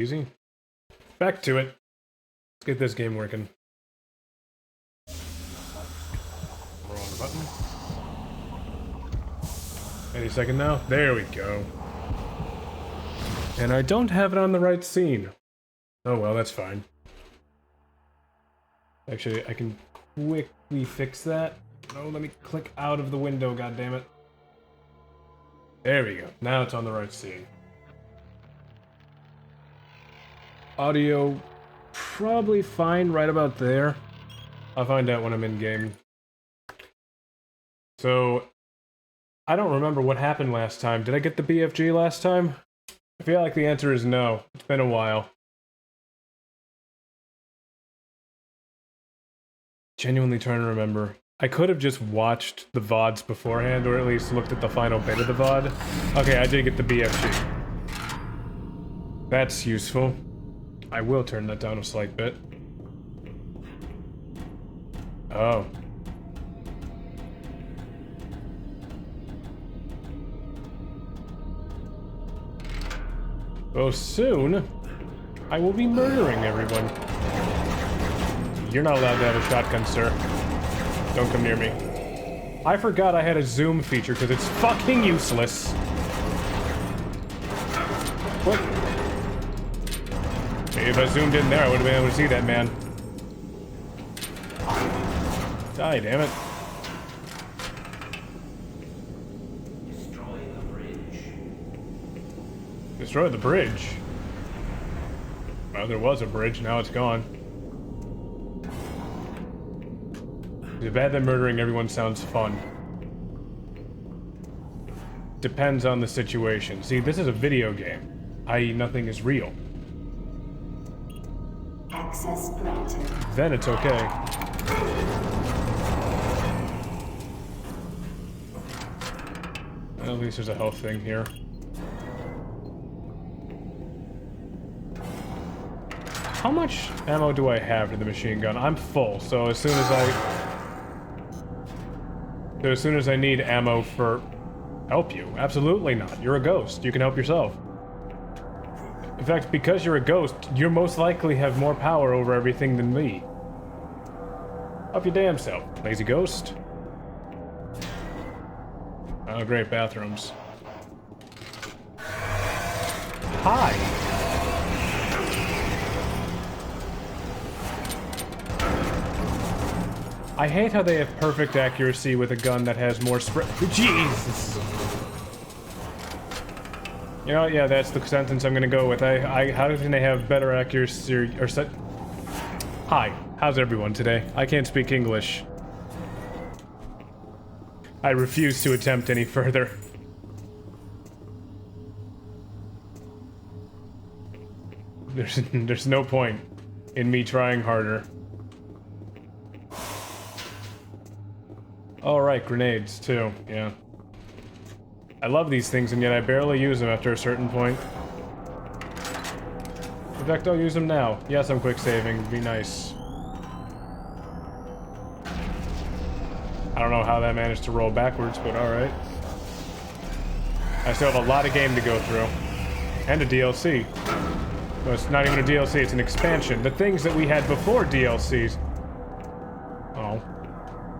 Easy. Back to it. Let's get this game working. Wrong button. Any second now. There we go. And I don't have it on the right scene. Oh well, that's fine. Actually, I can quickly fix that. No, let me click out of the window, goddammit. There we go. Now it's on the right scene. Audio probably fine right about there. I'll find out when I'm in game. So, I don't remember what happened last time. Did I get the BFG last time? I feel like the answer is no. It's been a while. Genuinely trying to remember. I could have just watched the VODs beforehand, or at least looked at the final bit of the VOD. Okay, I did get the BFG. That's useful. I will turn that down a slight bit. Oh. Well, soon, I will be murdering everyone. You're not allowed to have a shotgun, sir. Don't come near me. I forgot I had a zoom feature because it's fucking useless. What? If I zoomed in there, I would have been able to see that man. Die, damn it. Destroy the bridge. Destroy the bridge? Well, there was a bridge, now it's gone. It's bad that murdering everyone sounds fun. Depends on the situation. See, this is a video game, i.e. nothing is real. Access granted. Then it's okay. Well, at least there's a health thing here. How much ammo do I have to the machine gun? I'm full, so as soon as I need ammo for help you. Absolutely not. You're a ghost. You can help yourself. In fact, because you're a ghost, you most likely have more power over everything than me. Up your damn self, lazy ghost. Oh, great, bathrooms. Hi! I hate how they have perfect accuracy with a gun that has more spread. Jesus! You know what? Yeah, that's the sentence I'm gonna go with. How can they have better accuracy or set? Hi, how's everyone today? I can't speak English. I refuse to attempt any further. There's no point in me trying harder. Oh, right, grenades, too, yeah. I love these things, and yet I barely use them after a certain point. In fact, I'll use them now. Yes, I'm quick saving. Be nice. I don't know how that managed to roll backwards, but alright. I still have a lot of game to go through. And a DLC. Well, it's not even a DLC, it's an expansion. The things that we had before DLCs. Oh.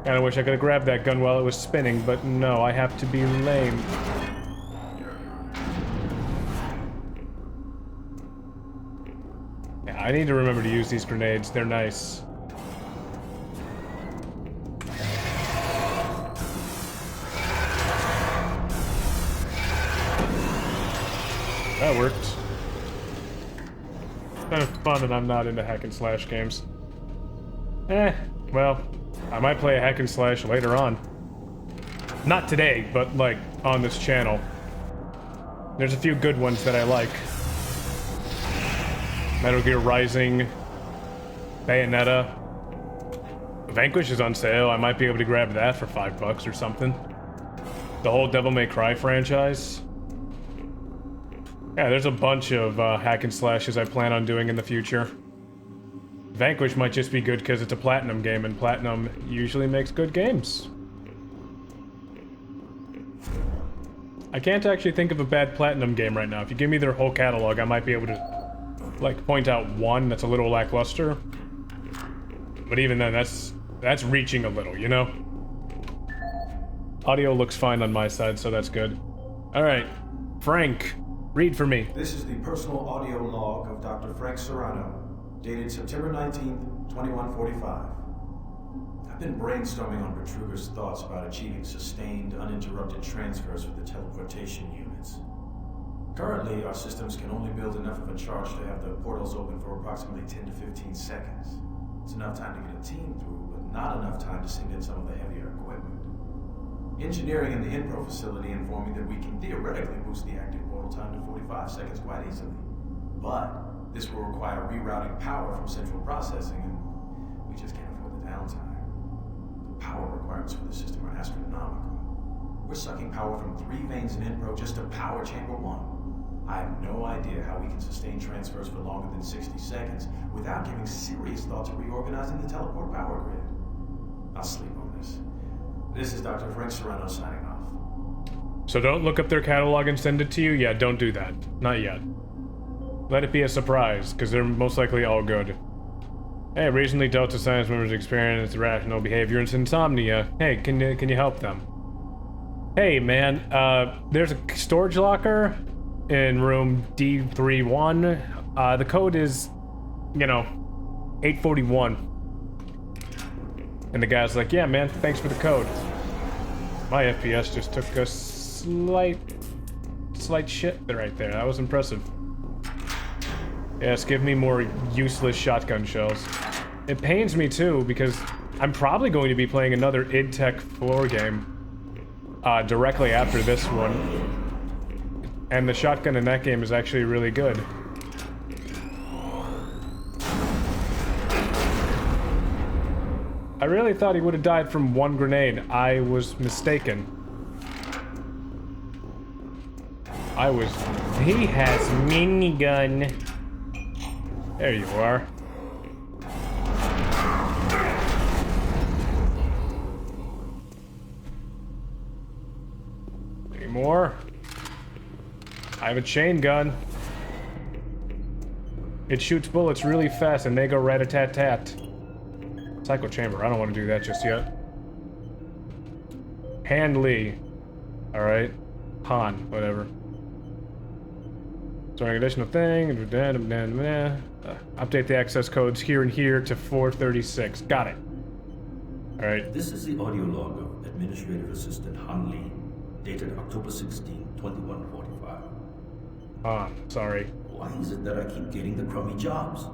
Kinda wish I could have grabbed that gun while it was spinning, but no, I have to be lame. Yeah, I need to remember to use these grenades, they're nice. That worked. Kind of fun that I'm not into hack and slash games. Well, I might play a hack and slash later on. Not today, but like on this channel. There's a few good ones that I like. Metal Gear Rising, Bayonetta. Vanquish is on sale. I might be able to grab that for $5 or something. The whole Devil May Cry franchise. Yeah, there's a bunch of hack and slashes I plan on doing in the future. Vanquish might just be good because it's a Platinum game, and Platinum usually makes good games. I can't actually think of a bad Platinum game right now. If you give me their whole catalog, I might be able to like point out one that's a little lackluster. But even then, that's reaching a little, you know? Audio looks fine on my side, so that's good. Alright, Frank, read for me. This is the personal audio log of Dr. Frank Serrano, dated September 19th, 2145. I've been brainstorming on Bertruger's thoughts about achieving sustained, uninterrupted transfers for the teleportation units. Currently, our systems can only build enough of a charge to have the portals open for approximately 10 to 15 seconds. It's enough time to get a team through, but not enough time to send in some of the heavier equipment. Engineering in the Inpro facility informed me that we can theoretically boost the active portal time to 45 seconds quite easily. But this will require rerouting power from central processing, and we just can't afford the downtime. The power requirements for the system are astronomical. We're sucking power from 3 veins in Inpro just to power chamber 1. I have no idea how we can sustain transfers for longer than 60 seconds without giving serious thought to reorganizing the teleport power grid. I'll sleep on this. This is Dr. Frank Serrano signing off. So don't look up their catalog and send it to you? Yeah, don't do that. Not yet. Let it be a surprise, because they're most likely all good. Hey, recently Delta Science members experienced irrational behavior and insomnia. Hey, can you help them? Hey, man, there's a storage locker in room D31. The code is, 841. And the guy's like, yeah, man, thanks for the code. My FPS just took a slight shit right there. That was impressive. Yes, give me more useless shotgun shells. It pains me too, because I'm probably going to be playing another id Tech floor game directly after this one. And the shotgun in that game is actually really good. I really thought he would have died from one grenade. I was mistaken. He has minigun. There you are. Any more? I have a chain gun. It shoots bullets really fast and they go rat-a-tat-tat. Psycho chamber, I don't want to do that just yet. Handley. Alright. Han, whatever. Storing additional thing. Update the access codes here and here to 436. Got it. Alright. This is the audio log of Administrative Assistant Han Lee, dated October 16, 2145. Sorry. Why is it that I keep getting the crummy jobs?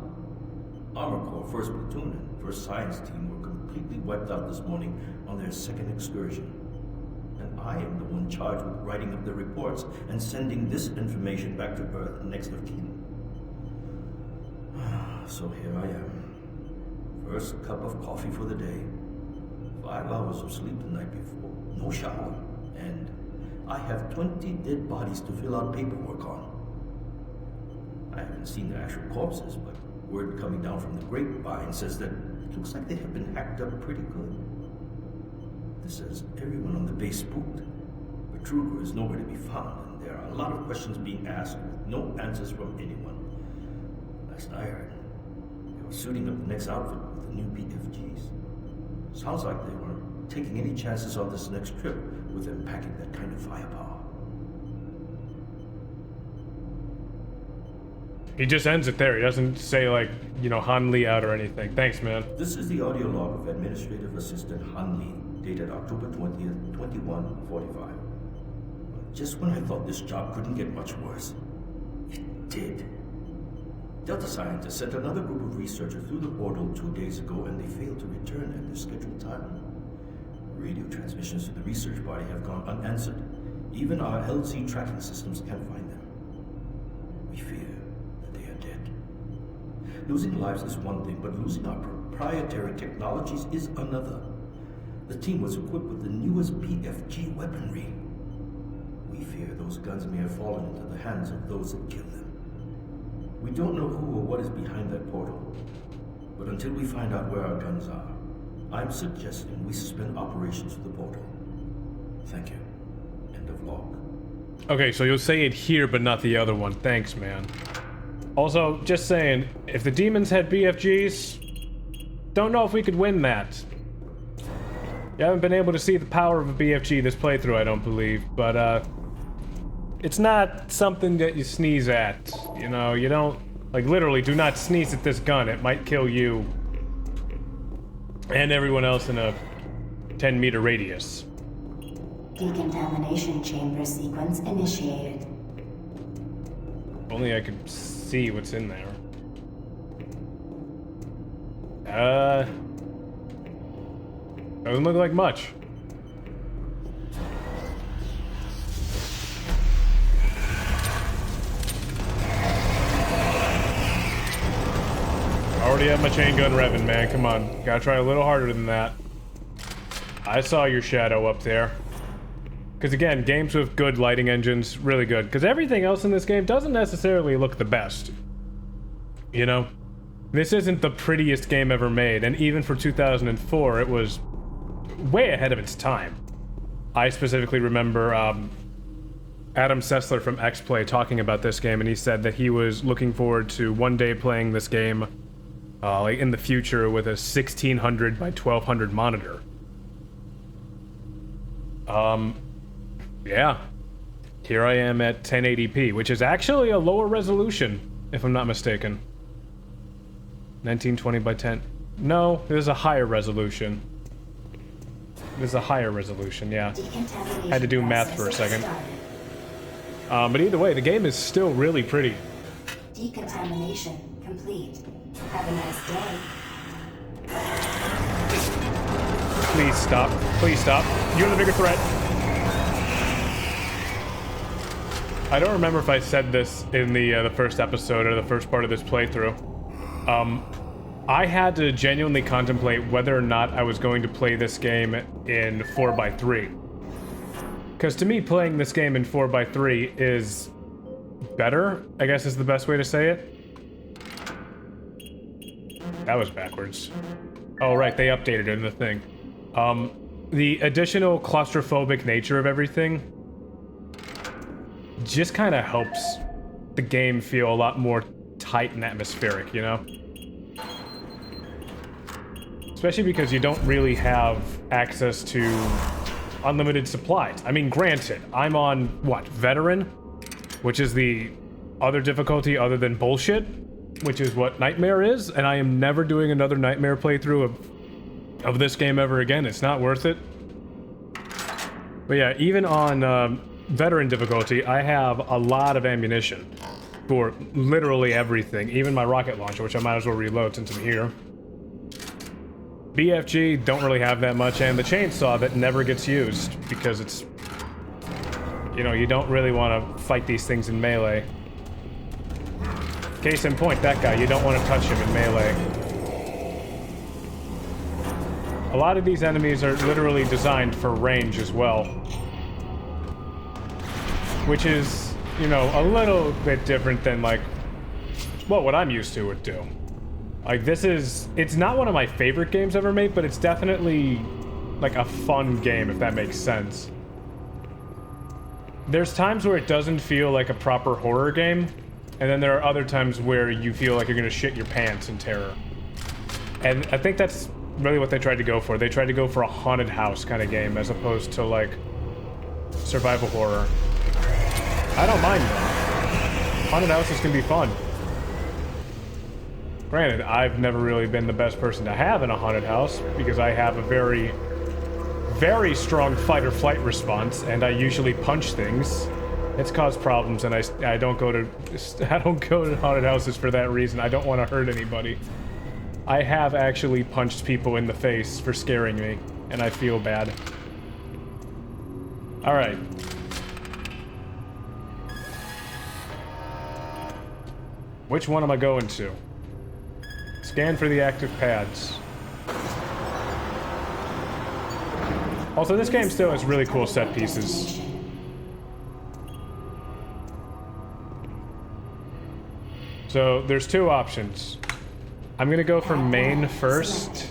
Armor Corps 1st Platoon and 1st Science Team were completely wiped out this morning on their 2nd excursion. And I am the one charged with writing up the reports and sending this information back to Earth next of kin. So here I am. First cup of coffee for the day. 5 hours of sleep the night before. No shower. And I have 20 dead bodies to fill out paperwork on. I haven't seen the actual corpses, but word coming down from the grapevine says that it looks like they have been hacked up pretty good. This says everyone on the base spooked. Bertruger is nowhere to be found, and there are a lot of questions being asked with no answers from anyone. Last I heard, they were suiting up the next outfit with the new BFGs. Sounds like they weren't taking any chances on this next trip with them packing that kind of firepower. He just ends it there. He doesn't say, like, Han Lee out or anything. Thanks, man. This is the audio log of Administrative Assistant Han Lee, dated October 20th, 2145. Just when I thought this job couldn't get much worse, it did. Delta scientists sent another group of researchers through the portal 2 days ago, and they failed to return at their scheduled time. Radio transmissions to the research body have gone unanswered. Even our LZ tracking systems can't find them. We fear losing lives is one thing, but losing our proprietary technologies is another. The team was equipped with the newest BFG weaponry. We fear those guns may have fallen into the hands of those that killed them. We don't know who or what is behind that portal, but until we find out where our guns are, I'm suggesting we suspend operations for the portal. Thank you. End of log. Okay, so you'll say it here, but not the other one. Thanks, man. Also, just saying, if the demons had BFGs, don't know if we could win that. You haven't been able to see the power of a BFG this playthrough, I don't believe, but, it's not something that you sneeze at. You know, you don't, like, literally, do not sneeze at this gun. It might kill you and everyone else in a 10-meter radius. Decontamination chamber sequence initiated. If only I could see what's in there. Doesn't look like much. Already have my chain gun revving, man. Come on. Gotta try a little harder than that. I saw your shadow up there. Because again, games with good lighting engines, really good. Because everything else in this game doesn't necessarily look the best. You know? This isn't the prettiest game ever made, and even for 2004, it was way ahead of its time. I specifically remember Adam Sessler from X-Play talking about this game, and he said that he was looking forward to one day playing this game like in the future with a 1600 by 1200 monitor. Yeah. Here I am at 1080p, which is actually a lower resolution, if I'm not mistaken. 1920 by 10. No, there's a higher resolution. There's a higher resolution, yeah. Had to do math for a second. But either way, the game is still really pretty. Decontamination complete. Have a nice day. Please stop. Please stop. You're the bigger threat. I don't remember if I said this in the first episode or the first part of this playthrough. I had to genuinely contemplate whether or not I was going to play this game in 4x3. Because to me, playing this game in 4x3 is better, I guess is the best way to say it. That was backwards. Oh, right, they updated it in the thing. The additional claustrophobic nature of everything just kind of helps the game feel a lot more tight and atmospheric, you know? Especially because you don't really have access to unlimited supplies. I mean, granted, I'm on, what, Veteran? Which is the other difficulty other than bullshit, which is what Nightmare is, and I am never doing another Nightmare playthrough of this game ever again. It's not worth it. But yeah, even on Veteran difficulty, I have a lot of ammunition for literally everything, even my rocket launcher, which I might as well reload since I'm here. BFG, don't really have that much, and the chainsaw that never gets used, because it's... You know, you don't really want to fight these things in melee. Case in point, that guy, you don't want to touch him in melee. A lot of these enemies are literally designed for range as well. Which is, you know, a little bit different than, like, well, what I'm used to with Doom. Like, this is... It's not one of my favorite games ever made, but it's definitely, like, a fun game, if that makes sense. There's times where it doesn't feel like a proper horror game, and then there are other times where you feel like you're gonna shit your pants in terror. And I think that's really what they tried to go for. They tried to go for a haunted house kind of game, as opposed to, like, survival horror. I don't mind, though. Haunted houses can be fun. Granted, I've never really been the best person to have in a haunted house, because I have a very, very strong fight-or-flight response, and I usually punch things. It's caused problems, and I don't go to haunted houses for that reason. I don't want to hurt anybody. I have actually punched people in the face for scaring me, and I feel bad. Alright. Which one am I going to? Scan for the active pads. Also, this game still has really cool set pieces. So, there's two options. I'm gonna go for main first.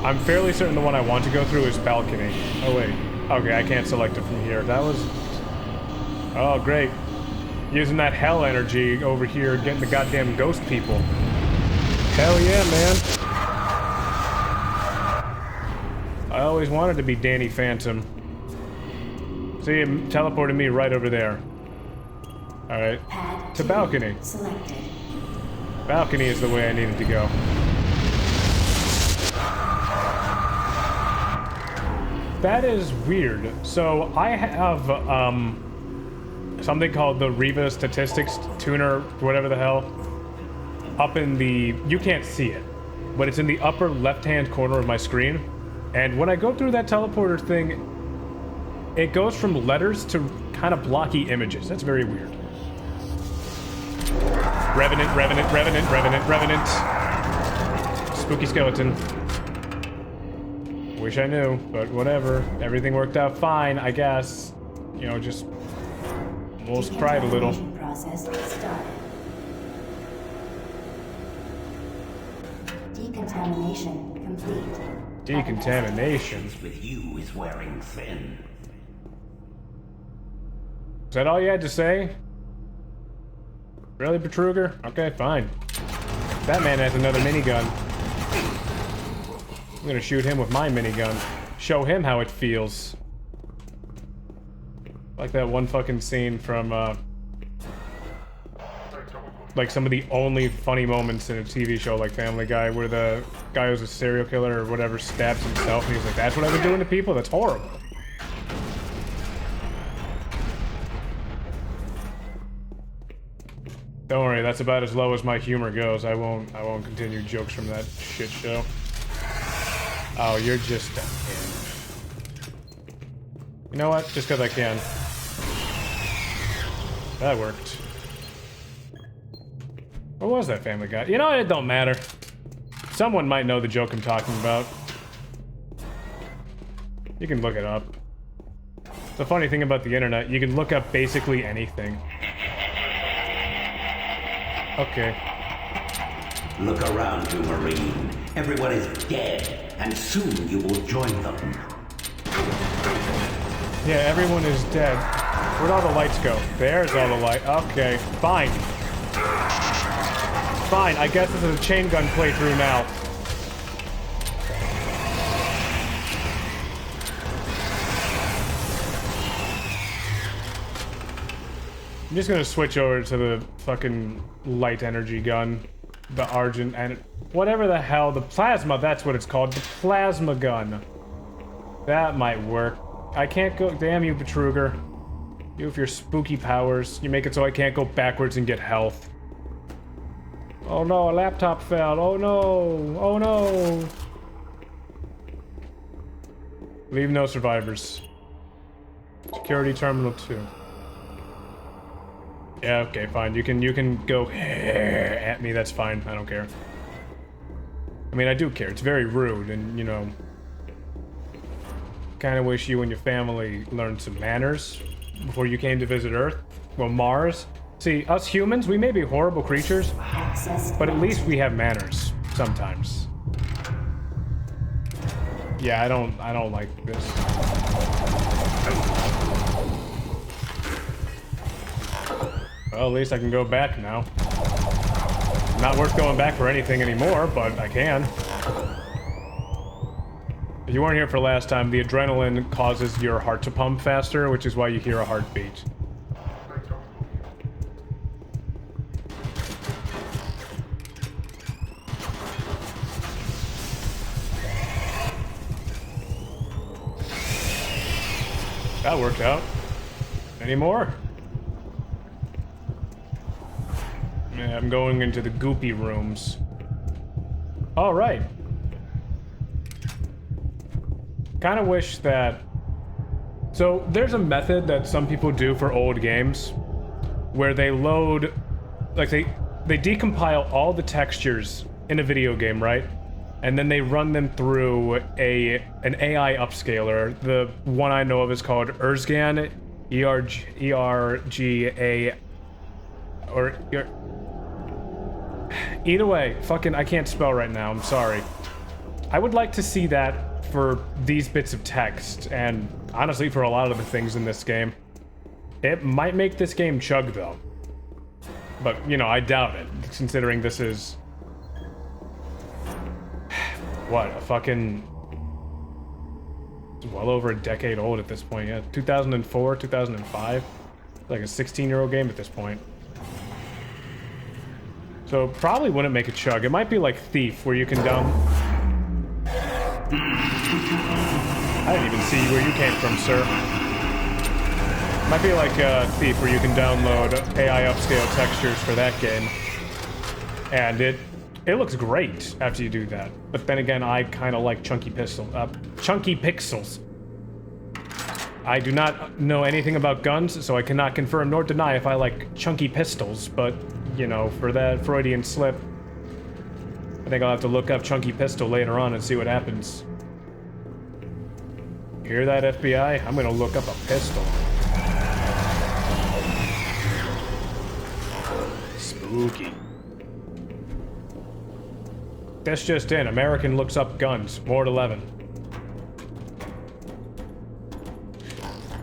I'm fairly certain the one I want to go through is balcony. Oh wait. Okay, I can't select it from here. That was... Oh, great. Using that hell energy over here, getting the goddamn ghost people. Hell yeah, man. I always wanted to be Danny Phantom. See, it teleported me right over there. Alright. To balcony. Selected. Balcony is the way I needed to go. That is weird. So I have something called the Riva Statistics Tuner, whatever the hell, up in the, you can't see it, but it's in the upper left-hand corner of my screen. And when I go through that teleporter thing, it goes from letters to kind of blocky images. That's very weird. Revenant, Revenant, Revenant, Revenant, Revenant. Spooky skeleton. Wish I knew, but whatever. Everything worked out fine, I guess. You know, just almost cried a little. Process started. Decontamination complete. Decontamination. With you is wearing thin. Is that all you had to say? Really, Betruger? Okay, fine. That man has another minigun. I'm gonna shoot him with my minigun. Show him how it feels. Like that one fucking scene from, like some of the only funny moments in a TV show like Family Guy, where the guy who's a serial killer or whatever stabs himself and he's like, that's what I've been doing to people? That's horrible. Don't worry, that's about as low as my humor goes. I won't continue jokes from that shit show. Oh, you're just in. You know what? Just because I can. That worked. What was that, Family Guy? You know what? It don't matter. Someone might know the joke I'm talking about. You can look it up. The funny thing about the internet, you can look up basically anything. Okay. Look around you, Marine. Everyone is dead, and soon you will join them. Yeah, everyone is dead. Where'd all the lights go? There's all the light. Okay, fine. Fine, I guess this is a chain gun playthrough now. I'm just gonna switch over to the fucking light energy gun. The Argent and whatever the hell, the plasma, that's what it's called. The plasma gun. That might work. I can't go, damn you, Betruger. You with your spooky powers. You make it so I can't go backwards and get health. Oh no, a laptop fell. Oh no, oh no. Leave no survivors. Security terminal 2. Yeah, okay, fine. You can go at me, that's fine. I don't care. I mean, I do care. It's very rude, and, you know... Kinda wish you and your family learned some manners before you came to visit Earth. Well, Mars. See, us humans, we may be horrible creatures, but at least we have manners. Sometimes. Yeah, I don't like this. Well, at least I can go back now. Not worth going back for anything anymore, but I can. If you weren't here for last time, the adrenaline causes your heart to pump faster, which is why you hear a heartbeat. That worked out. Any more? Yeah, I'm going into the goopy rooms. All right. Kind of wish that... So, there's a method that some people do for old games where they load... Like, they decompile all the textures in a video game, right? And then they run them through an AI upscaler. The one I know of is called Erzgan, E-R-G-A... Or... Either way, fucking, I can't spell right now, I'm sorry. I would like to see that for these bits of text, and honestly for a lot of the things in this game. It might make this game chug, though. But, you know, I doubt it, considering this is... What, a fucking... It's well over a decade old at this point, yeah. 2004, 2005? Like a 16-year-old game at this point. So, probably wouldn't make a chug. It might be like Thief, where you can down... I didn't even see where you came from, sir. Might be like Thief, where you can download AI upscale textures for that game. And it looks great after you do that. But then again, I kind of like chunky pixels. I do not know anything about guns, so I cannot confirm nor deny if I like chunky pistols, but, you know, for that Freudian slip, I think I'll have to look up chunky pistol later on and see what happens. Hear that, FBI? I'm gonna look up a pistol. Spooky. That's just in. American looks up guns. Mord 11.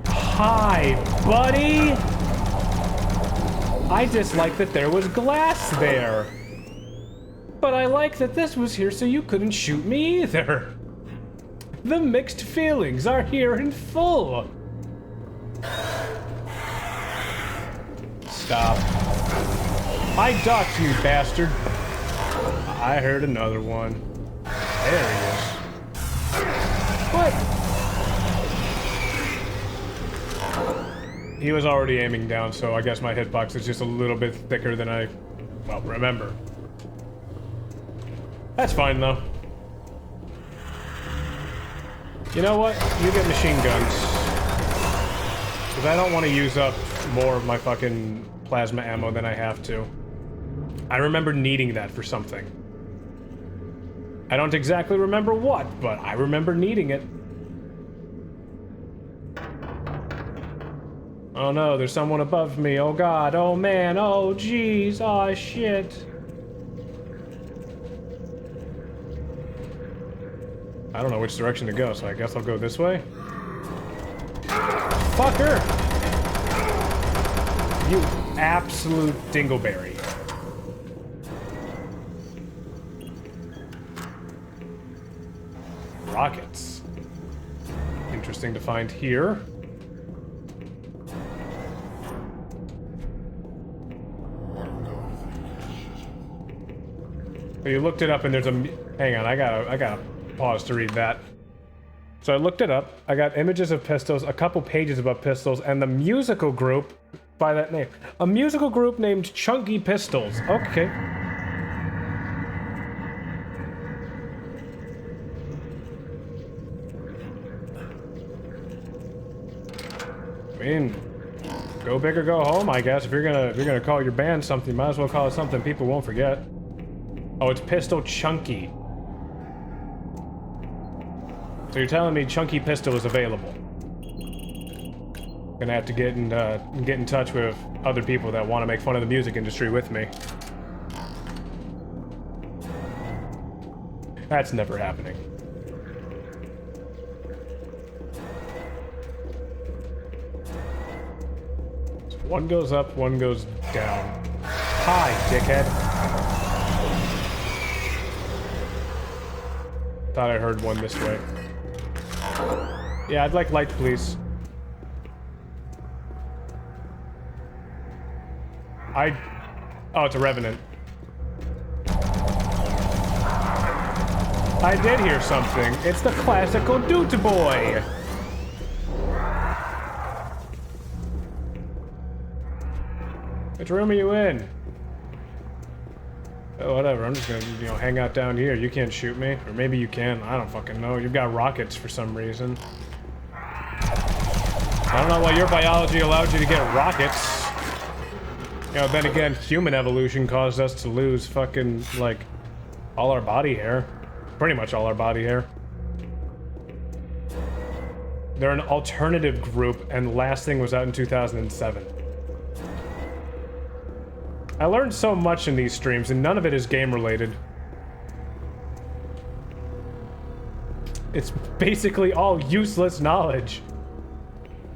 Hi, buddy! I dislike that there was glass there. But I like that this was here so you couldn't shoot me either. The mixed feelings are here in full. Stop. I docked you, bastard. I heard another one. There he is. What? He was already aiming down, so I guess my hitbox is just a little bit thicker than I, well, remember. That's fine, though. You know what? You get machine guns. Because I don't want to use up more of my fucking plasma ammo than I have to. I remember needing that for something. I don't exactly remember what, but I remember needing it. Oh no, there's someone above me. Oh god, oh man, oh jeez, oh shit. I don't know which direction to go, so I guess I'll go this way. Fucker! You absolute dingleberry. Rockets. Interesting to find here. So you looked it up and there's a... Hang on, I gotta pause to read that. So I looked it up. I got images of pistols, a couple pages about pistols, and the musical group by that name. A musical group named Chunky Pistols. Okay. I mean, go big or go home, I guess. If you're gonna call your band something, you might as well call it something people won't forget. Oh, it's Pistol Chunky. So you're telling me Chunky Pistol is available? Gonna have to get in touch with other people that want to make fun of the music industry with me. That's never happening. So one goes up, one goes down. Hi, dickhead. Thought I heard one this way. Yeah, I'd like light, please. Oh, it's a revenant. I did hear something. It's the classical Doot Boy. Which room are you in? Oh, whatever. I'm just gonna, hang out down here. You can't shoot me. Or maybe you can. I don't fucking know. You've got rockets for some reason. I don't know why your biology allowed you to get rockets. Then again, human evolution caused us to lose fucking, like, all our body hair. Pretty much all our body hair. They're an alternative group, and last thing was out in 2007. I learned so much in these streams, and none of it is game-related. It's basically all useless knowledge.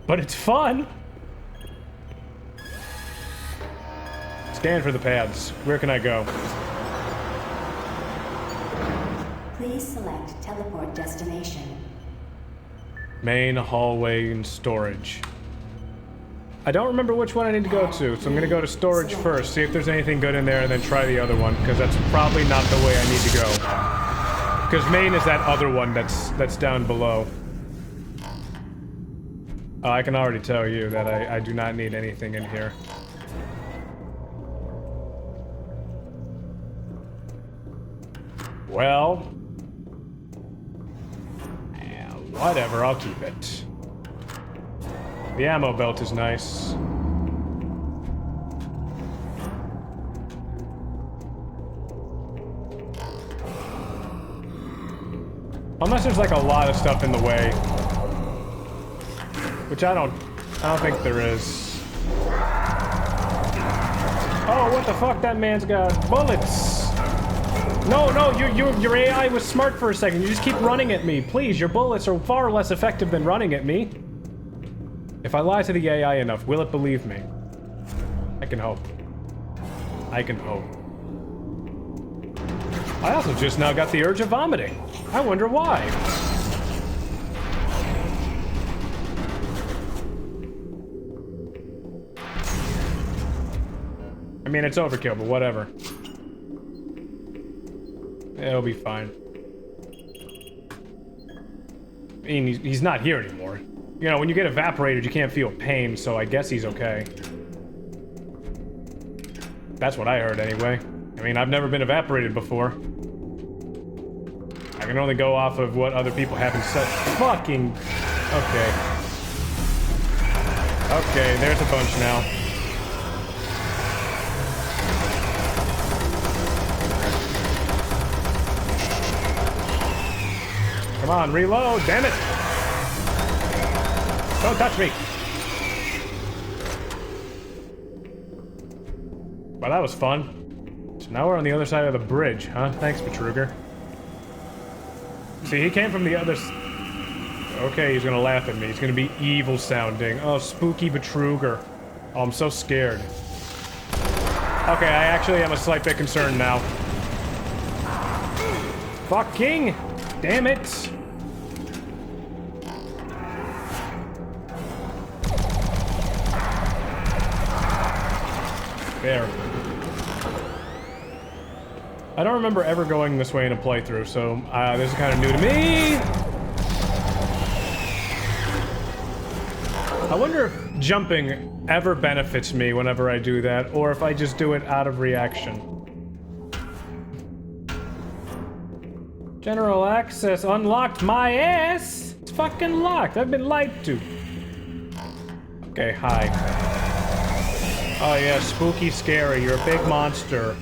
But it's fun! Scan for the pads. Where can I go? Please select teleport destination. Main, hallway, and storage. I don't remember which one I need to go to, so I'm gonna go to storage first, see if there's anything good in there, and then try the other one, because that's probably not the way I need to go. Because main is that other one that's down below. Oh, I can already tell you that I do not need anything in here. Well... whatever, I'll keep it. The ammo belt is nice. Unless there's like a lot of stuff in the way. Which I don't think there is. Oh, what the fuck? That man's got bullets. No, your AI was smart for a second. You just keep running at me. Please, your bullets are far less effective than running at me. If I lie to the AI enough, will it believe me? I can hope. I can hope. I also just now got the urge of vomiting. I wonder why. I mean, it's overkill, but whatever. It'll be fine. I mean, he's not here anymore. You know, when you get evaporated, you can't feel pain, so I guess he's okay. That's what I heard, anyway. I mean, I've never been evaporated before. I can only go off of what other people haven't said. Fucking... Okay. Okay, there's a bunch now. Come on, reload, damn it! Don't touch me! Well, that was fun. So now we're on the other side of the bridge, huh? Thanks, Betruger. See, he came from the other Okay, he's gonna laugh at me. He's gonna be evil sounding. Oh, spooky Betruger. Oh, I'm so scared. Okay, I actually am a slight bit concerned now. Fucking! Damn it! There. I don't remember ever going this way in a playthrough, so this is kind of new to me. I wonder if jumping ever benefits me whenever I do that, or if I just do it out of reaction. General access unlocked my ass! It's fucking locked. I've been lied to. Okay, hi. Oh yeah, spooky, scary. You're a big monster.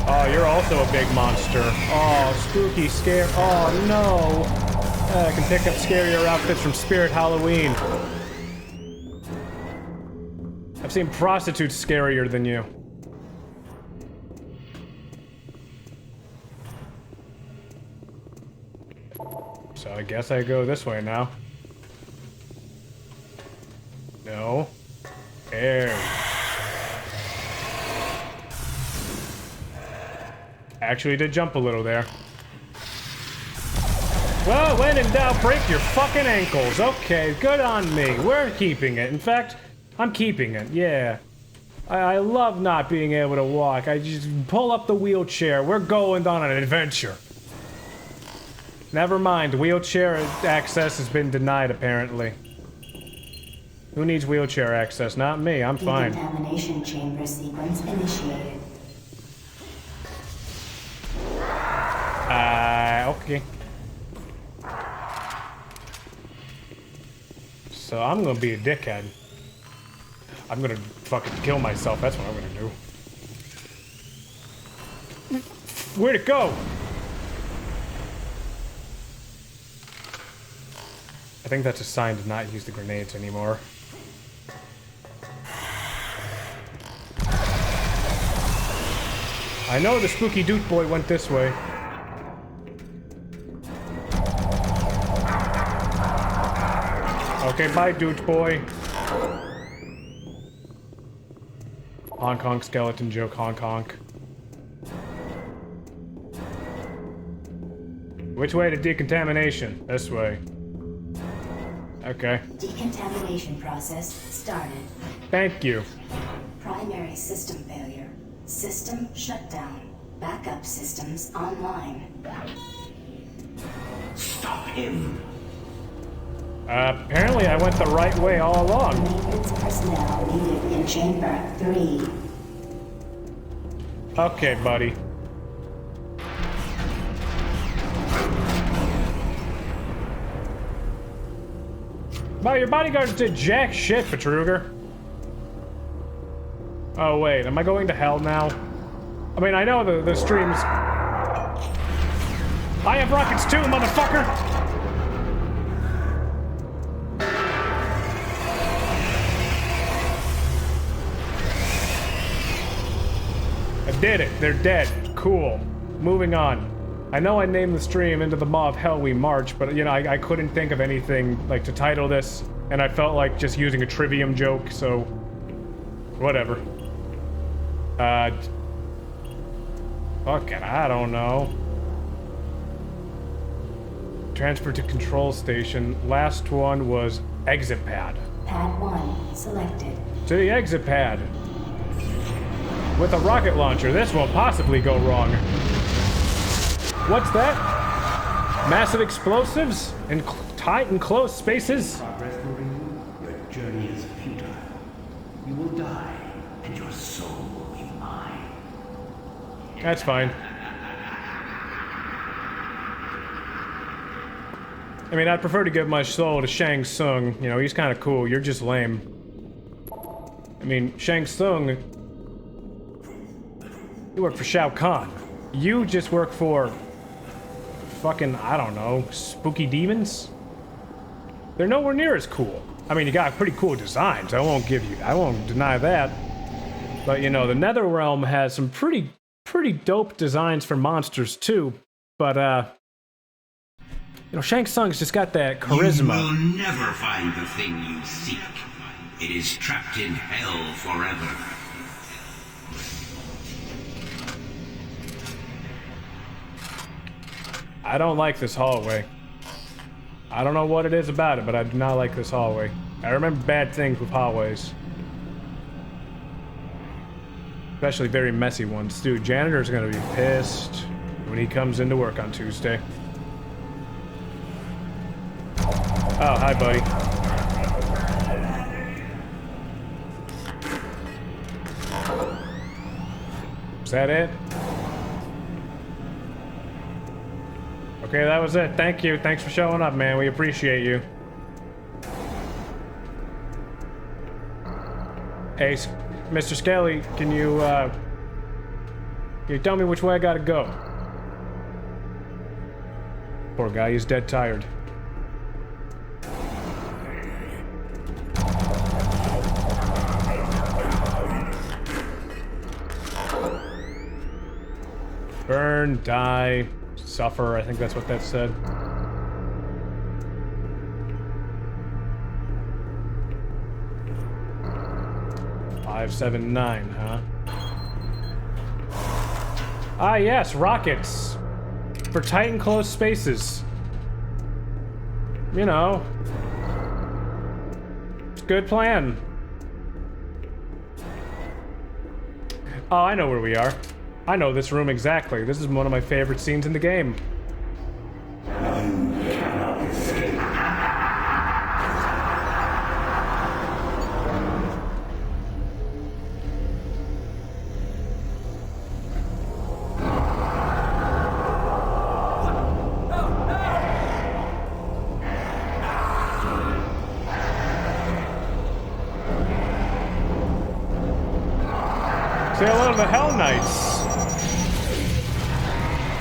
Oh, you're also a big monster. Oh, spooky, scary. Oh no. I can pick up scarier outfits from Spirit Halloween. I've seen prostitutes scarier than you. So I guess I go this way now. No. There. Actually did jump a little there. Well, when in doubt, break your fucking ankles. Okay, good on me. We're keeping it. In fact, I'm keeping it, yeah. I love not being able to walk. I just pull up the wheelchair. We're going on an adventure. Never mind, wheelchair access has been denied, apparently. Who needs wheelchair access? Not me, I'm fine. Decontamination chamber sequence initiated. Okay. So I'm gonna be a dickhead. I'm gonna fucking kill myself, that's what I'm gonna do. Where'd it go? I think that's a sign to not use the grenades anymore. I know the spooky Duke boy went this way. Okay, bye, Dude boy. Honk honk skeleton joke, honk honk. Which way to decontamination? This way. Okay. Decontamination process started. Thank you. Primary system failure. System shutdown. Backup systems online. Stop him. Apparently I went the right way all along. Maintenance personnel needed in Chamber 3. Okay, buddy. Well, your bodyguards did jack shit, Betruger. Oh, wait, am I going to hell now? I mean, I know the streams... I have rockets too, motherfucker! I did it. They're dead. Cool. Moving on. I know I named the stream Into the Maw of Hell We March, but, you know, I couldn't think of anything, like, to title this, and I felt like just using a trivium joke, so... whatever. Fuck it, I don't know. Transfer to control station. Last one was exit pad. Pad 1 selected. To the exit pad. With a rocket launcher, this won't possibly go wrong. What's that? Massive explosives? In tight and close spaces? Progress, Marine. Your journey is futile. You will die, and your soul will be mine. That's fine. I mean, I'd prefer to give my soul to Shang Tsung. You know, he's kind of cool. You're just lame. I mean, Shang Tsung... you work for Shao Kahn. You just work for... fucking, I don't know, spooky demons? They're nowhere near as cool. I mean, you got pretty cool designs. I won't deny that. But, you know, the Netherrealm has some pretty dope designs for monsters, too. But, you know, Shang Tsung's just got that charisma. You will never find the thing you seek. It is trapped in hell forever. I don't like this hallway. I don't know what it is about it, but I do not like this hallway. I remember bad things with hallways. Especially very messy ones. Dude, janitor's gonna be pissed when he comes into work on Tuesday. Oh, hi, buddy. Is that it? Okay, that was it. Thank you. Thanks for showing up, man. We appreciate you. Hey, Mr. Skelly, can you tell me which way I gotta go? Poor guy, he's dead tired. Burn, die, suffer, I think that's what that said. Five, 7, 9, huh? Ah, yes, rockets. For tight and close spaces. You know. It's a good plan. Oh, I know where we are. I know this room exactly. This is one of my favorite scenes in the game. Say hello to the Hell Knights.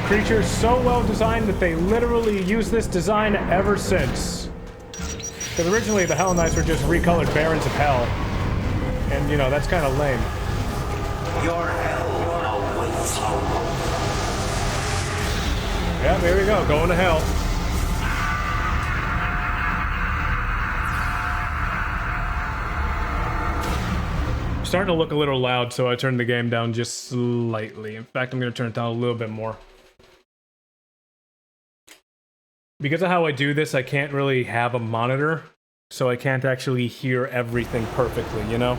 Creatures so well designed that they literally use this design ever since. Because originally the Hell Knights were just recolored Barons of Hell. And, you know, that's kind of lame. Your hell awaits you. Yeah, there we go, going to hell. starting to look a little loud, so I turned the game down just slightly. In fact, I'm going to turn it down a little bit more. Because of how I do this, I can't really have a monitor, so I can't actually hear everything perfectly, you know?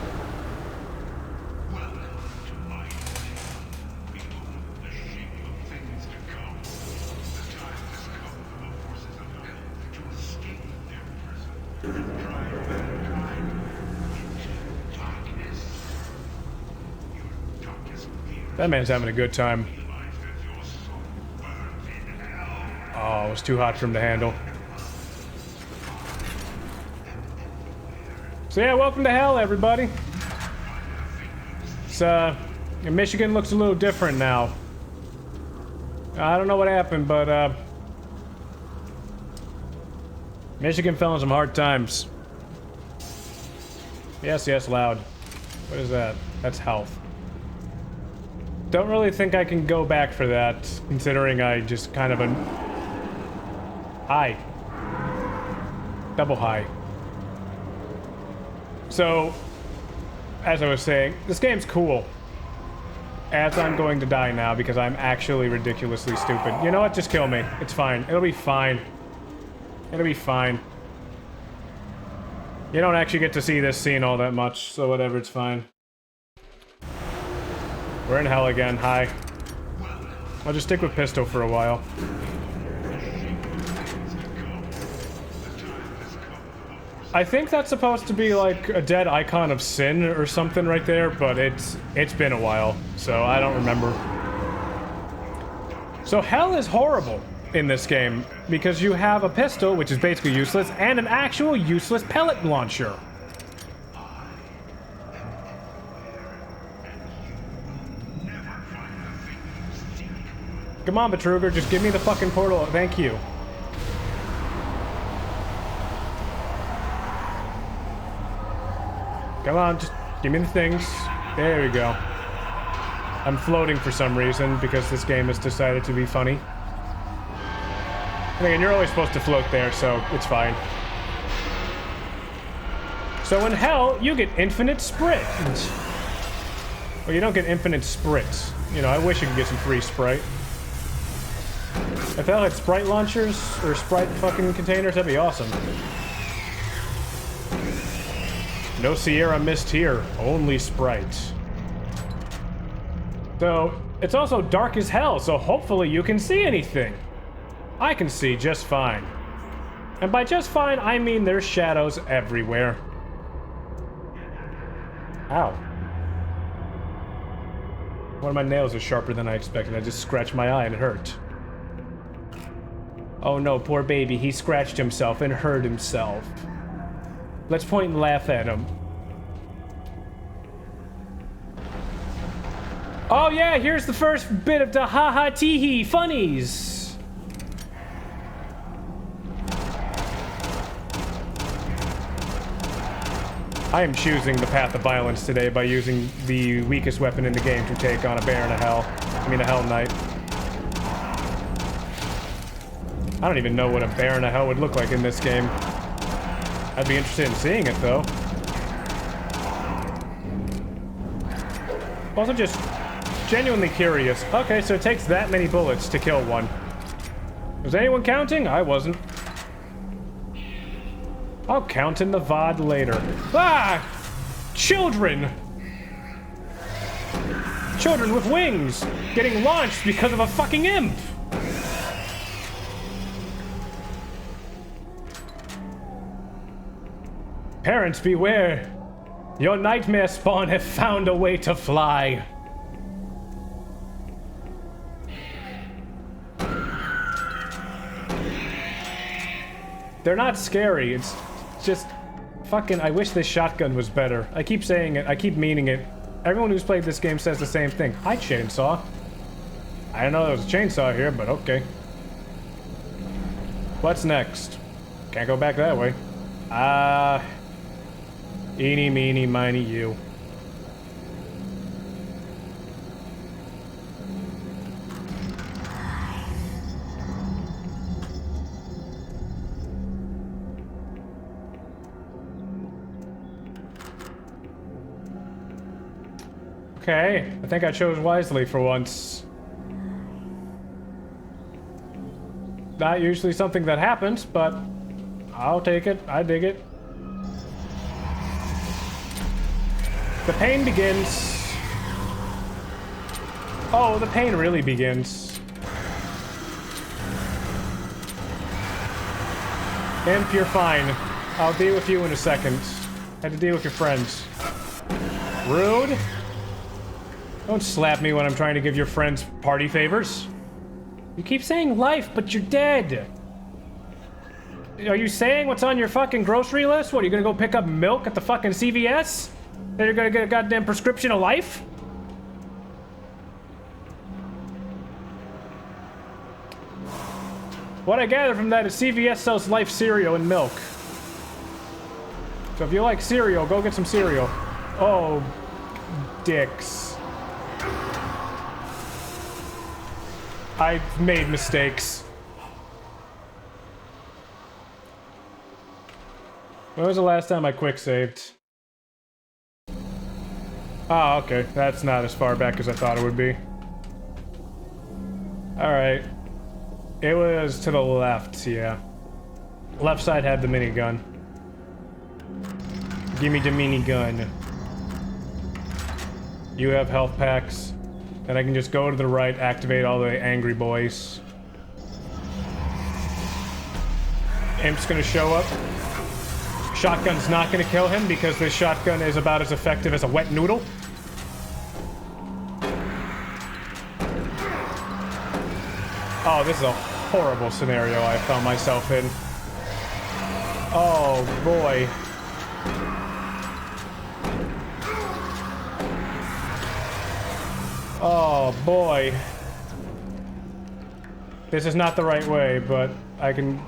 That man's having a good time. Oh, it was too hot for him to handle. So yeah, welcome to hell, everybody. It's, Michigan looks a little different now. I don't know what happened, but, Michigan fell in some hard times. Yes, yes, loud. What is that? That's health. Don't really think I can go back for that, considering I just kind of high. Double high. So, as I was saying, this game's cool. As I'm going to die now because I'm actually ridiculously stupid. You know what? Just kill me. It's fine. It'll be fine. It'll be fine. You don't actually get to see this scene all that much, so whatever, it's fine. We're in hell again. Hi. I'll just stick with pistol for a while. I think that's supposed to be like a dead icon of sin or something right there, but it's been a while, so I don't remember. So hell is horrible in this game because you have a pistol, which is basically useless, and an actual useless pellet launcher. Come on, Betruger, just give me the fucking portal. Thank you. Come on, just give me the things. There we go. I'm floating for some reason because this game has decided to be funny. And again, you're always supposed to float there, so it's fine. So in hell, you get infinite sprint. Well, you don't get infinite sprints. You know, I wish you could get some free Sprite. If hell had Sprite launchers, or Sprite fucking containers, that'd be awesome. No Sierra Mist here, only Sprite. So, it's also dark as hell, so hopefully you can see anything. I can see just fine. And by just fine, I mean there's shadows everywhere. Ow. One of my nails is sharper than I expected. I just scratched my eye and it hurt. Oh no, poor baby. He scratched himself and hurt himself. Let's point and laugh at him. Oh yeah, here's the first bit of the ha-ha tee-hee funnies. I am choosing the path of violence today by using the weakest weapon in the game to take on a bear and a Hell Knight. I don't even know what a bear and a hell would look like in this game. I'd be interested in seeing it, though. Also just genuinely curious. Okay, so it takes that many bullets to kill one. Was anyone counting? I wasn't. I'll count in the VOD later. Ah! Children! Children with wings! Getting launched because of a fucking imp! Parents, beware! Your nightmare spawn have found a way to fly. They're not scary, it's just fucking, I wish this shotgun was better. I keep saying it, I keep meaning it. Everyone who's played this game says the same thing. Hi, chainsaw. I didn't know there was a chainsaw here, but okay. What's next? Can't go back that way. Eeny, meeny, miny, you. Okay, I think I chose wisely for once. Not usually something that happens, but I'll take it. I dig it. The pain begins. Oh, the pain really begins. Imp, you're fine. I'll deal with you in a second. Had to deal with your friends. Rude. Don't slap me when I'm trying to give your friends party favors. You keep saying life, but you're dead. Are you saying what's on your fucking grocery list? What, are you gonna go pick up milk at the fucking CVS? Then you're gonna get a goddamn prescription of life? What I gather from that is CVS sells life cereal and milk. So if you like cereal, go get some cereal. Oh, dicks. I've made mistakes. When was the last time I quick saved? Oh, okay. That's not as far back as I thought it would be. Alright. It was to the left, yeah. Left side had the minigun. Give me the minigun. You have health packs. And I can just go to the right, activate all the angry boys. Imp's gonna show up. Shotgun's not gonna kill him because this shotgun is about as effective as a wet noodle. Oh, this is a horrible scenario I found myself in. Oh, boy. Oh, boy. This is not the right way, but I can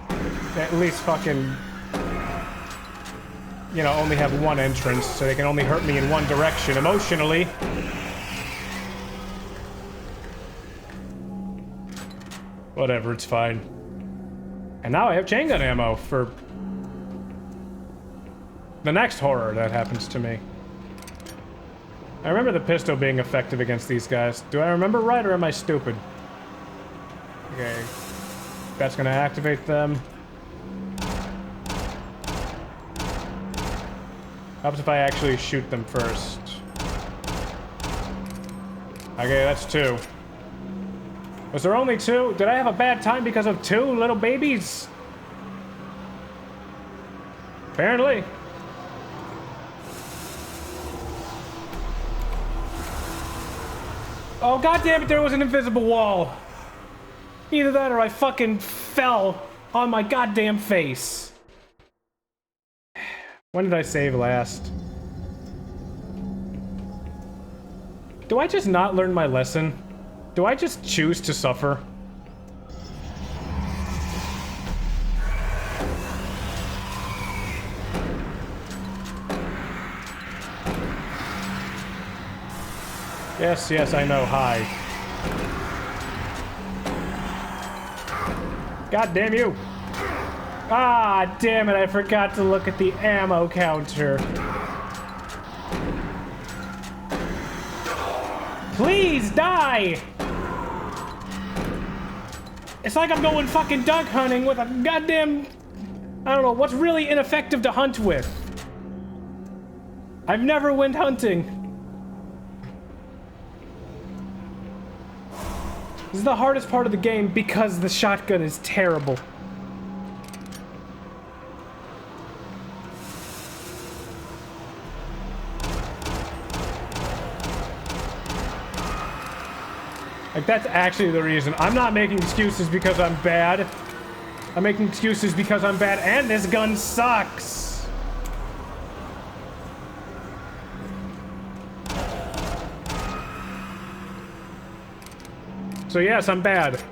at least fucking, you know, only have one entrance, so they can only hurt me in one direction emotionally. Whatever, it's fine. And now I have chain gun ammo for the next horror that happens to me. I remember the pistol being effective against these guys. Do I remember right, or am I stupid? Okay. That's gonna activate them. Helps if I actually shoot them first. Okay, that's two. Was there only two? Did I have a bad time because of two little babies? Apparently. Oh, goddammit, there was an invisible wall. Either that or I fucking fell on my goddamn face. When did I save last? Do I just not learn my lesson? Do I just choose to suffer? Yes, yes, I know. Hi. God damn you! Ah, damn it, I forgot to look at the ammo counter. Please, die! It's like I'm going fucking duck hunting with a goddamn... I don't know, what's really ineffective to hunt with? I've never went hunting. This is the hardest part of the game because the shotgun is terrible. Like, that's actually the reason. I'm not making excuses because I'm bad. I'm making excuses because I'm bad and this gun sucks. So yes, I'm bad.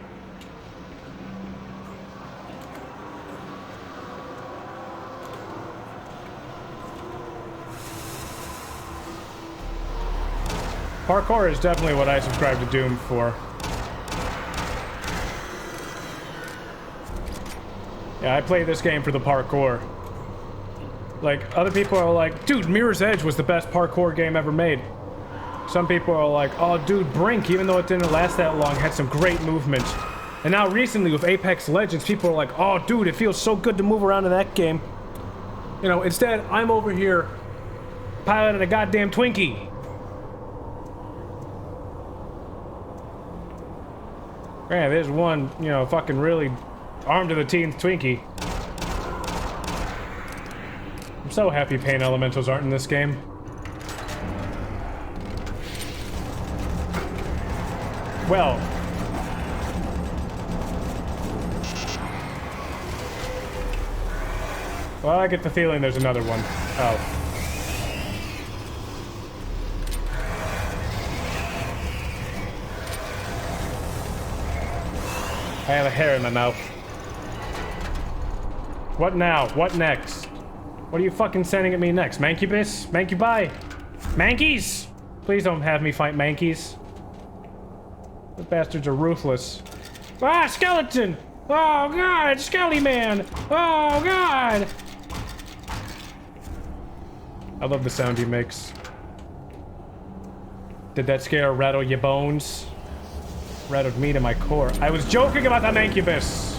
Parkour is definitely what I subscribe to Doom for. Yeah, I play this game for the parkour. Like, other people are like, dude, Mirror's Edge was the best parkour game ever made. Some people are like, oh dude, Brink, even though it didn't last that long, had some great movement. And now recently with Apex Legends, people are like, oh dude, it feels so good to move around in that game. You know, instead, I'm over here piloting a goddamn Twinkie. Man, there's one, you know, fucking really armed to the teeth Twinkie. I'm so happy pain elementals aren't in this game. Well, I get the feeling there's another one. Oh. I have a hair in my mouth. What now? What next? What are you fucking sending at me next? Mancubus? Mancubi? Mankeys? Please don't have me fight Mankeys. The bastards are ruthless. Ah, skeleton! Oh god, Skelly Man! Oh god! I love the sound he makes. Did that scare rattle your bones? Rattled me to my core. I was joking about that Mancubus!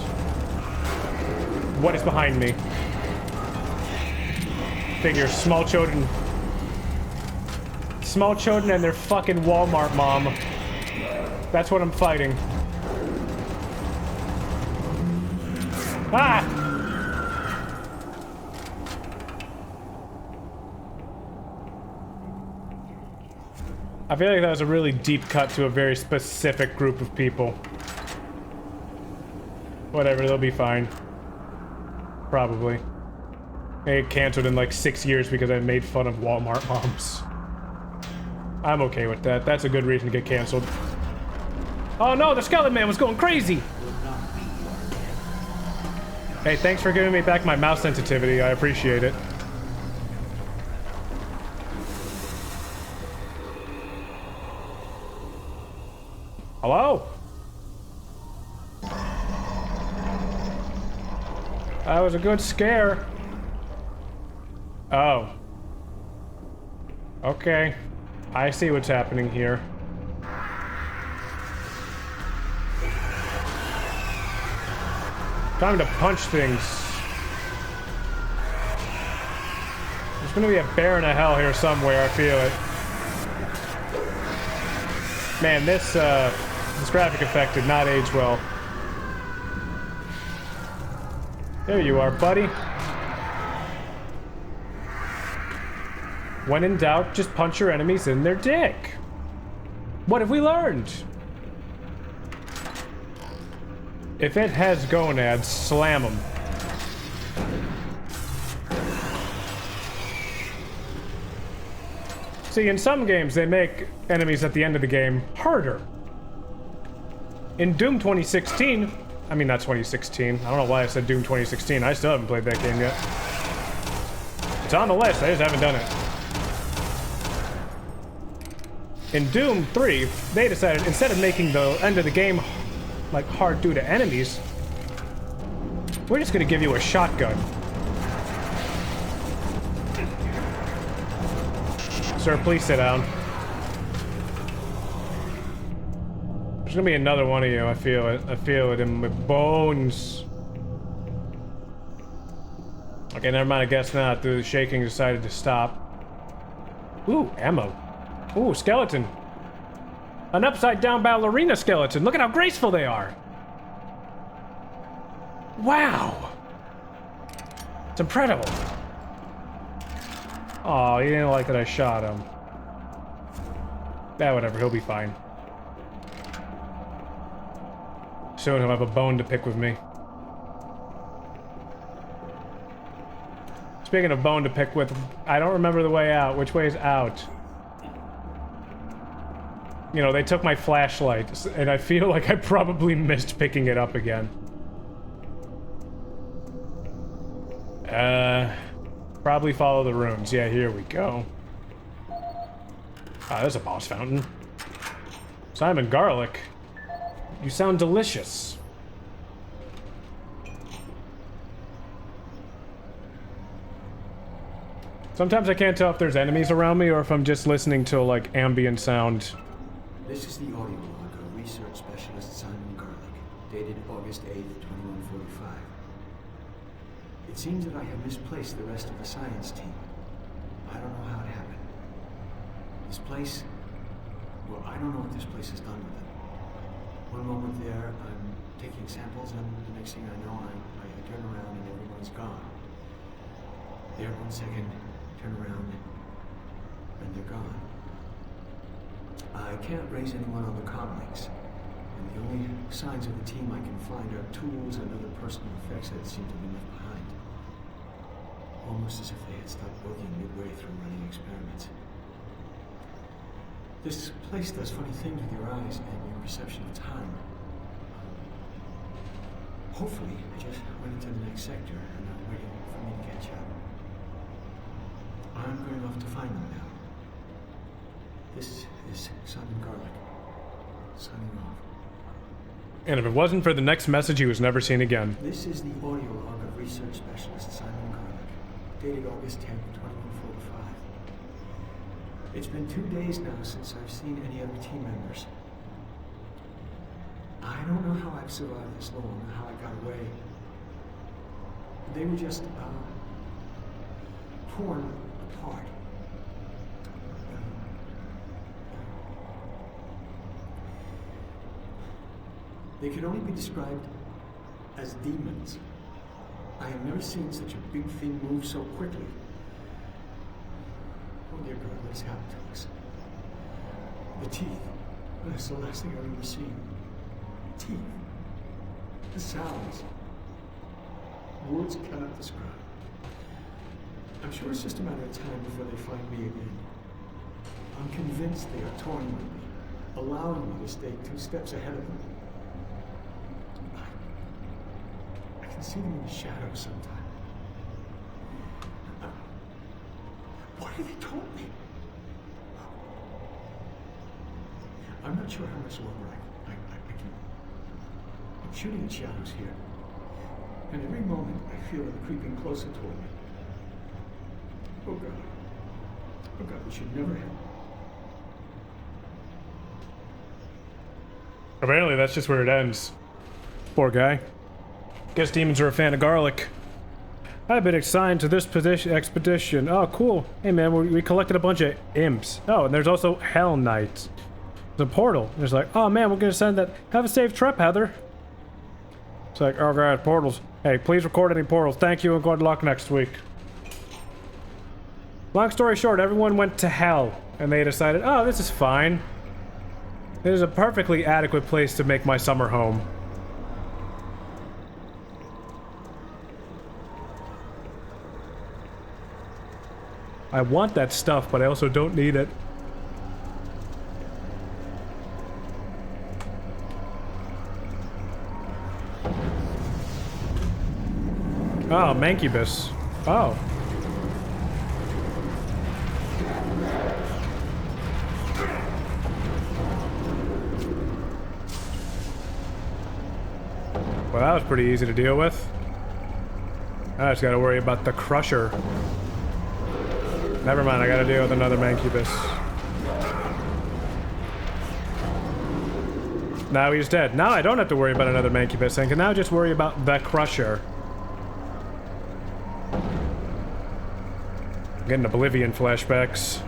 What is behind me? Figure small children. Small children and their fucking Walmart mom. That's what I'm fighting. Ah! I feel like that was a really deep cut to a very specific group of people. Whatever, they'll be fine. Probably. They get canceled in like 6 years because I made fun of Walmart moms. I'm okay with that. That's a good reason to get canceled. Oh no, the Skeleton Man was going crazy! Hey, thanks for giving me back my mouse sensitivity. I appreciate it. Hello? That was a good scare. Oh. Okay. I see what's happening here. Time to punch things. There's gonna be a bear in a hell here somewhere, I feel it. Man, this graphic effect did not age well. There you are, buddy. When in doubt, just punch your enemies in their dick. What have we learned? If it has gonads, slam them. See, in some games, they make enemies at the end of the game harder. In Doom 2016, I mean, not 2016. I don't know why I said Doom 2016. I still haven't played that game yet. It's on the list, I just haven't done it. In Doom 3, they decided, instead of making the end of the game like hard due to enemies, we're just gonna give you a shotgun. Sir, please sit down. There's gonna be another one of you, I feel it. I feel it in my bones. Okay, never mind, I guess not. The shaking decided to stop. Ooh, ammo. Ooh, skeleton. An upside-down ballerina skeleton. Look at how graceful they are. Wow. It's incredible. Aw, he didn't like that I shot him. Yeah, whatever, he'll be fine. Soon he'll have a bone to pick with me. Speaking of bone to pick with, I don't remember the way out. Which way is out? You know, they took my flashlight, and I feel like I probably missed picking it up again. Probably follow the runes. Yeah, here we go. Ah, there's a boss fountain. Simon Garlic. You sound delicious. Sometimes I can't tell if there's enemies around me or if I'm just listening to, like, ambient sound. This is the audio log of Research Specialist Simon Garlick, dated August 8th, 2145. It seems that I have misplaced the rest of the science team. I don't know how it happened. This place... Well, I don't know what this place has done with it. One moment there, I'm taking samples, and the next thing I know, I turn around and everyone's gone. There, 1 second, turn around, and they're gone. I can't raise anyone on the comm links, and the only signs of the team I can find are tools and other personal effects that seem to be left behind. Almost as if they had stopped working midway through running experiments. This place does funny things with your eyes and your perception of time. Hopefully, I just went into the next sector and are waiting for me to catch up. I'm going off to find them now. This is Simon Garlick, signing off. And if it wasn't for the next message, he was never seen again. This is the audio log of Research Specialist Simon Garlick, dated August 10th, 2145. It's been 2 days now since I've seen any other team members. I don't know how I've survived this long, or how I got away. They were just, torn apart. They could only be described as demons. I have never seen such a big thing move so quickly. Oh dear God, what has happened to us? The teeth. That's the last thing I've ever seen. Teeth. The sounds. Words cannot describe. I'm sure it's just a matter of time before they find me again. I'm convinced they are toying with me, allowing me to stay 2 steps ahead of them. I can see them in the shadows sometimes. Why have they told me? I'm not sure how much longer I can. I'm shooting in shadows here. And every moment I feel them creeping closer toward me. Oh God. Oh God, we should never have. Apparently that's just where it ends. Poor guy. Guess demons are a fan of garlic. I've been assigned to this expedition. Oh, cool. Hey, man, we collected a bunch of imps. Oh, and there's also Hell Knights. There's a portal. There's like, oh, man, we're gonna send that. Have a safe trip, Heather. It's like, oh, God, portals. Hey, please record any portals. Thank you, and good luck next week. Long story short, everyone went to hell, and they decided, oh, this is fine. This is a perfectly adequate place to make my summer home. I want that stuff, but I also don't need it. Oh, Mancubus. Oh. Well, that was pretty easy to deal with. I just gotta worry about the Crusher. Never mind, I gotta deal with another Mancubus. Now he's dead. Now I don't have to worry about another Mancubus. I can now just worry about the Crusher. I'm getting Oblivion flashbacks.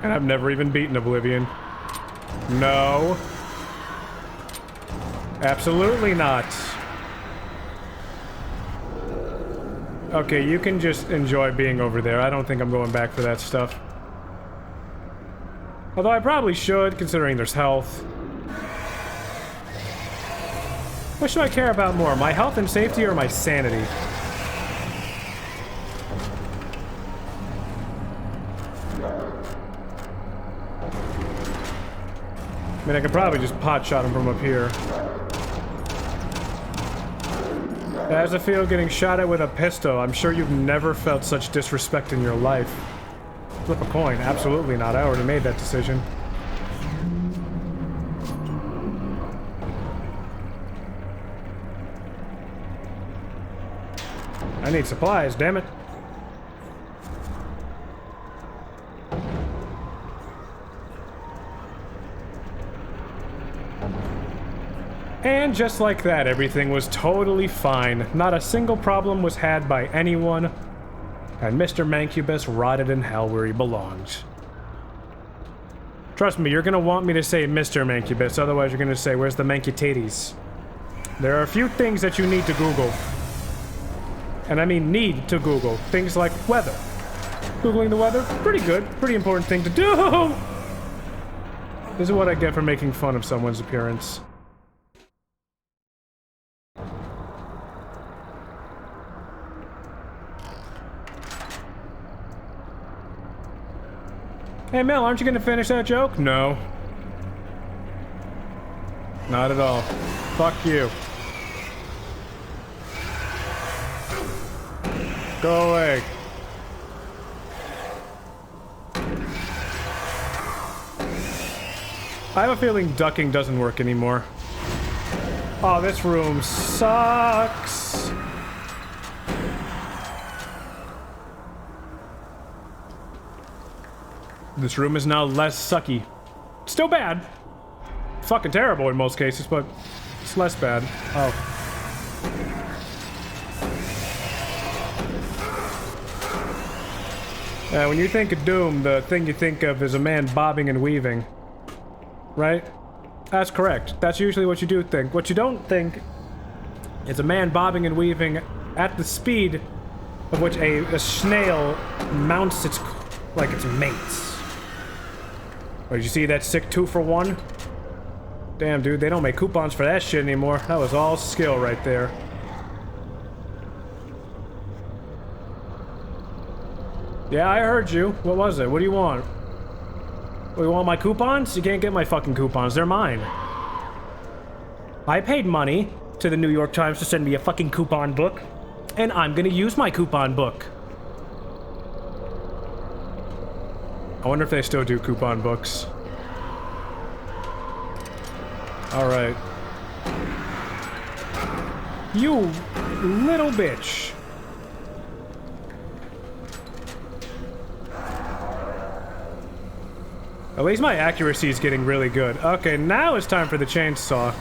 And I've never even beaten Oblivion. No. Absolutely not. Okay, you can just enjoy being over there. I don't think I'm going back for that stuff. Although I probably should, considering there's health. What should I care about more? My health and safety or my sanity? I mean, I could probably just pot shot him from up here. How does it feel getting shot at with a pistol? I'm sure you've never felt such disrespect in your life. Flip a coin. Absolutely not. I already made that decision. I I need supplies, damn it. And just like that, everything was totally fine. Not a single problem was had by anyone, and Mr. Mancubus rotted in hell where he belongs. Trust me, you're gonna want me to say Mr. Mancubus, otherwise you're gonna say, where's the Mancutates? There are a few things that you need to Google. And I mean need to Google. Things like weather. Googling the weather, pretty good, pretty important thing to do! This is what I get for making fun of someone's appearance. Hey Mel, aren't you gonna finish that joke? No. Not at all. Fuck you. Go away. I have a feeling ducking doesn't work anymore. Oh, this room sucks. This room is now less sucky. Still bad. Fucking terrible in most cases, but it's less bad. Oh. When you think of Doom, the thing you think of is a man bobbing and weaving. Right? That's correct. That's usually what you do think. What you don't think is a man bobbing and weaving at the speed of which a snail mounts its mates. Oh, did you see that sick 2-for-1? Damn, dude, they don't make coupons for that shit anymore. That was all skill right there. Yeah, I heard you. What was it? What do you want? Oh, you want my coupons? You can't get my fucking coupons. They're mine. I paid money to the New York Times to send me a fucking coupon book, and I'm gonna use my coupon book. I wonder if they still do coupon books. Alright. You little bitch. At least my accuracy is getting really good. Okay, now it's time for the chainsaw.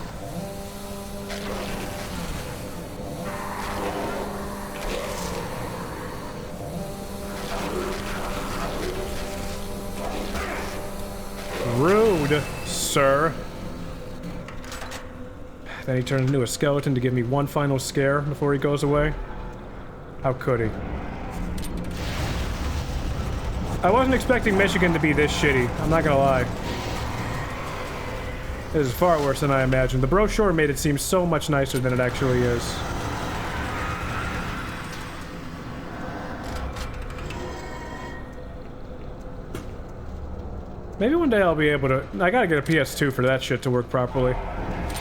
Rude, sir. Then he turns into a skeleton to give me one final scare before he goes away. How could he? I wasn't expecting Michigan to be this shitty, I'm not gonna lie. This is far worse than I imagined. The brochure made it seem so much nicer than it actually is. Maybe one day I'll be able to... I gotta get a PS2 for that shit to work properly.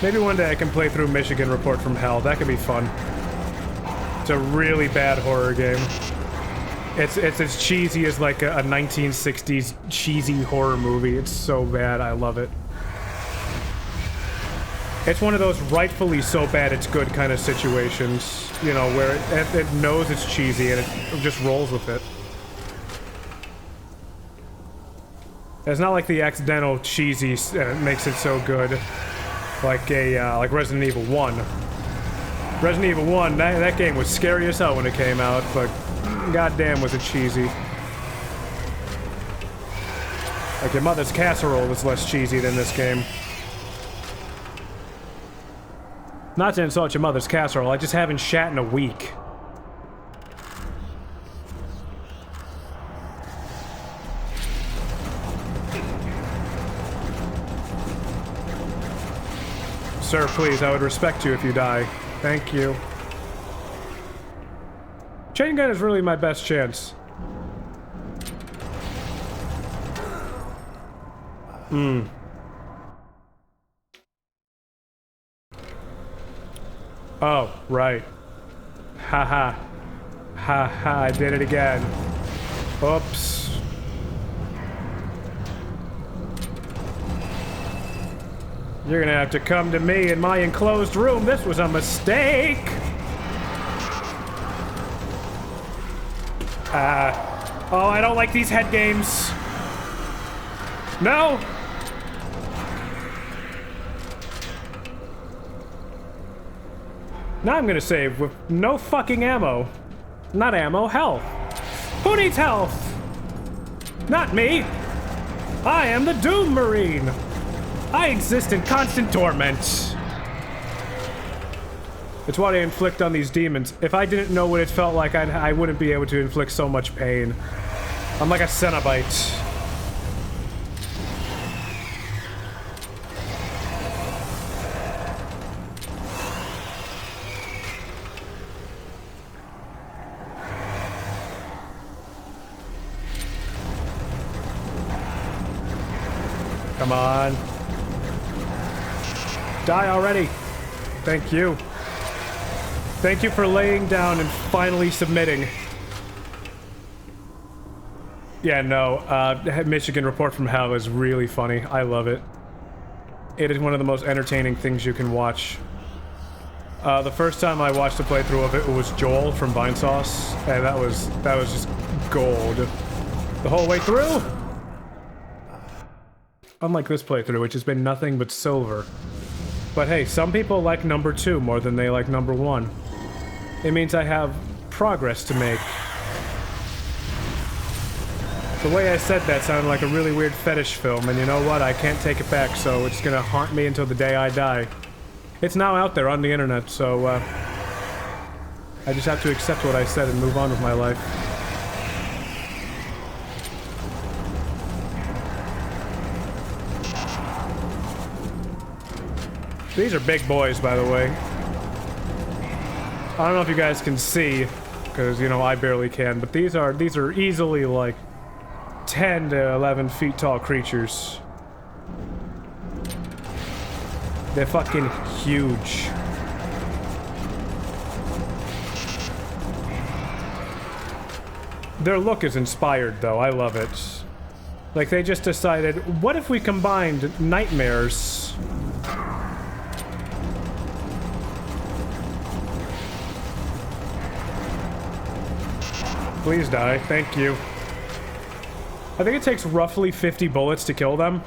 Maybe one day I can play through Michigan Report from Hell. That could be fun. It's a really bad horror game. It's as cheesy as like a 1960s cheesy horror movie. It's so bad. I love it. It's one of those rightfully so bad it's good kind of situations, you know, where it knows it's cheesy and it just rolls with it. It's not like the accidental cheesy makes it so good, like like Resident Evil 1. Resident Evil 1, that game was scary as hell when it came out, but goddamn was it cheesy. Like your mother's casserole was less cheesy than this game. Not to insult your mother's casserole, I just haven't shat in a week. Sir, please, I would respect you if you die. Thank you. Chain gun is really my best chance. Oh, right. Haha. Haha, I did it again. Oops. You're gonna have to come to me in my enclosed room. This was a mistake. Oh, I don't like these head games. No! Now I'm gonna save with no fucking ammo. Not ammo, health. Who needs health? Not me. I am the Doom Marine. I exist in constant torment. It's what I inflict on these demons. If I didn't know what it felt like, I wouldn't be able to inflict so much pain. I'm like a Cenobite. Come on. Die already. Thank you. Thank you for laying down and finally submitting. Yeah, no, Michigan Report from Hell is really funny. I love it. It is one of the most entertaining things you can watch. The first time I watched a playthrough of it was Joel from Vinesauce, and that was just gold. The whole way through! Unlike this playthrough, which has been nothing but silver. But hey, some people like number 2 more than they like number 1. It means I have progress to make. The way I said that sounded like a really weird fetish film, and you know what? I can't take it back, so it's gonna haunt me until the day I die. It's now out there on the internet, so I just have to accept what I said and move on with my life. These are big boys, by the way. I don't know if you guys can see, because, you know, I barely can, but these are easily, like, 10 to 11 feet tall creatures. They're fucking huge. Their look is inspired, though. I love it. Like, they just decided, what if we combined nightmares? Please die. Thank you. I think it takes roughly 50 bullets to kill them.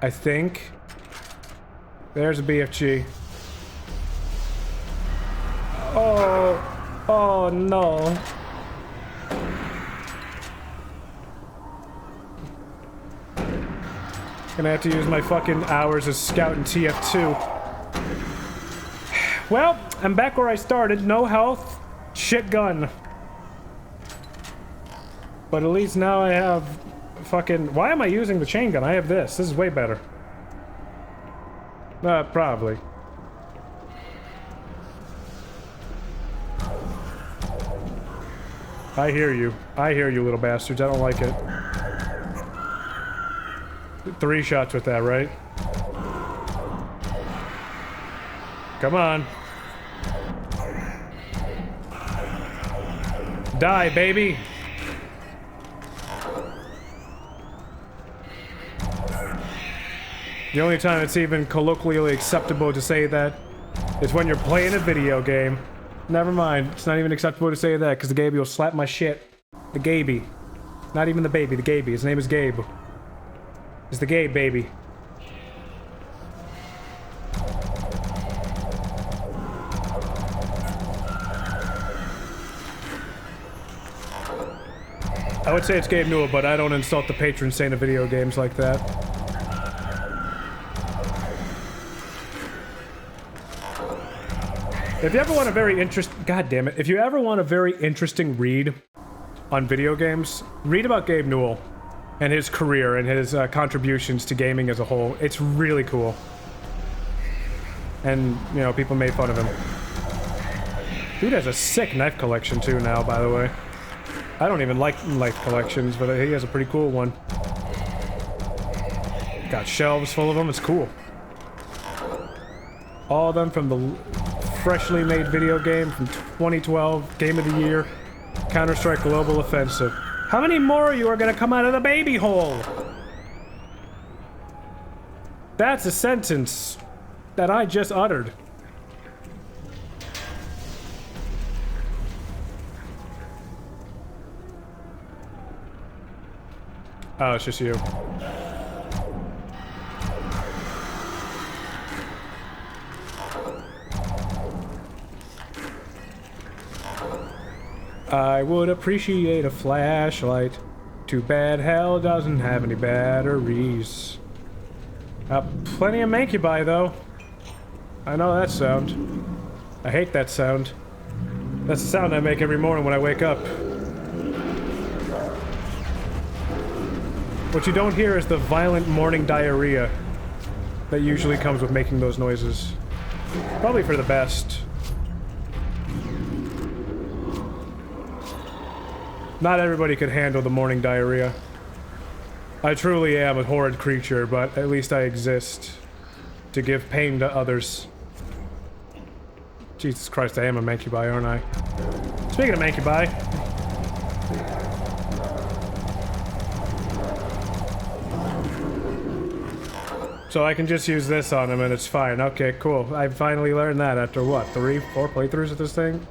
I think. There's a BFG. Oh no. Gonna have to use my fucking hours as scout in TF2. Well, I'm back where I started. No health. Shit gun. But at least now I have fucking... Why am I using the chain gun? I have this. This is way better. Probably. I hear you. I hear you, little bastards. I don't like it. 3 shots with that, right? Come on. Die, baby! The only time it's even colloquially acceptable to say that is when you're playing a video game. Never mind, it's not even acceptable to say that because the Gaby will slap my shit. The Gaby. Not even the baby, the Gaby. His name is Gabe. It's the Gabe baby. I would say it's Gabe Newell, but I don't insult the patron saint of video games like that. If you ever want a very God damn it. If you ever want a very interesting read on video games, read about Gabe Newell and his career and his contributions to gaming as a whole. It's really cool. And, you know, people made fun of him. Dude has a sick knife collection too now, by the way. I don't even like knife collections, but he has a pretty cool one. Got shelves full of them, it's cool. All of them from the freshly made video game from 2012, Game of the Year, Counter-Strike Global Offensive. How many more of you are gonna come out of the baby hole? That's a sentence that I just uttered. Oh, it's just you. I would appreciate a flashlight. Too bad hell doesn't have any batteries. Plenty of mancubi though. I know that sound. I hate that sound. That's the sound I make every morning when I wake up. What you don't hear is the violent morning diarrhea that usually comes with making those noises. Probably for the best. Not everybody could handle the morning diarrhea. I truly am a horrid creature, but at least I exist to give pain to others. Jesus Christ, I am a mancubi, aren't I? Speaking of mancubi. So I can just use this on him and it's fine. Okay, cool. I finally learned that after what, 3, 4 playthroughs of this thing?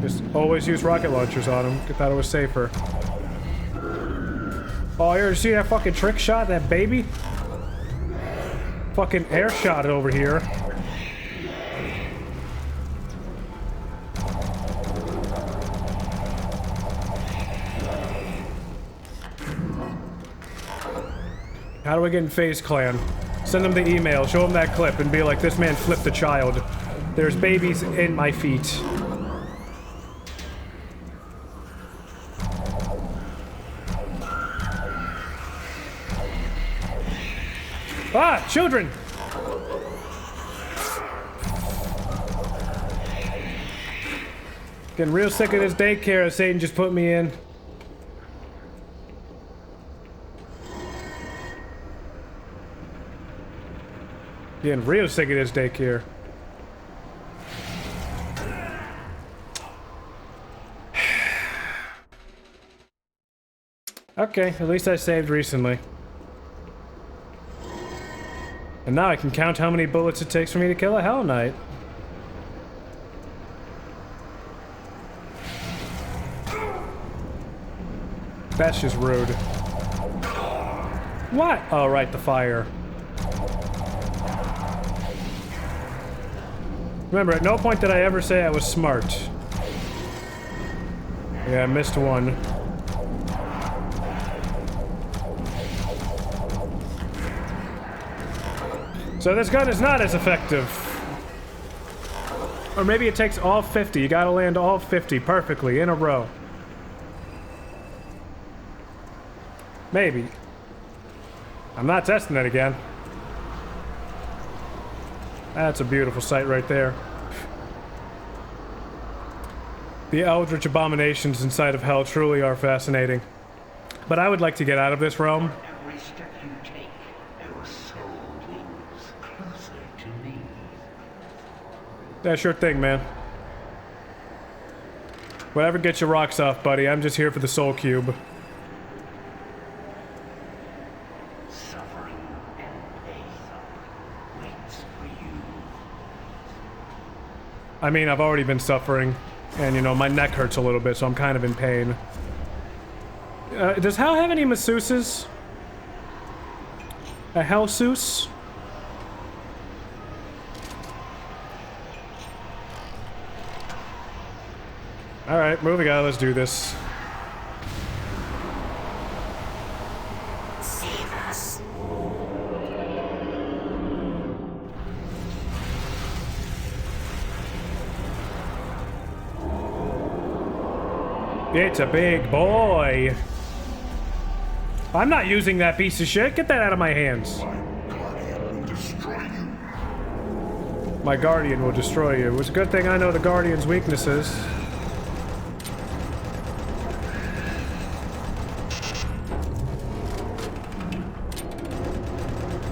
Just always use rocket launchers on him. I thought it was safer. Oh, you ever see that fucking trick shot? That baby? Fucking air shot over here. How do I get in FaZe Clan? Send them the email, show them that clip, and be like, this man flipped a child. There's babies in my feet. Ah, children! Getting real sick of this daycare Satan just put me in. Getting real sick of this daycare. Okay, at least I saved recently. And now I can count how many bullets it takes for me to kill a Hell Knight. That's just rude. What? Oh, right, the fire. Remember, at no point did I ever say I was smart. Yeah, I missed one. So this gun is not as effective. Or maybe it takes all 50. You gotta land all 50 perfectly in a row. Maybe. I'm not testing it again. That's a beautiful sight right there. The eldritch abominations inside of hell truly are fascinating. But I would like to get out of this realm. Every step you take, your soul moves closer to me. Yeah, sure thing, man. Whatever gets your rocks off, buddy. I'm just here for the soul cube. Suffering and pain waits for you. I mean, I've already been suffering. And, you know, my neck hurts a little bit, so I'm kind of in pain. Does hell have any masseuses? A hellseus? Alright, moving on, let's do this. Save us. It's a big boy. I'm not using that piece of shit. Get that out of my hands. My guardian will destroy you. It's a good thing I know the guardian's weaknesses.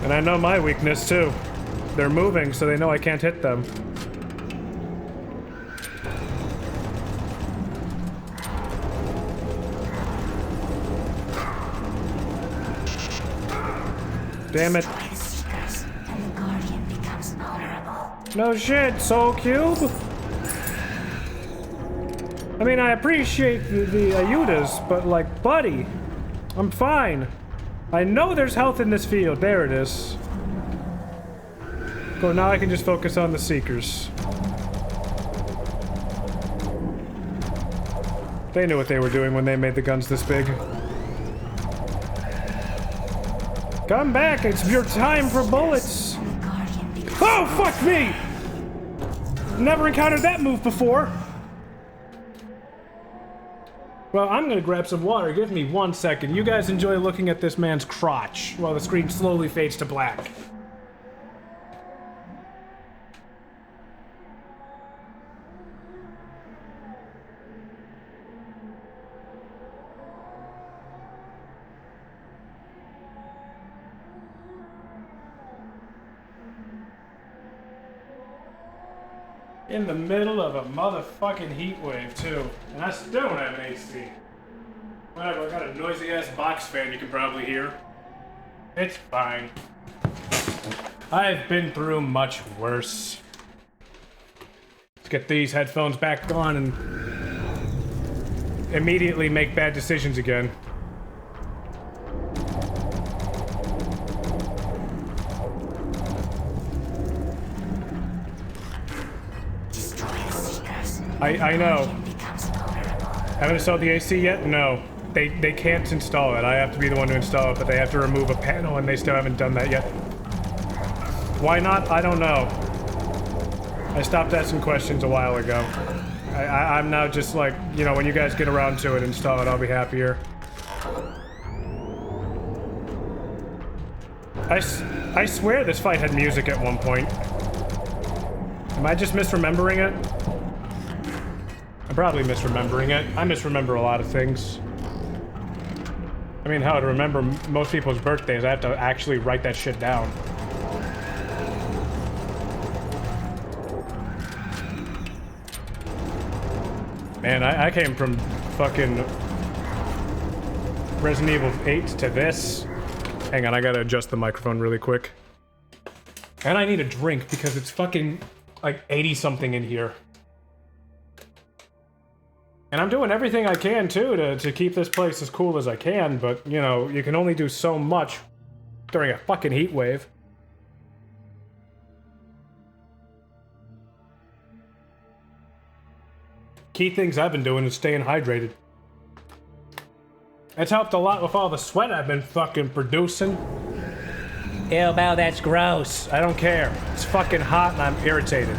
And I know my weakness too. They're moving, so they know I can't hit them. Damn it. And the Guardian becomes vulnerable. No shit, Soul Cube. I mean, I appreciate the Ayudas, but like, buddy. I'm fine. I know there's health in this field. There it is. Cool, now I can just focus on the Seekers. They knew what they were doing when they made the guns this big. Come back, it's your time for bullets! Oh, fuck me! Never encountered that move before. Well, I'm gonna grab some water. Give me 1 second. You guys enjoy looking at this man's crotch while the screen slowly fades to black. In the middle of a motherfucking heat wave, too. And I still don't have an AC. Whatever, I got a noisy-ass box fan you can probably hear. It's fine. I've been through much worse. Let's get these headphones back on and immediately make bad decisions again. I know. Haven't installed the AC yet? No. They can't install it. I have to be the one to install it, but they have to remove a panel and they still haven't done that yet. Why not? I don't know. I stopped asking questions a while ago. I'm now just like, you know, when you guys get around to it, install it, I'll be happier. I swear this fight had music at one point. Am I just misremembering it? I'm probably misremembering it. I misremember a lot of things. I mean, how to remember most people's birthdays, I have to actually write that shit down. Man, I came from fucking Resident Evil 8 to this. Hang on, I gotta adjust the microphone really quick. And I need a drink because it's fucking like 80-something in here. And I'm doing everything I can, too, to keep this place as cool as I can, but, you know, you can only do so much during a fucking heat wave. Key things I've been doing is staying hydrated. It's helped a lot with all the sweat I've been fucking producing. Ew, Belle, that's gross. I don't care. It's fucking hot and I'm irritated.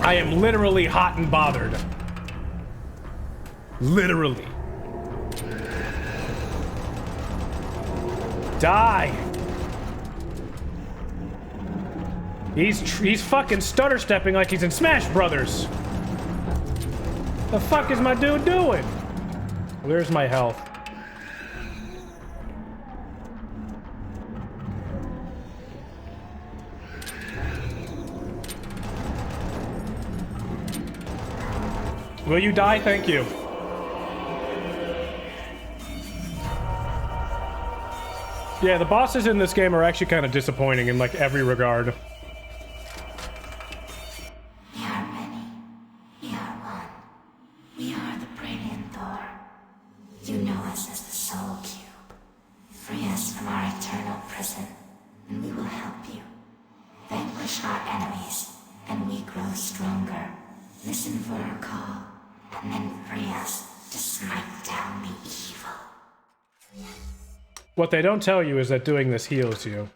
I am literally hot and bothered. Literally. Die. He's fucking stutter stepping like he's in Smash Brothers. The fuck is my dude doing? Where's my health? Will you die? Thank you. Yeah, the bosses in this game are actually kind of disappointing in like every regard. We are many. We are one. We are the Brilliant Thor. You know us as the Soul Cube. Free us from our eternal prison, and we will help you. Vanquish our enemies, and we grow stronger. Listen for our call, and then free us to smite down the evil. What they don't tell you is that doing this heals you.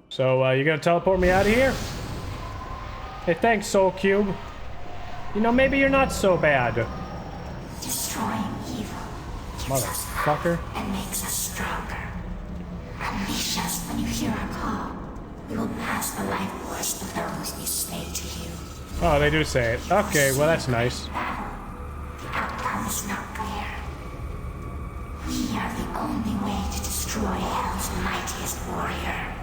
So, you gonna teleport me out of here? Hey, thanks, Soul Cube. You know, maybe you're not so bad. Destroying evil Motherfucker. and makes us stronger. Unleash us when you hear our call. We will pass the life force of those we slay to you. Oh, they do say it. Okay, well that's nice. The outcome is not clear. We are the only way to destroy Hell's mightiest warrior.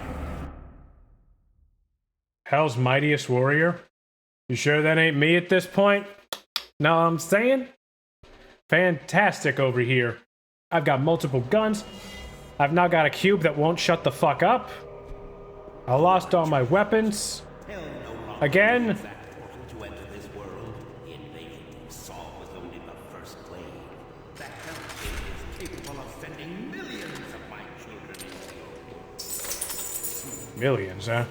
Hell's mightiest warrior? You sure that ain't me at this point? Know what I'm saying? Fantastic over here. I've got multiple guns. I've now got a cube that won't shut the fuck up. I lost all my weapons. Again. Millions, huh?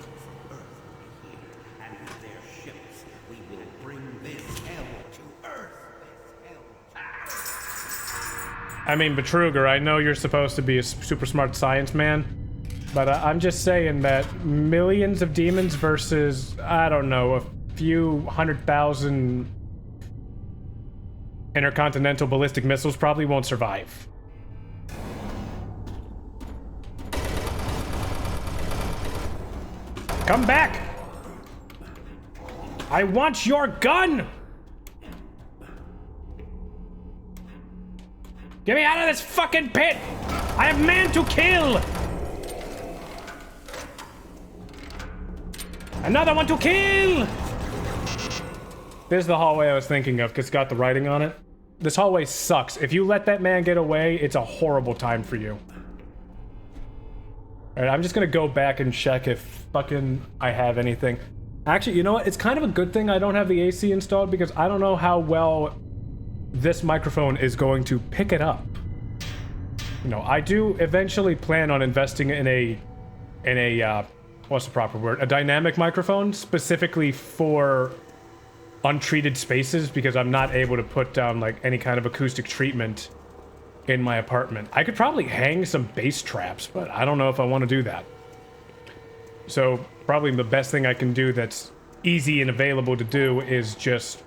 And with their ships, we will bring this hell to Earth. I mean, Betruger, I know you're supposed to be a super smart science man, but I'm just saying that millions of demons versus, I don't know, a few 100,000 intercontinental ballistic missiles probably won't survive. Come back! I want your gun! Get me out of this fucking pit! I have man to kill! Another one to kill! This is the hallway I was thinking of, because it's got the writing on it. This hallway sucks. If you let that man get away, it's a horrible time for you. Alright, I'm just gonna go back and check if fucking I have anything. Actually, you know what? It's kind of a good thing I don't have the AC installed, because I don't know how well this microphone is going to pick it up. You know, I do eventually plan on investing in a what's the proper word? A dynamic microphone, specifically for untreated spaces, because I'm not able to put down like any kind of acoustic treatment in my apartment. I could probably hang some bass traps, but I don't know if I want to do that. So probably the best thing I can do that's easy and available to do is just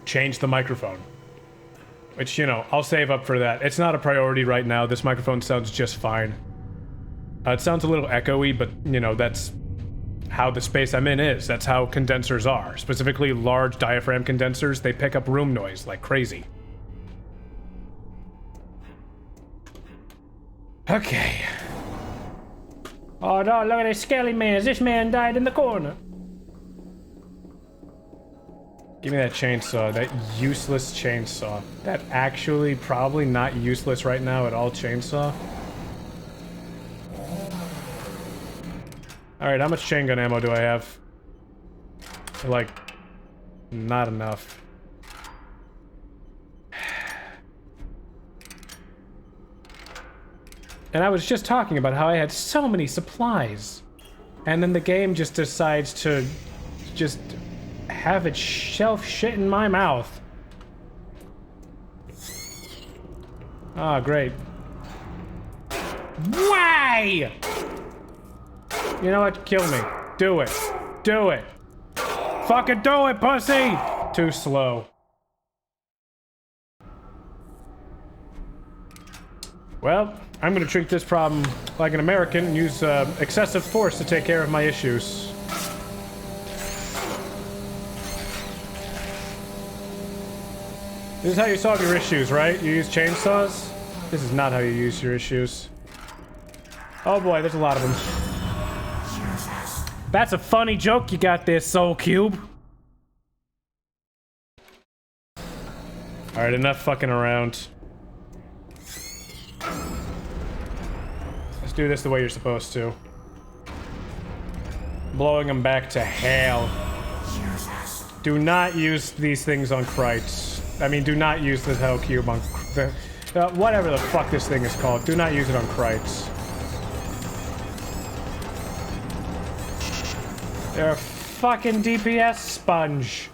change the microphone. Which, you know, I'll save up for that. It's not a priority right now. This microphone sounds just fine. It sounds a little echoey, but, you know, that's how the space I'm in is. That's how condensers are. Specifically large diaphragm condensers, they pick up room noise like crazy. Okay. Oh no, look at this skelly man. This man died in the corner. Give me that chainsaw, that useless chainsaw. That actually probably not useless right now at all chainsaw. Alright, how much chain gun ammo do I have? Like, not enough. And I was just talking about how I had so many supplies. And then the game just decides to just have its shelf shit in my mouth. Ah, great. Why? You know what? Kill me. Do it. Do it. Fucking do it, pussy! Too slow. Well, I'm gonna treat this problem like an American and use excessive force to take care of my issues. This is how you solve your issues, right? You use chainsaws? This is not how you use your issues. Oh boy, there's a lot of them. That's a funny joke you got there, Soul Cube. Alright, enough fucking around. Let's do this the way you're supposed to. Blowing them back to hell. Do not use these things on Krites. I mean, do not use the Hell Cube on the... whatever the fuck this thing is called. Do not use it on Krites. They're a fucking DPS sponge.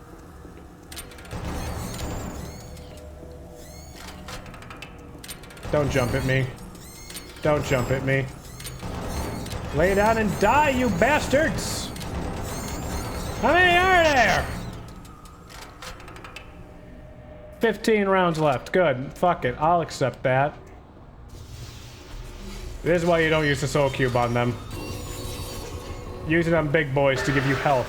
Don't jump at me. Don't jump at me. Lay down and die, you bastards! How many are there? 15 rounds left. Good. Fuck it. I'll accept that. This is why you don't use the Soul Cube on them. Use it on big boys to give you health.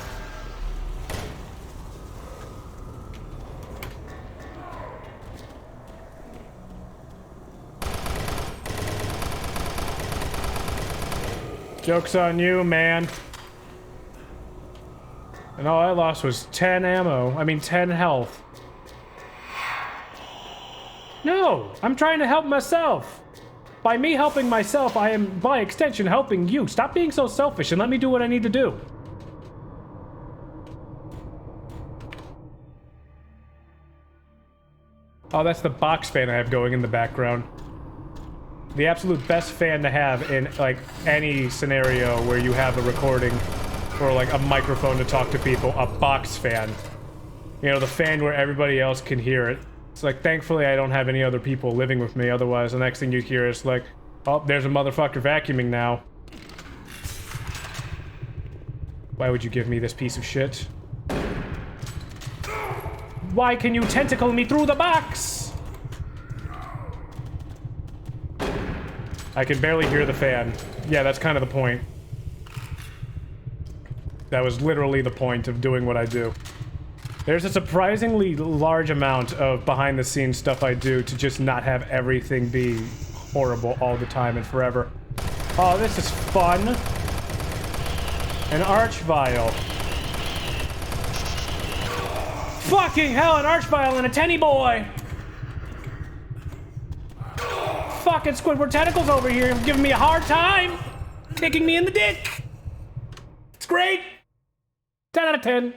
Joke's on you, man. And all I lost was 10 ammo. I mean, 10 health. No! I'm trying to help myself! By me helping myself, I am, by extension, helping you. Stop being so selfish and let me do what I need to do. Oh, that's the box fan I have going in the background. The absolute best fan to have in, like, any scenario where you have a recording or, like, a microphone to talk to people. A box fan. You know, the fan where everybody else can hear it. It's like, thankfully I don't have any other people living with me, otherwise the next thing you hear is like, oh, there's a motherfucker vacuuming now. Why would you give me this piece of shit? Why can you tentacle me through the box? I can barely hear the fan. Yeah, that's kind of the point. That was literally the point of doing what I do. There's a surprisingly large amount of behind-the-scenes stuff I do to just not have everything be horrible all the time and forever. Oh, this is fun. An arch vial. Fucking hell, an arch vial and a tenny boy! Fucking Squidward tentacles over here giving me a hard time! Kicking me in the dick! It's great! 10 out of 10.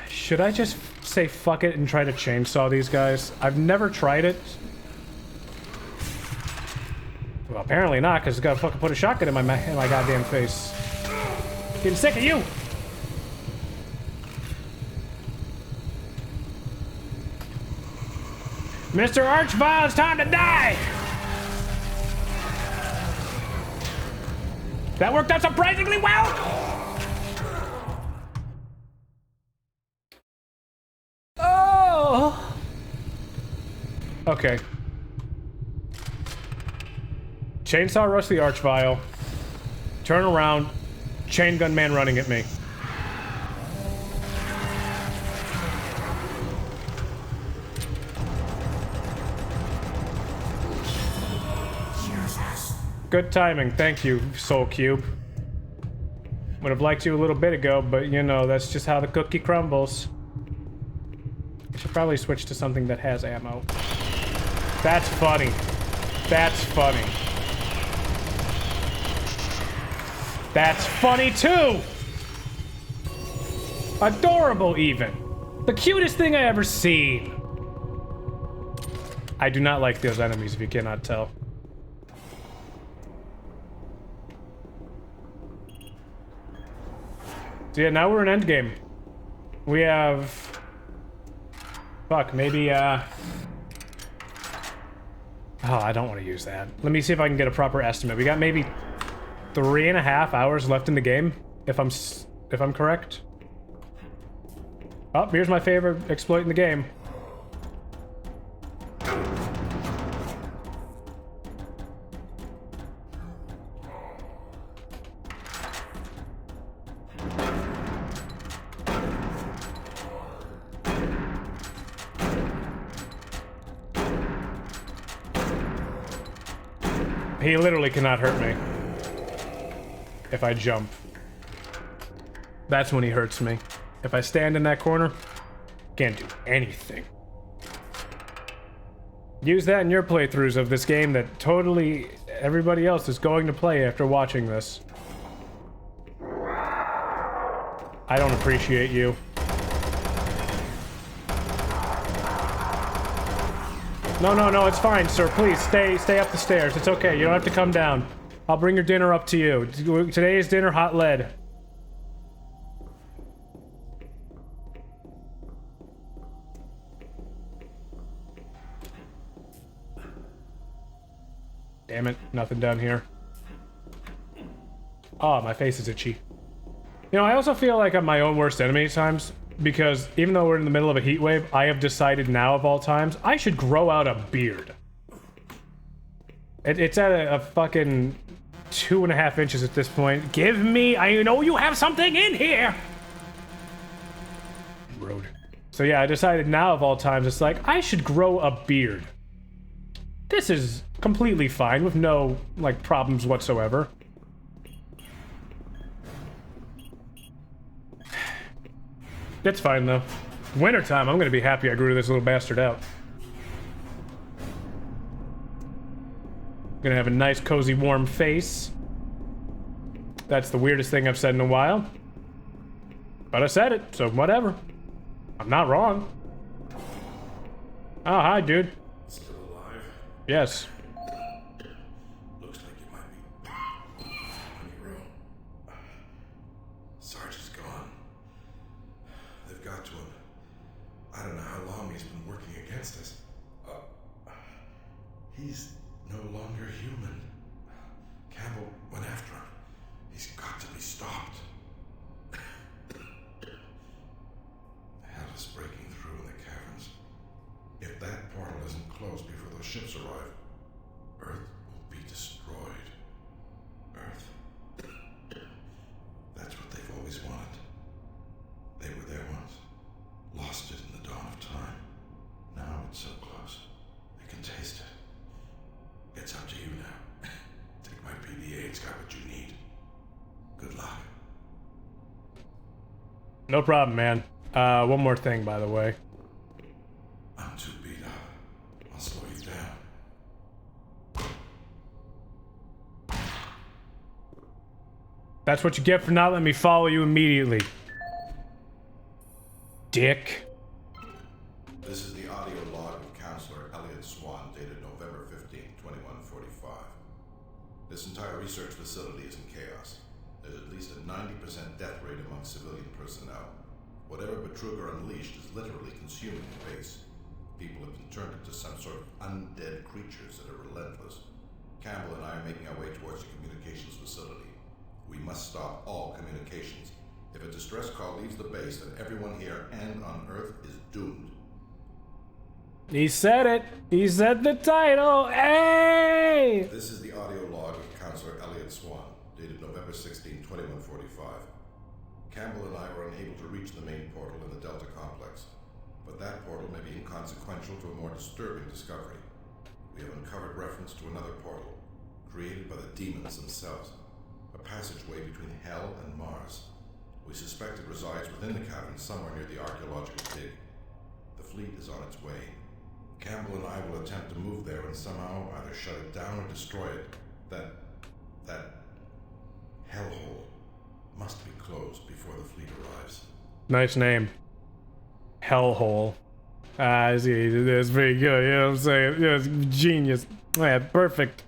Should I just say fuck it and try to chainsaw these guys? I've never tried it. Well, apparently not, because I gotta fucking put a shotgun in my goddamn face. Getting sick of you! Mr. Archvile, it's time to die! That worked out surprisingly well! Oh! Okay. Chainsaw rush the Archvile. Turn around. Chain gun man running at me. Good timing, thank you, Soul Cube. Would have liked you a little bit ago, but you know, that's just how the cookie crumbles. I should probably switch to something that has ammo. That's funny. That's funny. That's funny too! Adorable even. The cutest thing I ever seen. I do not like those enemies if you cannot tell. So yeah, now we're in endgame. We have... Fuck, maybe, Oh, I don't want to use that. Let me see if I can get a proper estimate. We got maybe 3.5 hours left in the game, if I'm correct. Oh, here's my favorite exploit in the game. He literally cannot hurt me. If I jump. That's when he hurts me. If I stand in that corner, can't do anything. Use that in your playthroughs of this game that totally everybody else is going to play after watching this. I don't appreciate you. No, it's fine, sir. Please, stay up the stairs. It's okay. You don't have to come down. I'll bring your dinner up to you. Today's dinner, hot lead. Damn it, nothing down here. Oh, my face is itchy. You know, I also feel like I'm my own worst enemy at times. Because even though we're in the middle of a heat wave, I have decided now of all times, I should grow out a beard. It's at a fucking 2.5 inches at this point. Give me, I know you have something in here! Rude. So yeah, I decided now of all times, it's like, I should grow a beard. This is completely fine with no, like, problems whatsoever. It's fine, though. Wintertime, I'm gonna be happy I grew this little bastard out. Gonna have a nice, cozy, warm face. That's the weirdest thing I've said in a while. But I said it, so whatever. I'm not wrong. Oh, hi, dude. Still alive? Yes. Looks like you might be on your own. Sarge is gone. They've got to him. I don't know how long he's been working against us. He's no longer human. Campbell went after him. He's got to be stopped. Hell is breaking through in the caverns. If that portal isn't closed before those ships arrive, Earth will be destroyed. Earth. That's what they've always wanted. They were there once. Lost it in the dawn of time. Now it's so close. They can taste it. It's up to you now. Take my PDA, it's got what you need. Good luck. No problem, man. One more thing, by the way. I'm too beat up. I'll slow you down. That's what you get for not letting me follow you immediately. Dick. This is the audio log of Counselor Elliot Swan, dated November 15, 2145. This entire research facility is in chaos. There's at least a 90% death rate among civilian personnel. Whatever Betruger unleashed is literally consuming the base. People have been turned into some sort of undead creatures that are relentless. Campbell and I are making our way towards the communications facility. We must stop all communications. If a distress call leaves the base, then everyone here and on Earth is doomed. He said it. He said the title. Hey! This is the audio log of Counselor Elliot Swan, dated November 16, 2145. Campbell and I were unable to reach the main portal in the Delta complex, but that portal may be inconsequential to a more disturbing discovery. We have uncovered reference to another portal, created by the demons themselves, a passageway between Hell and Mars. We suspect it resides within the cavern somewhere near the archaeological dig. The fleet is on its way. Campbell and I will attempt to move there and somehow either shut it down or destroy it. That hellhole must be closed before the fleet arrives. Nice name. Hellhole. I see. That's pretty good. You know what I'm saying? Yeah, it's genius. Yeah, perfect.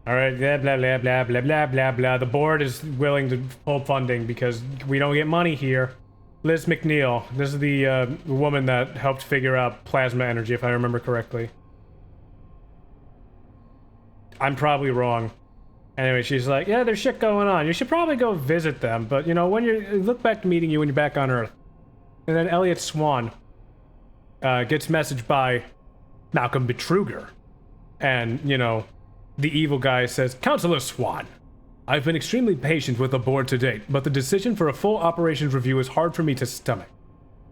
Alright, blah, blah, blah, blah, blah, blah, blah, blah. The board is willing to pull funding because we don't get money here. Liz McNeil. This is the woman that helped figure out plasma energy, if I remember correctly. I'm probably wrong. Anyway, she's like, yeah, there's shit going on. You should probably go visit them. But, you know, when you look back to meeting you when you're back on Earth. And then Elliot Swan gets messaged by Malcolm Betruger. And, you know, the evil guy says, Counselor Swan, I've been extremely patient with the board to date, but the decision for a full operations review is hard for me to stomach.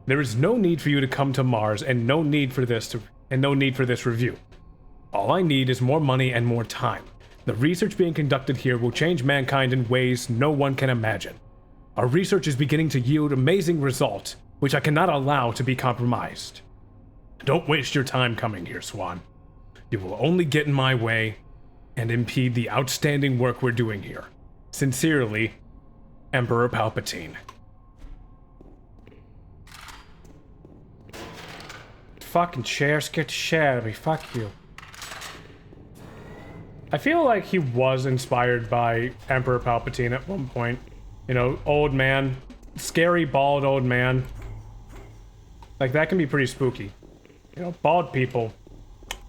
There is no need for you to come to Mars and no need for this review. All I need is more money and more time. The research being conducted here will change mankind in ways no one can imagine. Our research is beginning to yield amazing results, which I cannot allow to be compromised. Don't waste your time coming here, Swan. You will only get in my way and impede the outstanding work we're doing here. Sincerely, Emperor Palpatine. Fucking chair, scared to share me. Fuck you. I feel like he was inspired by Emperor Palpatine at one point. You know, old man. Scary, bald old man. Like, that can be pretty spooky. You know, bald people.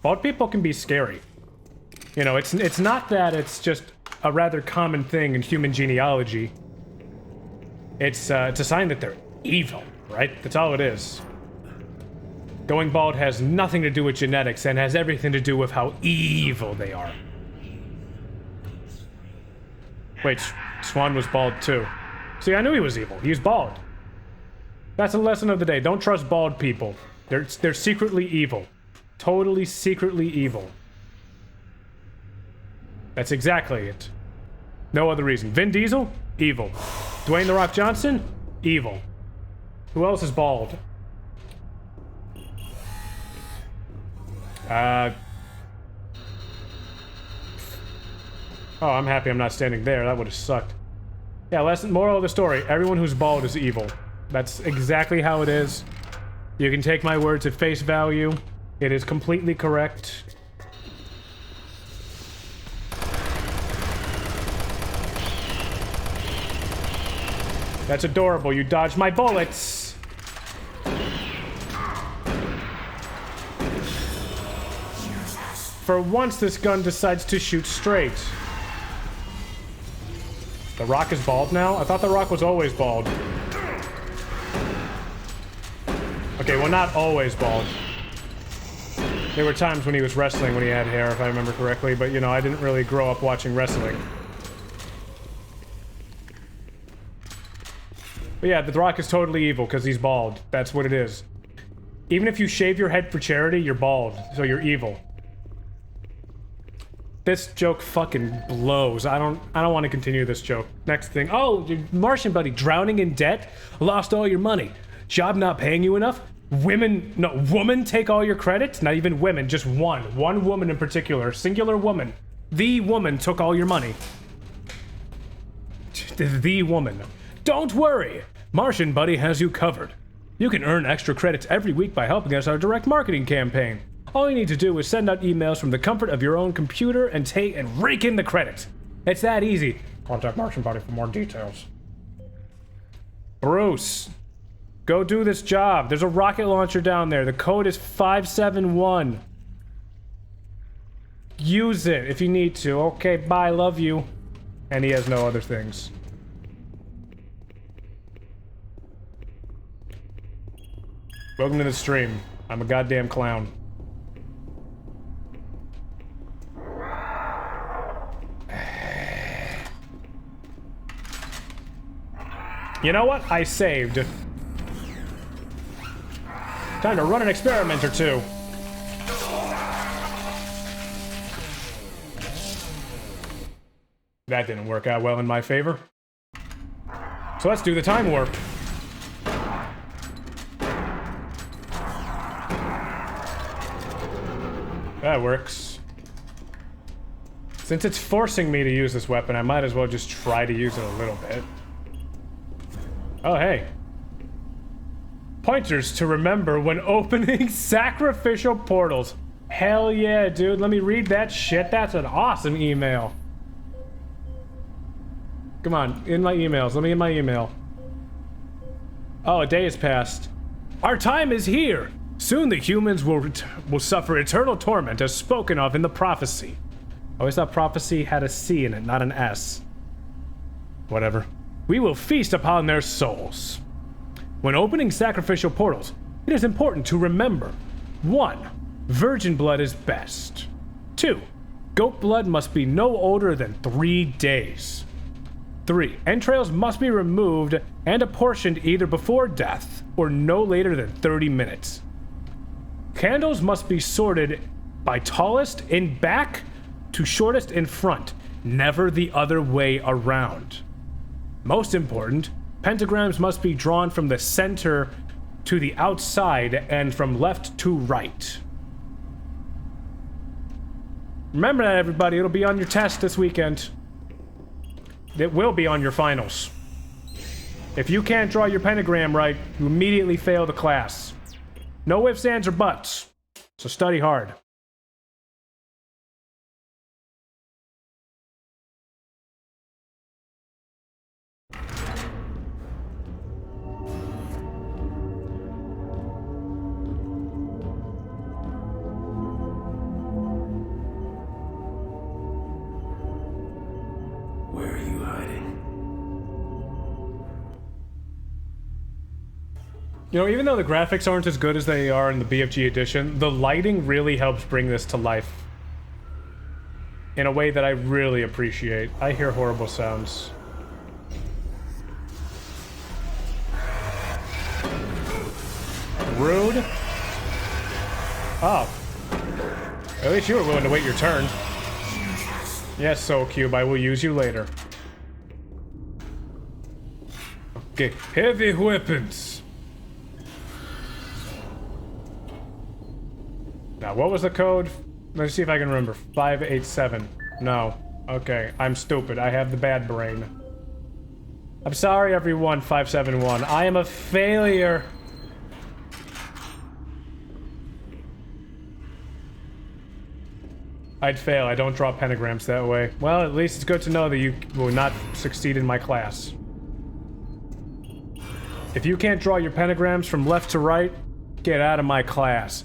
Bald people can be scary. You know, it's not that it's just a rather common thing in human genealogy. It's a sign that they're evil, right? That's all it is. Going bald has nothing to do with genetics and has everything to do with how evil they are. Wait, Swan was bald too. See, I knew he was evil. He was bald. That's a lesson of the day. Don't trust bald people. They're secretly evil. Totally secretly evil. That's exactly it. No other reason. Vin Diesel? Evil. Dwayne "The Rock" Johnson? Evil. Who else is bald? Oh, I'm happy I'm not standing there. That would have sucked. Yeah, moral of the story. Everyone who's bald is evil. That's exactly how it is. You can take my words at face value. It is completely correct. That's adorable. You dodged my bullets. For once, this gun decides to shoot straight. The Rock is bald now? I thought The Rock was always bald. Okay, well, not always bald. There were times when he was wrestling when he had hair, if I remember correctly, but, you know, I didn't really grow up watching wrestling. But yeah, The Rock is totally evil because he's bald. That's what it is. Even if you shave your head for charity, you're bald, so you're evil. This joke fucking blows. I don't want to continue this joke. Next thing. Oh, your Martian buddy drowning in debt? Lost all your money. Job not paying you enough? Woman take all your credit? Not even women, just one. One woman in particular. Singular woman. The woman took all your money. The woman. Don't worry. Martian buddy has you covered. You can earn extra credits every week by helping us our direct marketing campaign. All you need to do is send out emails from the comfort of your own computer and rake in the credits. It's that easy. Contact Martian Buddy for more details. Bruce, go do this job. There's a rocket launcher down there. The code is 571. Use it if you need to. Okay, bye, love you. And he has no other things. Welcome to the stream. I'm a goddamn clown. You know what? I saved. Time to run an experiment or two. That didn't work out well in my favor. So let's do the time warp. That works. Since it's forcing me to use this weapon, I might as well just try to use it a little bit. Oh, hey. Pointers to remember when opening sacrificial portals. Hell yeah, dude. Let me read that shit. That's an awesome email. Come on, in my emails. Let me in my email. Oh, a day has passed. Our time is here. Soon the humans will suffer eternal torment as spoken of in the prophecy. I always thought prophecy had a C in it, not an S. Whatever. We will feast upon their souls. When opening sacrificial portals, it is important to remember: 1. Virgin blood is best. 2. Goat blood must be no older than 3 days. 3. Entrails must be removed and apportioned either before death or no later than 30 minutes. Candles must be sorted by tallest in back to shortest in front, never the other way around. Most important, pentagrams must be drawn from the center to the outside and from left to right. Remember that, everybody. It'll be on your test this weekend. It will be on your finals. If you can't draw your pentagram right, you immediately fail the class. No ifs, ands, or buts. So study hard. Where are you hiding? You know, even though the graphics aren't as good as they are in the BFG edition, the lighting really helps bring this to life in a way that I really appreciate. I hear horrible sounds. Rude. Oh. At least you were willing to wait your turn. Yes, Soul Cube, I will use you later. Okay, heavy weapons. Now, what was the code? Let's see if I can remember. 587. No. Okay, I'm stupid. I have the bad brain. I'm sorry, everyone, 571. I am a failure. I'd fail. I don't draw pentagrams that way. Well, at least it's good to know that you will not succeed in my class. If you can't draw your pentagrams from left to right, get out of my class.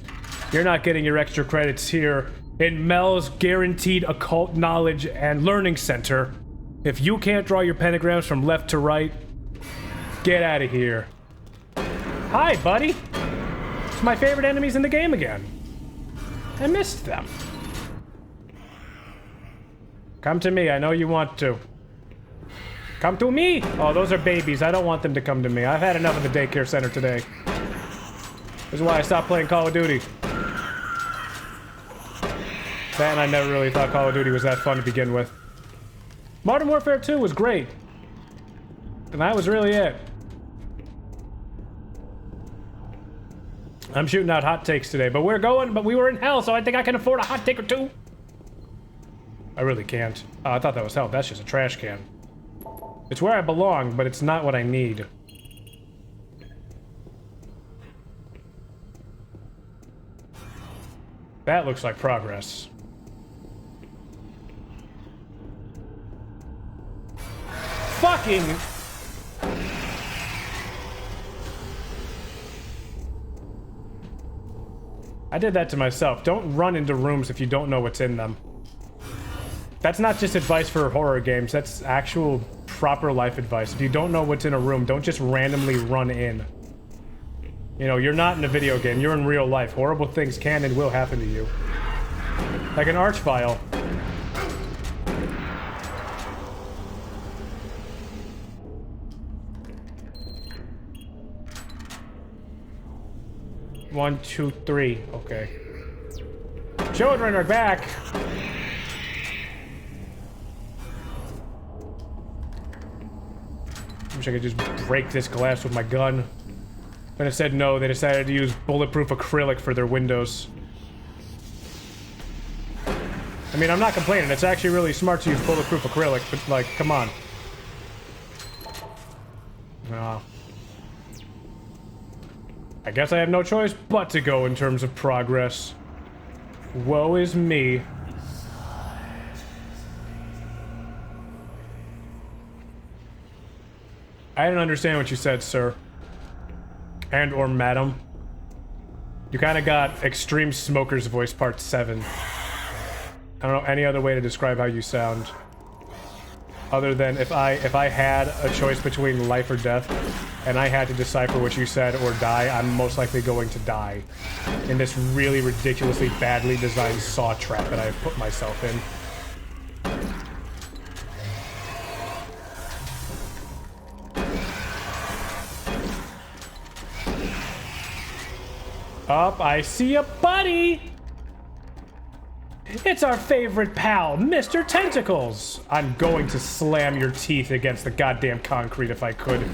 You're not getting your extra credits here in Mel's Guaranteed Occult Knowledge and Learning Center. If you can't draw your pentagrams from left to right, get out of here. Hi, buddy. It's my favorite enemies in the game again. I missed them. Come to me, I know you want to. Come to me! Oh, those are babies. I don't want them to come to me. I've had enough of the daycare center today. This is why I stopped playing Call of Duty. That and I never really thought Call of Duty was that fun to begin with. Modern Warfare 2 was great. And that was really it. I'm shooting out hot takes today, but we were in hell, so I think I can afford a hot take or two. I really can't. Oh, I thought that was hell. That's just a trash can. It's where I belong, but it's not what I need. That looks like progress. Fucking... I did that to myself. Don't run into rooms if you don't know what's in them. That's not just advice for horror games, that's actual proper life advice. If you don't know what's in a room, don't just randomly run in. You know, you're not in a video game, you're in real life. Horrible things can and will happen to you. Like an archvile. One, two, three. Okay. Children are back! Wish I could just break this glass with my gun. But instead, no, they decided to use bulletproof acrylic for their windows. I mean, I'm not complaining. It's actually really smart to use bulletproof acrylic, but, like, come on. No. I guess I have no choice but to go in terms of progress. Woe is me. I didn't understand what you said, sir. And or madam. You kind of got Extreme Smoker's Voice Part 7. I don't know any other way to describe how you sound. Other than if I had a choice between life or death, and I had to decipher what you said or die, I'm most likely going to die. In this really ridiculously badly designed saw trap that I have put myself in. Up, I see a buddy! It's our favorite pal, Mr. Tentacles! I'm going to slam your teeth against the goddamn concrete if I could.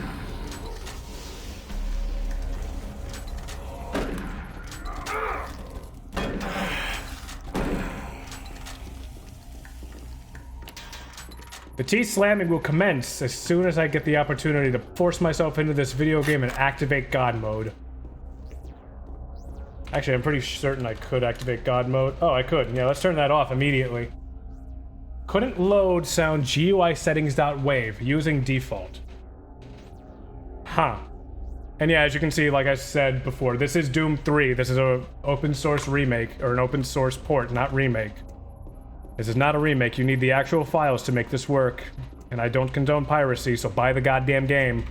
The teeth slamming will commence as soon as I get the opportunity to force myself into this video game and activate God mode. Actually, I'm pretty certain I could activate God mode. Oh, I could. Yeah, let's turn that off immediately. Couldn't load sound GUI settings.wave using default. Huh. And yeah, as you can see, like I said before, this is Doom 3. This is a open source remake, or an open source port, not remake. This is not a remake. You need the actual files to make this work. And I don't condone piracy, so buy the goddamn game.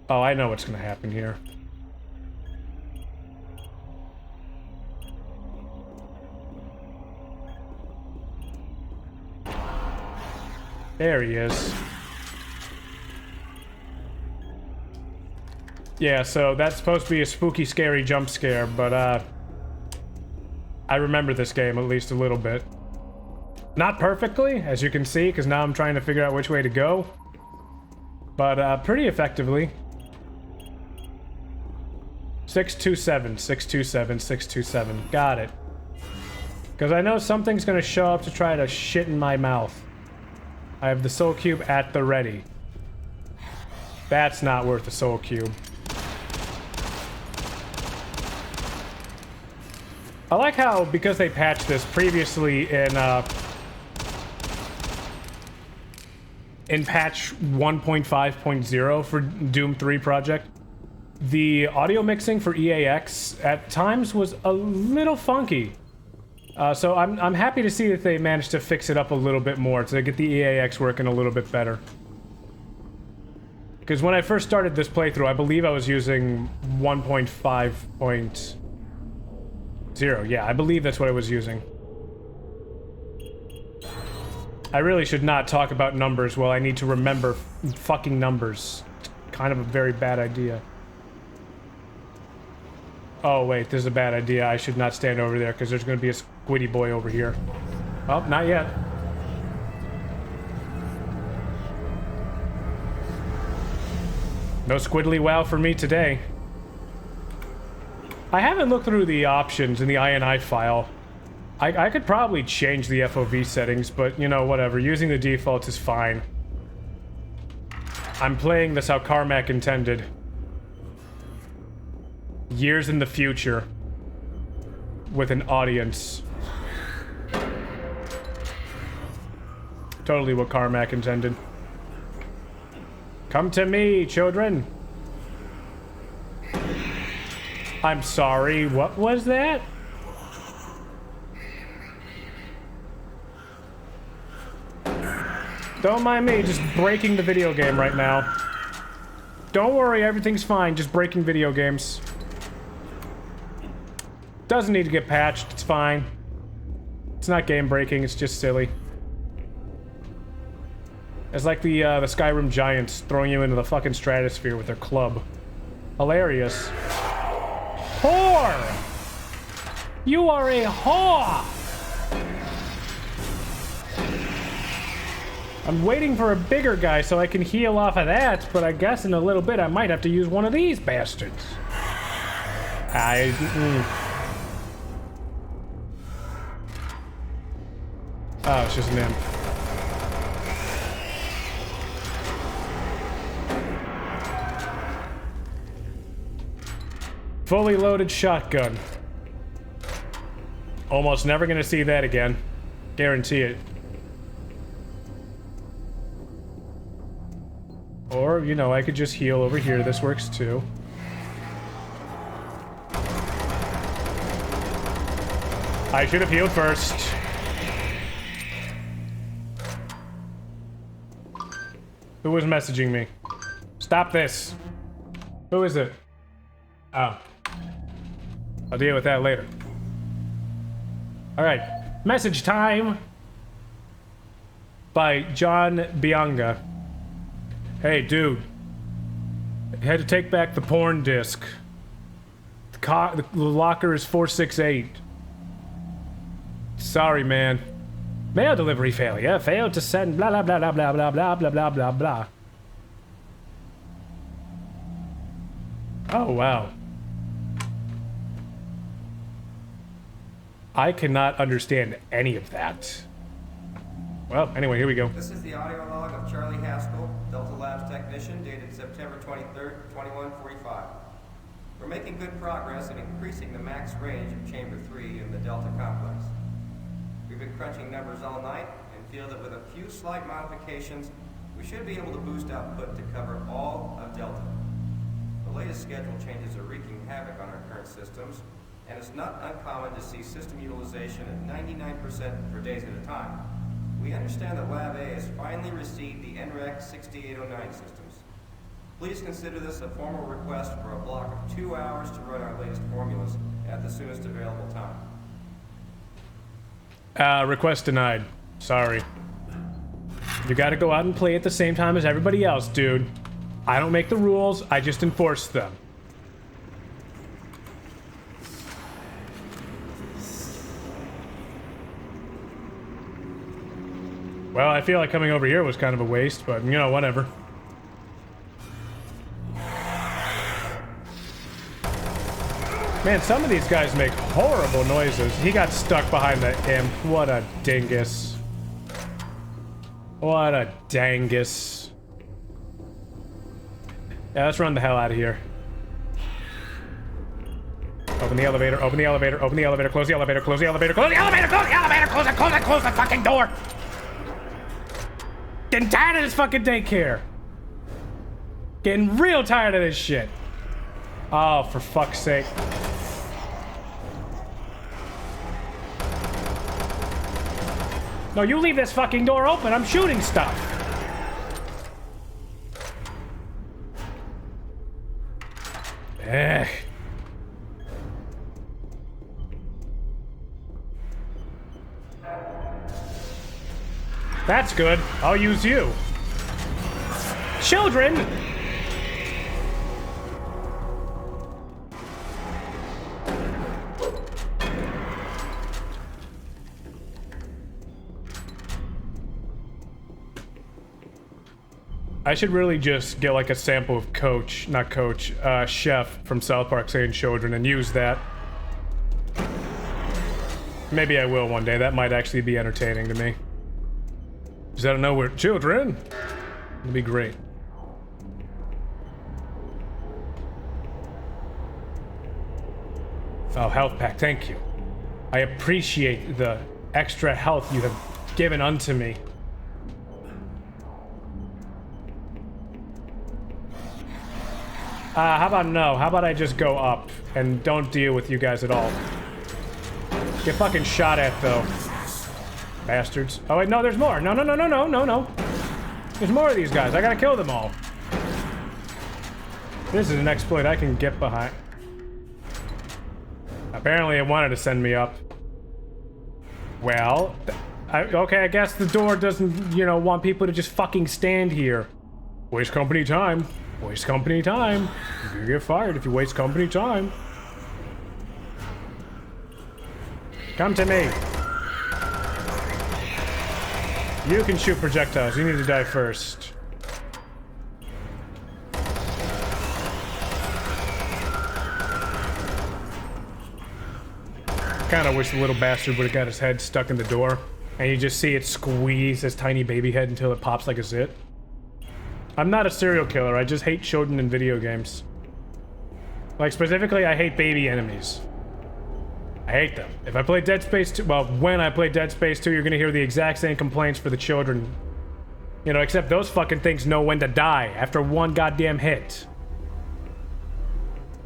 Oh, I know what's gonna happen here. There he is. Yeah, so that's supposed to be a spooky, scary jump scare, but, I remember this game at least a little bit. Not perfectly, as you can see, because now I'm trying to figure out which way to go. But, pretty effectively. 627, 627, 627. Got it. Because I know something's gonna show up to try to shit in my mouth. I have the soul cube at the ready. That's not worth a soul cube. I like how, because they patched this previously in, in patch 1.5.0 for Doom 3 project, the audio mixing for EAX at times was a little funky. So I'm happy to see that they managed to fix it up a little bit more to get the EAX working a little bit better. Because when I first started this playthrough, I believe I was using 1.5.0. Yeah, I believe that's what I was using. I really should not talk about numbers while I need to remember fucking numbers. Kind of a very bad idea. Oh wait, this is a bad idea. I should not stand over there because there's going to be a squiddy boy over here. Oh, not yet. No squiddly wow for me today. I haven't looked through the options in the INI file. I could probably change the FOV settings, but you know, whatever. Using the default is fine. I'm playing this how Carmack intended. Years in the future. With an audience. Totally what Carmack intended. Come to me, children. I'm sorry, what was that? Don't mind me, just breaking the video game right now. Don't worry, everything's fine, just breaking video games. Doesn't need to get patched, it's fine. It's not game breaking, it's just silly. It's like the Skyrim giants throwing you into the fucking stratosphere with their club. Hilarious. Whore! You are a whore! I'm waiting for a bigger guy so I can heal off of that, but I guess in a little bit I might have to use one of these bastards. Oh, it's just an imp. Fully loaded shotgun. Almost never gonna see that again. Guarantee it. Or, you know, I could just heal over here. This works too. I should have healed first. Who was messaging me? Stop this. Who is it? Oh. I'll deal with that later. Alright. Message time! By John Bianga. Hey, dude. I had to take back the porn disc. The locker is 468. Sorry, man. Mail delivery failure. Failed to send blah blah blah blah blah blah blah blah blah blah blah. Oh, wow. I cannot understand any of that. Well, anyway, here we go. This is the audio log of Charlie Haskell, Delta Labs technician, dated September 23rd, 2145. We're making good progress in increasing the max range of Chamber 3 in the Delta complex. We've been crunching numbers all night and feel that with a few slight modifications, we should be able to boost output to cover all of Delta. The latest schedule changes are wreaking havoc on our current systems, and it's not uncommon to see system utilization at 99% for days at a time. We understand that Lab A has finally received the NREC 6809 systems. Please consider this a formal request for a block of 2 hours to run our latest formulas at the soonest available time. Request denied. Sorry. You gotta go out and play at the same time as everybody else, dude. I don't make the rules, I just enforce them. Well, I feel like coming over here was kind of a waste, but, you know, whatever. Man, some of these guys make horrible noises. He got stuck behind the imp. What a dingus. What a dangus. Yeah, let's run the hell out of here. Open the elevator, open the elevator, open the elevator, close the elevator, close the elevator, close the elevator, close the elevator, close it, close it, close the fucking door! getting tired of this fucking daycare. Getting real tired of this shit. Oh, for fuck's sake. No, you leave this fucking door open. I'm shooting stuff. Ugh. That's good. I'll use you. Children! I should really just get like a sample of Chef from South Park saying children and use that. Maybe I will one day. That might actually be entertaining to me. Just out of nowhere, children! It'd be great. Oh, health pack, thank you. I appreciate the extra health you have given unto me. How about no? How about I just go up and don't deal with you guys at all? Get fucking shot at, though. Bastards. Oh, wait, no, there's more. No. There's more of these guys. I gotta kill them all. This is an exploit I can get behind. Apparently it wanted to send me up. Well, okay, I guess the door doesn't, you know, want people to just fucking stand here. Waste company time. Waste company time. You get fired if you waste company time. Come to me. You can shoot projectiles. You need to die first. Kinda wish the little bastard would have got his head stuck in the door and you just see it squeeze his tiny baby head until it pops like a zit. I'm not a serial killer, I just hate children in video games. Like, specifically, I hate baby enemies. I hate them. If I play Dead Space 2, well, when I play Dead Space 2, you're gonna hear the exact same complaints for the children. You know, except those fucking things know when to die after one goddamn hit.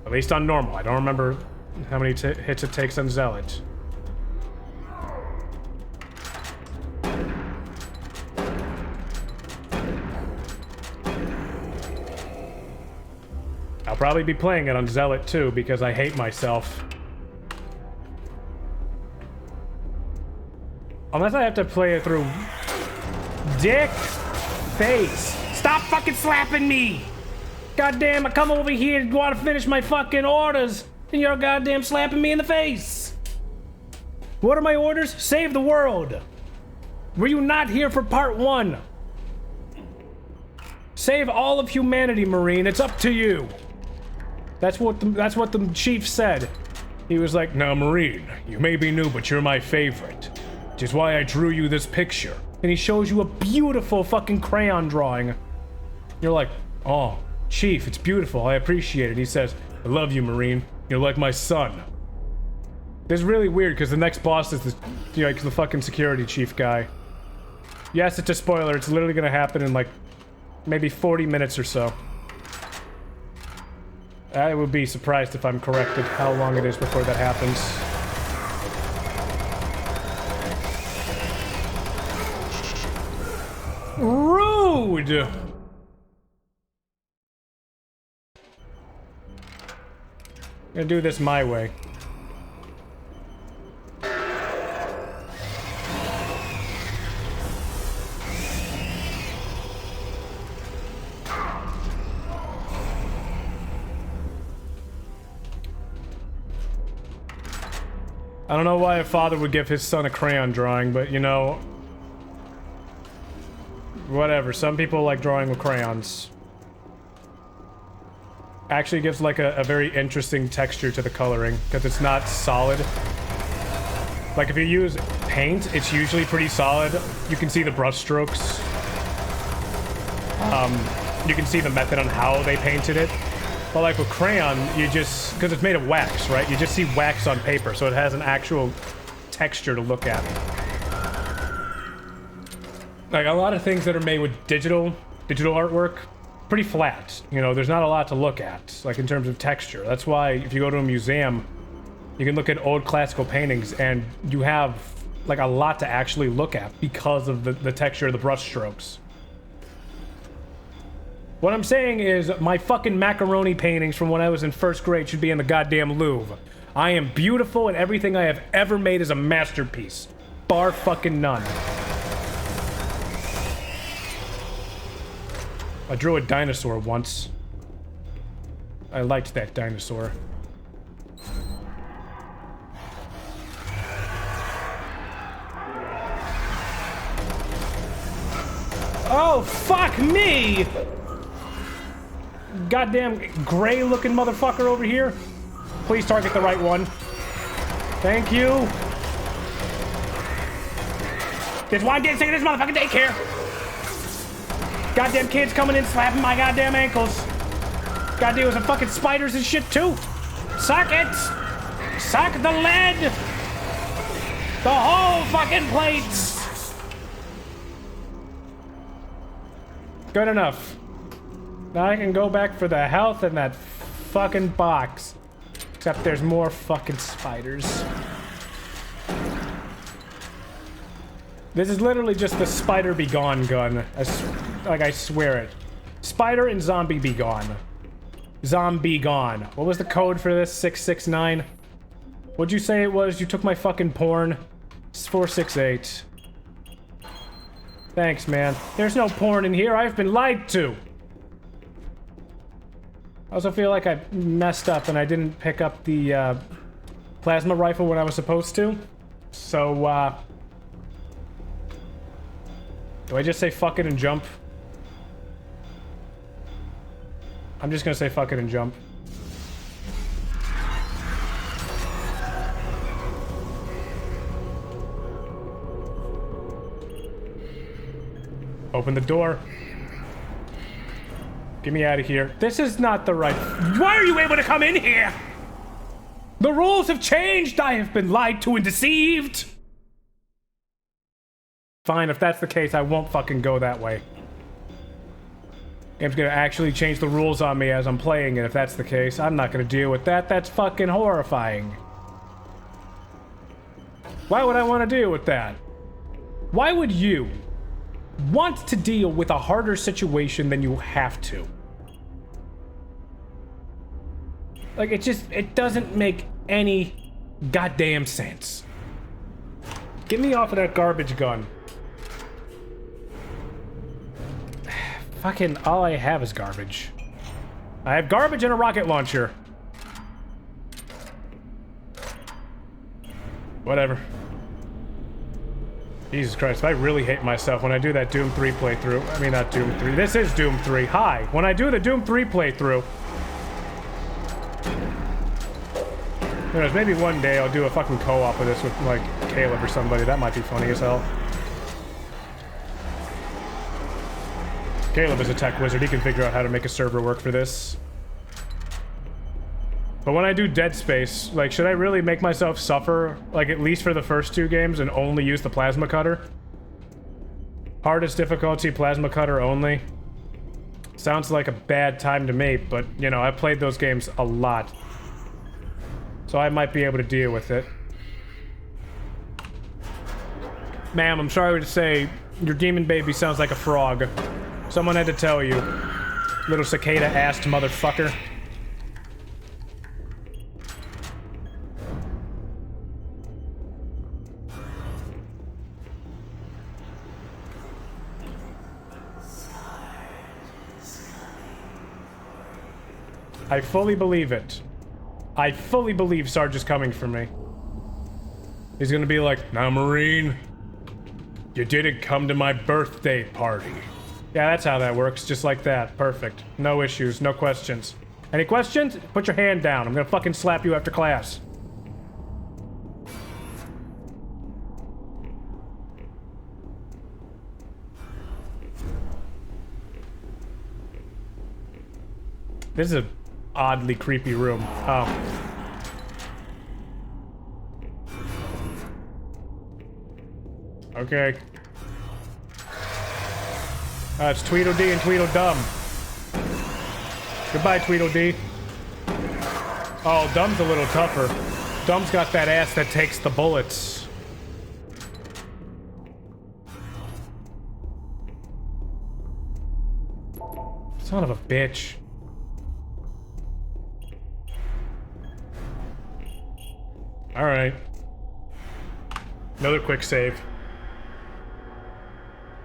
At least on normal. I don't remember how many hits it takes on Zealot. I'll probably be playing it on Zealot too, because I hate myself. Unless I have to play it through... Dick! Face! Stop fucking slapping me! Goddamn, I come over here and want to finish my fucking orders, and you're goddamn slapping me in the face! What are my orders? Save the world! Were you not here for part 1? Save all of humanity, Marine. It's up to you. That's what the chief said. He was like, "Now, Marine, you may be new, but you're my favorite. Which is why I drew you this picture." And he shows you a beautiful fucking crayon drawing. You're like, "Oh, Chief, it's beautiful. I appreciate it." He says, "I love you, Marine. You're like my son." This is really weird because the next boss is the fucking security chief guy. Yes, it's a spoiler. It's literally gonna happen in like maybe 40 minutes or so. I would be surprised if I'm corrected how long it is before that happens. Rude! I'm gonna do this my way. I don't know why a father would give his son a crayon drawing, but you know... Whatever, some people like drawing with crayons. Actually gives like a very interesting texture to the coloring, because it's not solid. Like if you use paint, it's usually pretty solid. You can see the brush strokes. You can see the method on how they painted it. But like with crayon, you just, because it's made of wax, right? You just see wax on paper, so it has an actual texture to look at. Like, a lot of things that are made with digital artwork, pretty flat. You know, there's not a lot to look at, like in terms of texture. That's why if you go to a museum, you can look at old classical paintings and you have like a lot to actually look at because of the texture of the brush strokes. What I'm saying is my fucking macaroni paintings from when I was in first grade should be in the goddamn Louvre. I am beautiful and everything I have ever made is a masterpiece. Bar fucking none. I drew a dinosaur once. I liked that dinosaur. Oh, fuck me! Goddamn gray looking motherfucker over here. Please target the right one. Thank you. There's one getting sick of this motherfucking daycare. Goddamn kids coming in slapping my goddamn ankles. Gotta deal with some fucking spiders and shit too. Suck it! Suck the lead! The whole fucking plates! Good enough. Now I can go back for the health in that fucking box. Except there's more fucking spiders. This is literally just the spider be gone gun. Like I swear it. Spider and zombie be gone. Zombie gone. What was the code for this? 669? What'd you say it was? You took my fucking porn? It's 468. Thanks, man. There's no porn in here. I've been lied to. I also feel like I messed up and I didn't pick up the plasma rifle when I was supposed to. So, do I just say fuck it and jump? I'm just gonna say fuck it and jump. Open the door. Get me out of here. This is not the right... Why are you able to come in here? The rules have changed. I have been lied to and deceived. Fine, if that's the case, I won't fucking go that way. Game's gonna actually change the rules on me as I'm playing it. If that's the case, I'm not gonna deal with that. That's fucking horrifying. Why would I want to deal with that? Why would you want to deal with a harder situation than you have to? Like, it doesn't make any goddamn sense. Get me off of that garbage gun. Fucking all I have is garbage. I have garbage and a rocket launcher. Whatever. Jesus Christ, I really hate myself when I do that Doom 3 playthrough. I mean, not Doom 3. This is Doom 3. Hi. When I do the Doom 3 playthrough... Who knows, maybe one day I'll do a fucking co-op of this with, like, Caleb or somebody. That might be funny as hell. Caleb is a tech wizard. He can figure out how to make a server work for this. But when I do Dead Space, like, should I really make myself suffer, like, at least for the first 2 games and only use the plasma cutter? Hardest difficulty, plasma cutter only. Sounds like a bad time to me, but, you know, I played those games a lot. So I might be able to deal with it. Ma'am, I'm sorry to say, your demon baby sounds like a frog. Someone had to tell you. Little cicada-assed motherfucker. I fully believe it. I fully believe Sarge is coming for me. He's gonna be like, "Now, Marine, you didn't come to my birthday party." Yeah, that's how that works, just like that. Perfect. No issues, no questions. Any questions? Put your hand down. I'm gonna fucking slap you after class. This is a oddly creepy room. Oh. Okay. It's Tweedledee and Tweedledum. Goodbye, Tweedledee. Oh, Dum's a little tougher. Dum's got that ass that takes the bullets. Son of a bitch. Alright. Another quick save.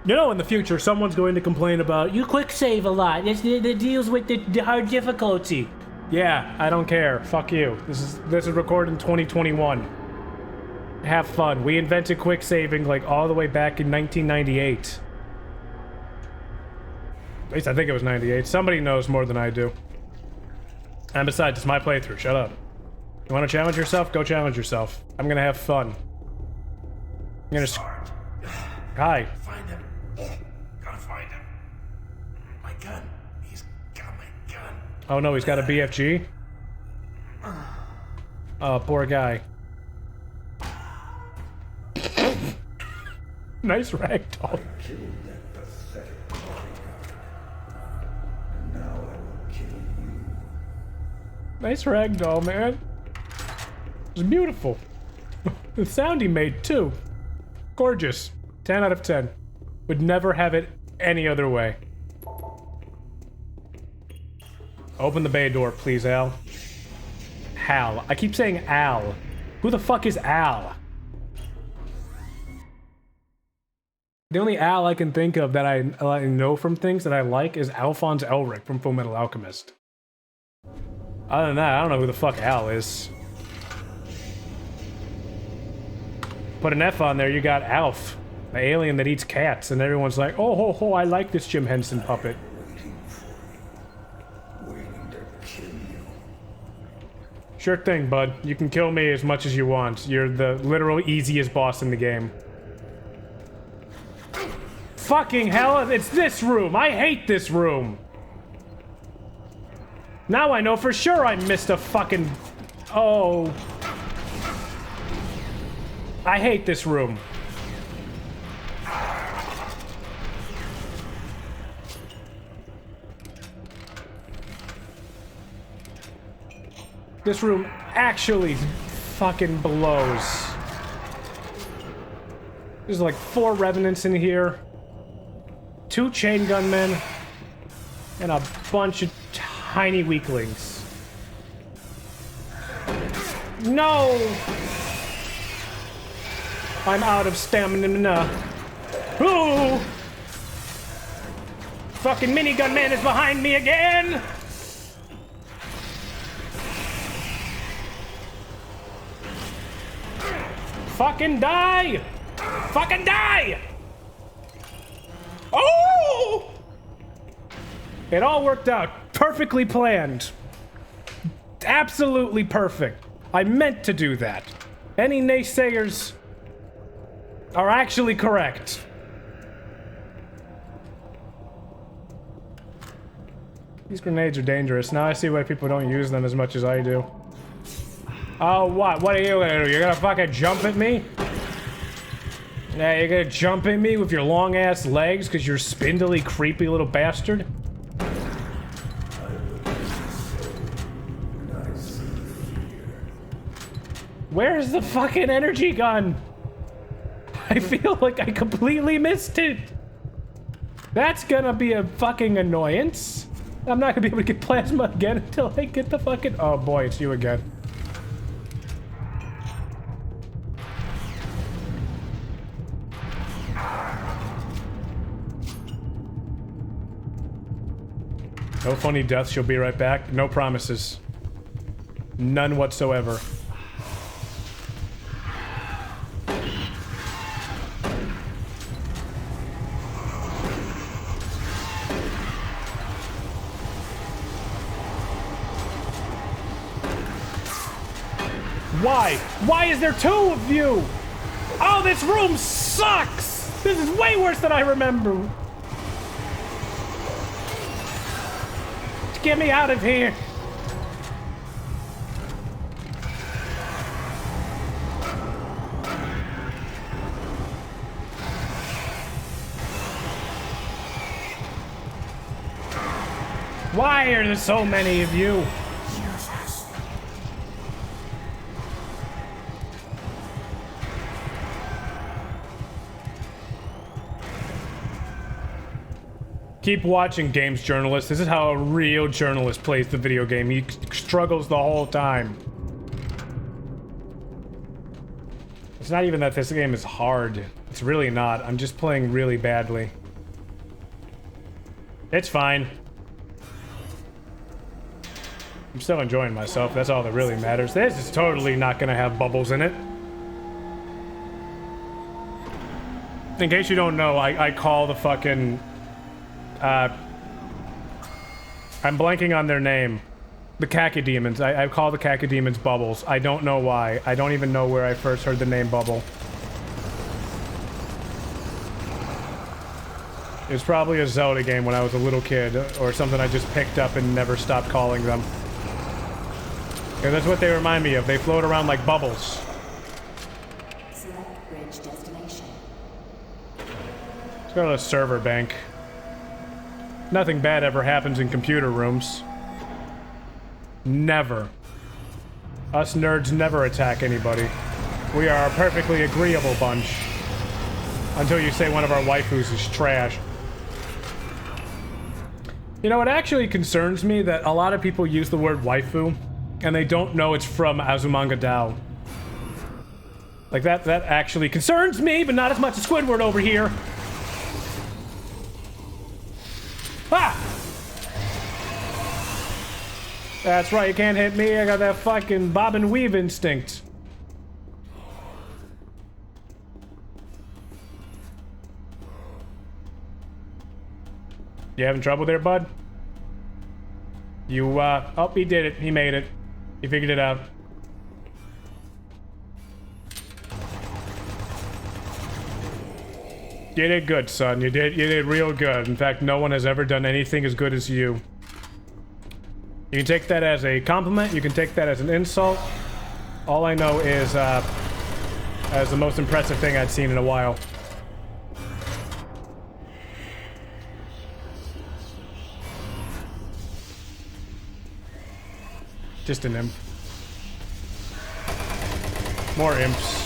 You know, in the future, someone's going to complain about, you quick save a lot. It deals with the hard difficulty. Yeah, I don't care. Fuck you. This is recorded in 2021. Have fun. We invented quick saving like all the way back in 1998. At least I think it was 98. Somebody knows more than I do. And besides, it's my playthrough. Shut up. You want to challenge yourself? Go challenge yourself. I'm gonna have fun. I'm gonna... Hi. Find him. Gotta find him. My gun. He's got my gun. Oh no, he's got a BFG? Oh, poor guy. Nice ragdoll. Nice ragdoll, man. It was beautiful. The sound he made, too. Gorgeous. 10 out of 10. Would never have it any other way. Open the bay door, please, Al. Hal. I keep saying Al. Who the fuck is Al? The only Al I can think of that I know from things that I like is Alphonse Elric from Fullmetal Alchemist. Other than that, I don't know who the fuck Al is. Put an F on there, you got Alf, the alien that eats cats, and everyone's like, oh ho ho, I like this Jim Henson puppet. Sure thing, bud. You can kill me as much as you want. You're the literal easiest boss in the game. Fucking hell, it's this room! I hate this room! Now I know for sure I missed a fucking... Oh... I hate this room. This room actually fucking blows. There's like 4 revenants in here, 2 chain gunmen, and a bunch of tiny weaklings. No! I'm out of stamina. Ooh! Fucking minigun man is behind me again! Fucking die! Fucking die! Oh! It all worked out. Perfectly planned. Absolutely perfect. I meant to do that. Any naysayers are actually correct. These grenades are dangerous. Now I see why people don't use them as much as I do. Oh, what? What are you gonna do? You're gonna fucking jump at me? Yeah, you're gonna jump at me with your long-ass legs because you're spindly, creepy little bastard? Where's the fucking energy gun? I feel like I completely missed it. That's gonna be a fucking annoyance. I'm not gonna be able to get plasma again until I get the fucking... Oh boy, it's you again. No funny deaths, she'll be right back. No promises. None whatsoever. Why? Why is there 2 of you? Oh, this room sucks! This is way worse than I remember. Get me out of here. Why are there so many of you? Keep watching, games journalist. This is how a real journalist plays the video game. He struggles the whole time. It's not even that this game is hard. It's really not. I'm just playing really badly. It's fine. I'm still enjoying myself. That's all that really matters. This is totally not gonna have bubbles in it. In case you don't know, I call the fucking... I'm blanking on their name. The Cacodemons. I call the Cacodemons Bubbles. I don't know why. I don't even know where I first heard the name Bubble. It was probably a Zelda game when I was a little kid, or something I just picked up and never stopped calling them. Yeah, that's what they remind me of. They float around like bubbles. Select bridge destination. Let's go to the server bank. Nothing bad ever happens in computer rooms. Never. Us nerds never attack anybody. We are a perfectly agreeable bunch. Until you say one of our waifus is trash. You know, it actually concerns me that a lot of people use the word waifu, and they don't know it's from Azumanga Dao. Like, that actually concerns me, but not as much as Squidward over here. Ah! That's right, you can't hit me. I got that fucking bob and weave instinct. You having trouble there, bud? You, oh, he did it. He made it. He figured it out. You did good, son. You did real good. In fact, no one has ever done anything as good as you. You can take that as a compliment. You can take that as an insult. All I know is, as the most impressive thing I'd seen in a while. Just an imp. More imps.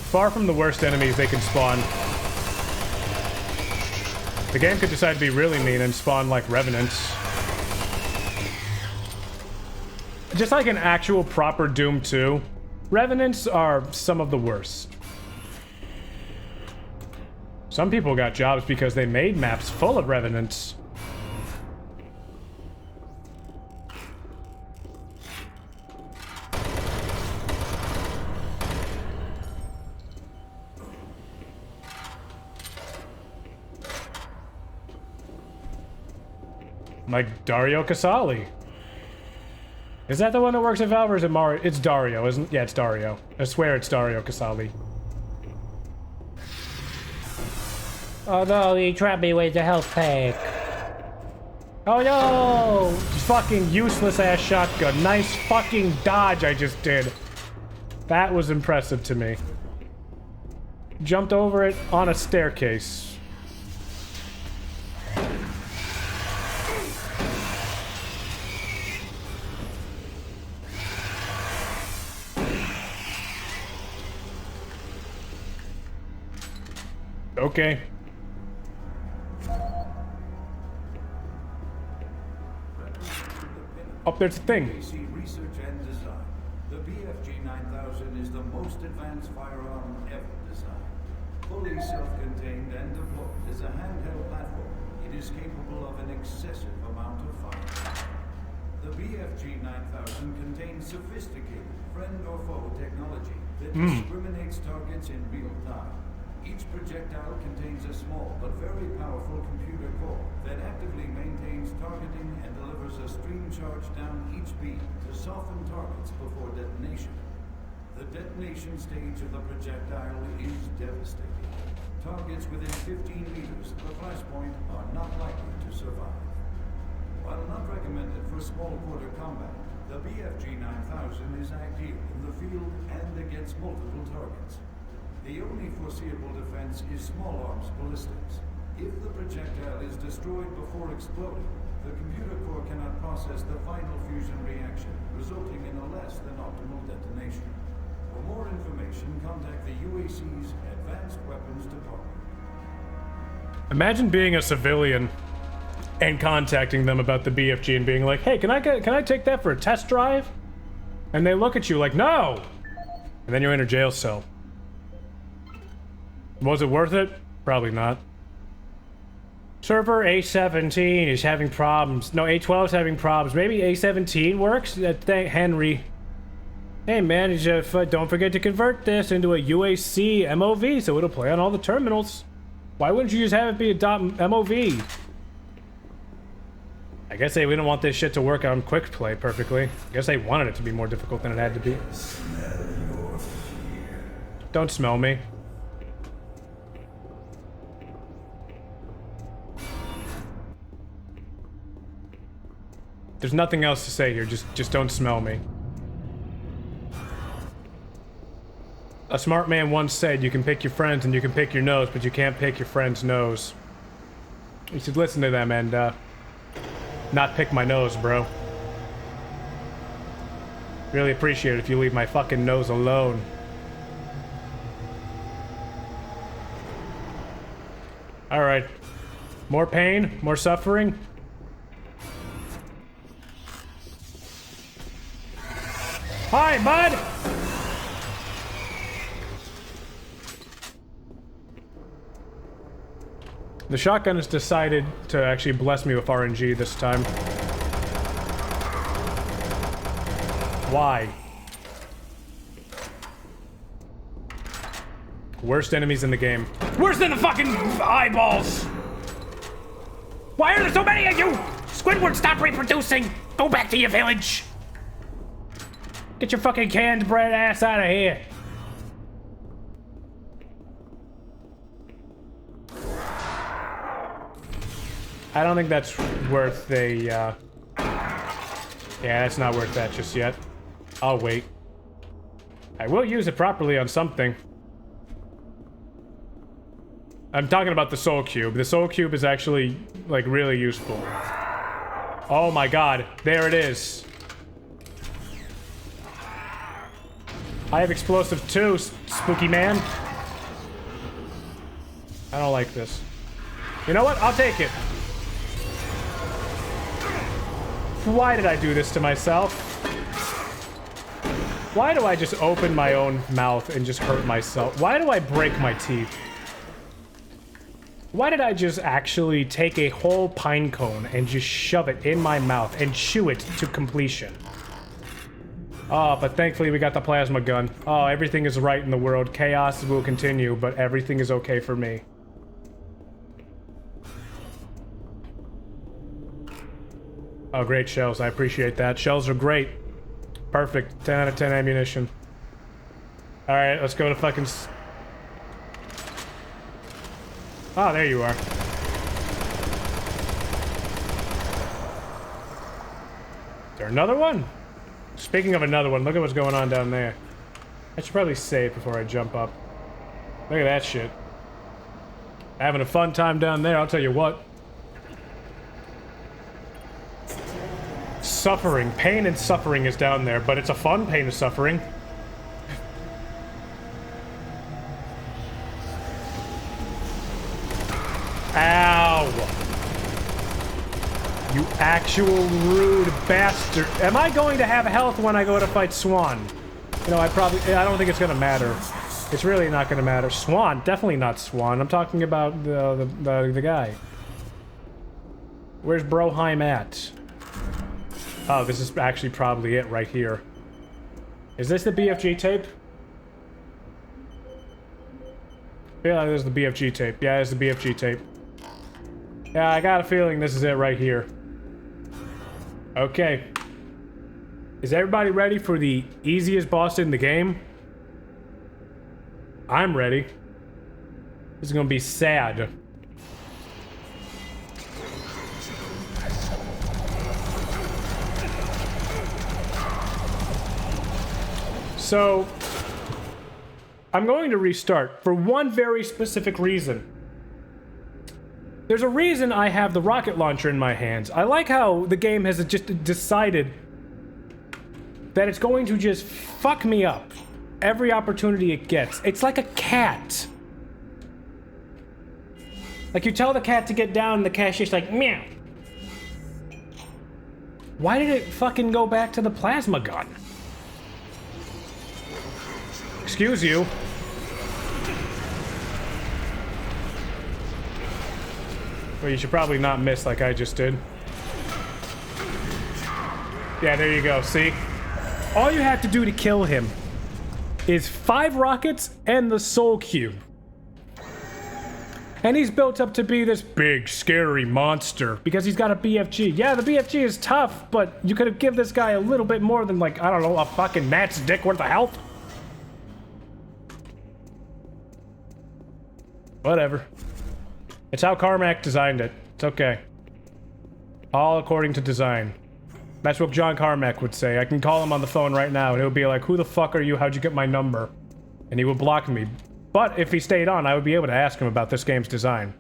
Far from the worst enemies they can spawn. The game could decide to be really mean and spawn like revenants. Just like an actual proper Doom 2, revenants are some of the worst. Some people got jobs because they made maps full of revenants. Like Dario Casali. Is that the one that works at Valve, or is it Mario? It's Dario, isn't? Yeah, it's Dario. I swear it's Dario Casali. Oh no, he trapped me with the health pack. Oh no! Fucking useless ass shotgun. Nice fucking dodge I just did. That was impressive to me. Jumped over it on a staircase. Okay. Oh, there's a thing. Research and design. The BFG 9000 is the most advanced firearm ever designed. Fully self-contained and deployed as a handheld platform, it is capable of an excessive amount of fire. The BFG 9000 contains sophisticated friend or foe technology that discriminates targets in real time. Each projectile contains a small but very powerful computer core that actively maintains targeting and delivers a stream charge down each beam to soften targets before detonation. The detonation stage of the projectile is devastating. Targets within 15 meters of the flashpoint are not likely to survive. While not recommended for small quarter combat, the BFG 9000 is ideal in the field and against multiple targets. The only foreseeable defense is small arms ballistics. If the projectile is destroyed before exploding, the computer core cannot process the final fusion reaction, resulting in a less than optimal detonation. For more information, contact the UAC's Advanced Weapons Department. Imagine being a civilian and contacting them about the BFG and being like, hey, can I take that for a test drive? And they look at you like, no! And then you're in a jail cell. Was it worth it? Probably not. Server A17 is having problems. No, A12 is having problems. Maybe A17 works? Thank Henry. Hey man, don't forget to convert this into a UAC MOV so it'll play on all the terminals. Why wouldn't you just have it be a .mov? I guess they didn't want this shit to work on quick play perfectly. I guess they wanted it to be more difficult than it had to be. Don't smell me. There's nothing else to say here, just don't smell me. A smart man once said you can pick your friends and you can pick your nose, but you can't pick your friend's nose. You should listen to them and, not pick my nose, bro. Really appreciate it if you leave my fucking nose alone. Alright. More pain? More suffering? Hi, bud! The shotgun has decided to actually bless me with RNG this time. Why? Worst enemies in the game. Worse than the fucking eyeballs! Why are there so many of you? Squidward, stop reproducing! Go back to your village! Get your fucking canned bread ass out of here! I don't think that's worth a, yeah, that's not worth that just yet. I'll wait. I will use it properly on something. I'm talking about the soul cube. The soul cube is actually, like, really useful. Oh my god, there it is. I have explosive too, spooky man. I don't like this. You know what? I'll take it. Why did I do this to myself? Why do I just open my own mouth and just hurt myself? Why do I break my teeth? Why did I just actually take a whole pine cone and just shove it in my mouth and chew it to completion? Oh, but thankfully we got the plasma gun. Oh, everything is right in the world. Chaos will continue, but everything is okay for me. Oh, great shells. I appreciate that. Shells are great. Perfect. 10 out of 10 ammunition. Alright, let's go to fucking... Oh, there you are. Is there another one? Speaking of another one, look at what's going on down there. I should probably save before I jump up. Look at that shit. Having a fun time down there, I'll tell you what. Suffering. Pain and suffering is down there, but it's a fun pain and suffering. Ow! You actual rude bastard. Am I going to have health when I go to fight Swan? You know, I don't think it's gonna matter. It's really not gonna matter. Swan? Definitely not Swan. I'm talking about the guy. Where's Broheim at? Oh, this is actually probably it right here. Is this the BFG tape? Yeah, this is the BFG tape. Yeah, it's the BFG tape. Yeah, I got a feeling this is it right here. Okay. Is everybody ready for the easiest boss in the game? I'm ready. This is gonna be sad. So, I'm going to restart for one very specific reason. There's a reason I have the rocket launcher in my hands. I like how the game has just decided that it's going to just fuck me up every opportunity it gets. It's like a cat. Like you tell the cat to get down and the cat's just like, meow. Why did it fucking go back to the plasma gun? Excuse you. Well, you should probably not miss like I just did. Yeah, there you go, see? All you have to do to kill him is 5 rockets and the soul cube. And he's built up to be this big, scary monster because he's got a BFG. Yeah, the BFG is tough, but you could have given this guy a little bit more than, like, I don't know, a fucking gnat's dick worth of health. Whatever. It's how Carmack designed it. It's okay. All according to design. That's what John Carmack would say. I can call him on the phone right now and he'll be like, who the fuck are you? How'd you get my number? And he would block me. But if he stayed on, I would be able to ask him about this game's design.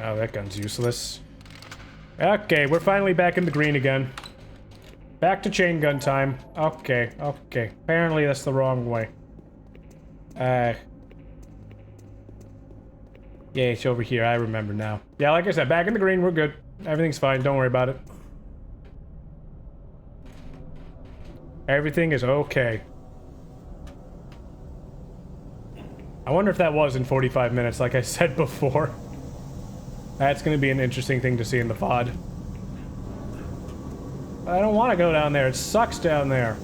Oh, that gun's useless. Okay, we're finally back in the green again. Back to chain gun time. Okay, okay. Apparently that's the wrong way. Yeah, it's over here. I remember now. Yeah, like I said, back in the green. We're good. Everything's fine. Don't worry about it. Everything is okay. I wonder if that was in 45 minutes, like I said before. That's gonna be an interesting thing to see in the VOD. But I don't want to go down there. It sucks down there.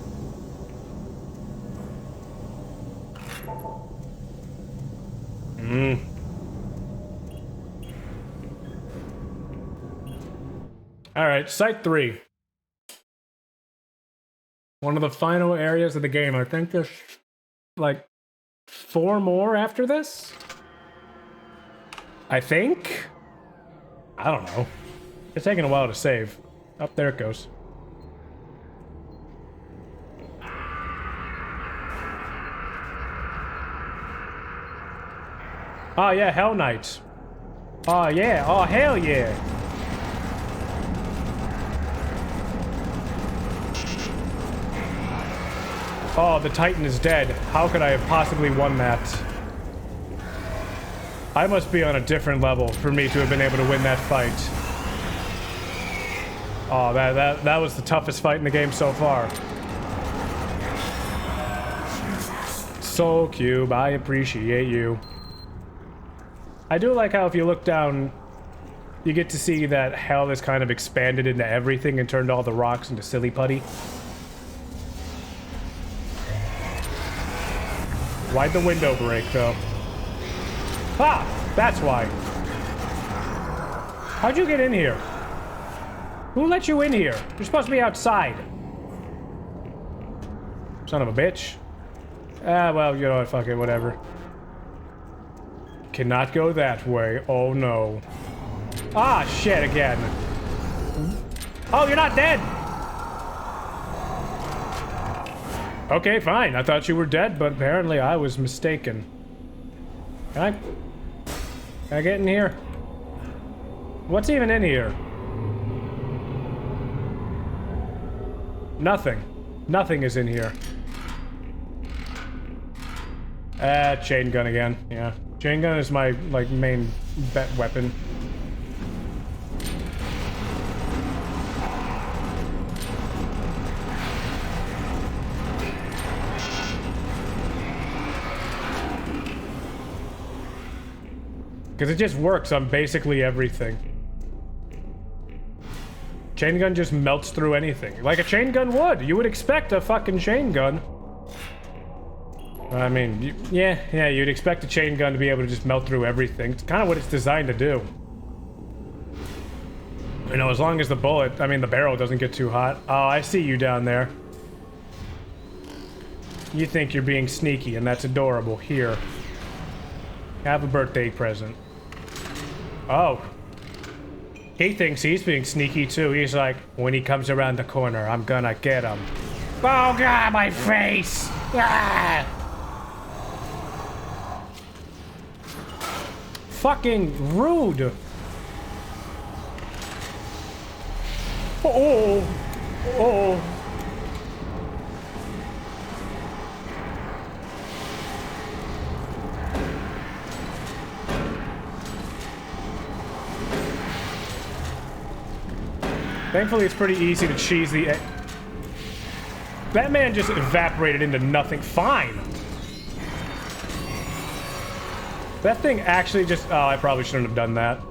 Alright, Site 3. One of the final areas of the game. I think there's like 4 more after this? I think? I don't know. It's taking a while to save. Up there it goes. Oh yeah, Hell Knights. Oh yeah, oh hell yeah. Oh, the Titan is dead. How could I have possibly won that? I must be on a different level for me to have been able to win that fight. Oh, that was the toughest fight in the game so far. Soul Cube, I appreciate you. I do like how if you look down, you get to see that hell is kind of expanded into everything and turned all the rocks into silly putty. Why'd the window break, though? Ah! That's why. How'd you get in here? Who let you in here? You're supposed to be outside. Son of a bitch. Ah, well, you know what, fuck it, whatever. Cannot go that way. Oh, no. Ah, shit, again. Oh, you're not dead! Okay, fine. I thought you were dead, but apparently I was mistaken. Can I get in here? What's even in here? Nothing. Nothing is in here. Chain gun again. Yeah. Chain gun is my, like, main bet weapon. Because it just works on basically everything. Chain gun just melts through anything. Like a chain gun would. You would expect a fucking chain gun. I mean, yeah, you'd expect a chain gun to be able to just melt through everything. It's kind of what it's designed to do. You know, as long as the bullet, I mean, the barrel doesn't get too hot. Oh, I see you down there. You think you're being sneaky, and that's adorable. Here. Have a birthday present. Oh. He thinks he's being sneaky too. He's like, when he comes around the corner, I'm gonna get him. Oh god, my face! Ah! fucking rude. Oh. Oh. Thankfully, it's pretty easy to cheese the... That man just evaporated into nothing. Fine. That thing actually just... Oh, I probably shouldn't have done that.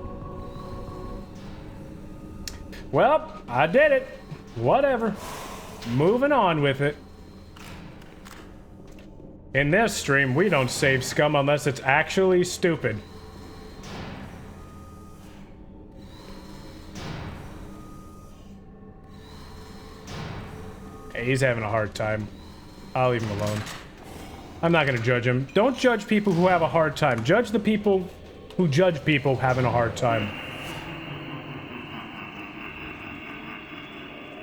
Well, I did it. Whatever. Moving on with it. In this stream, we don't save scum unless it's actually stupid. Hey, he's having a hard time. I'll leave him alone. I'm not gonna judge him. Don't judge people who have a hard time. Judge the people who judge people having a hard time.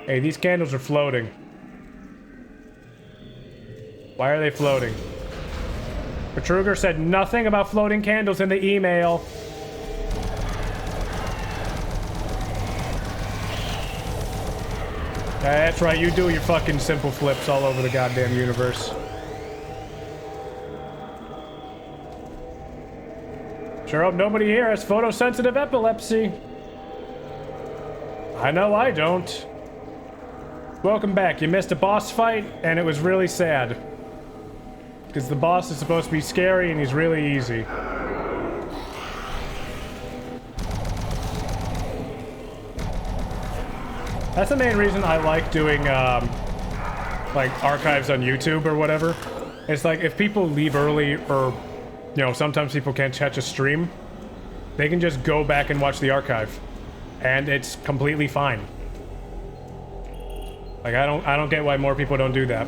Hey, these candles are floating. Why are they floating? Petruger said nothing about floating candles in the email. That's right, you do your fucking simple flips all over the goddamn universe. Sure hope nobody here has photosensitive epilepsy. I know I don't. Welcome back. You missed a boss fight, and it was really sad. Because the boss is supposed to be scary, and he's really easy. That's the main reason I like doing, like, archives on YouTube or whatever. It's like, if people leave early, or, you know, sometimes people can't catch a stream, they can just go back and watch the archive. And it's completely fine. Like, I don't get why more people don't do that.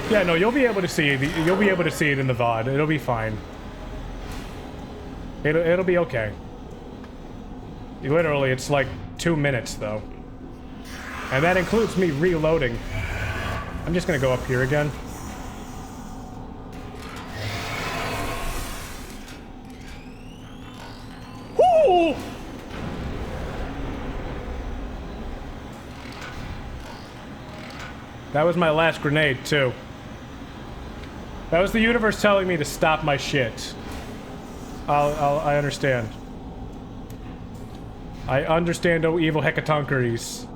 Yeah, no, you'll be able to see it. You'll be able to see it in the VOD. It'll be fine. It'll be okay. Literally, it's like 2 minutes though, and that includes me reloading. I'm just gonna go up here again. Woo! That was my last grenade too. That was the universe telling me to stop my shit. I understand. I understand, oh evil hecatoncheires.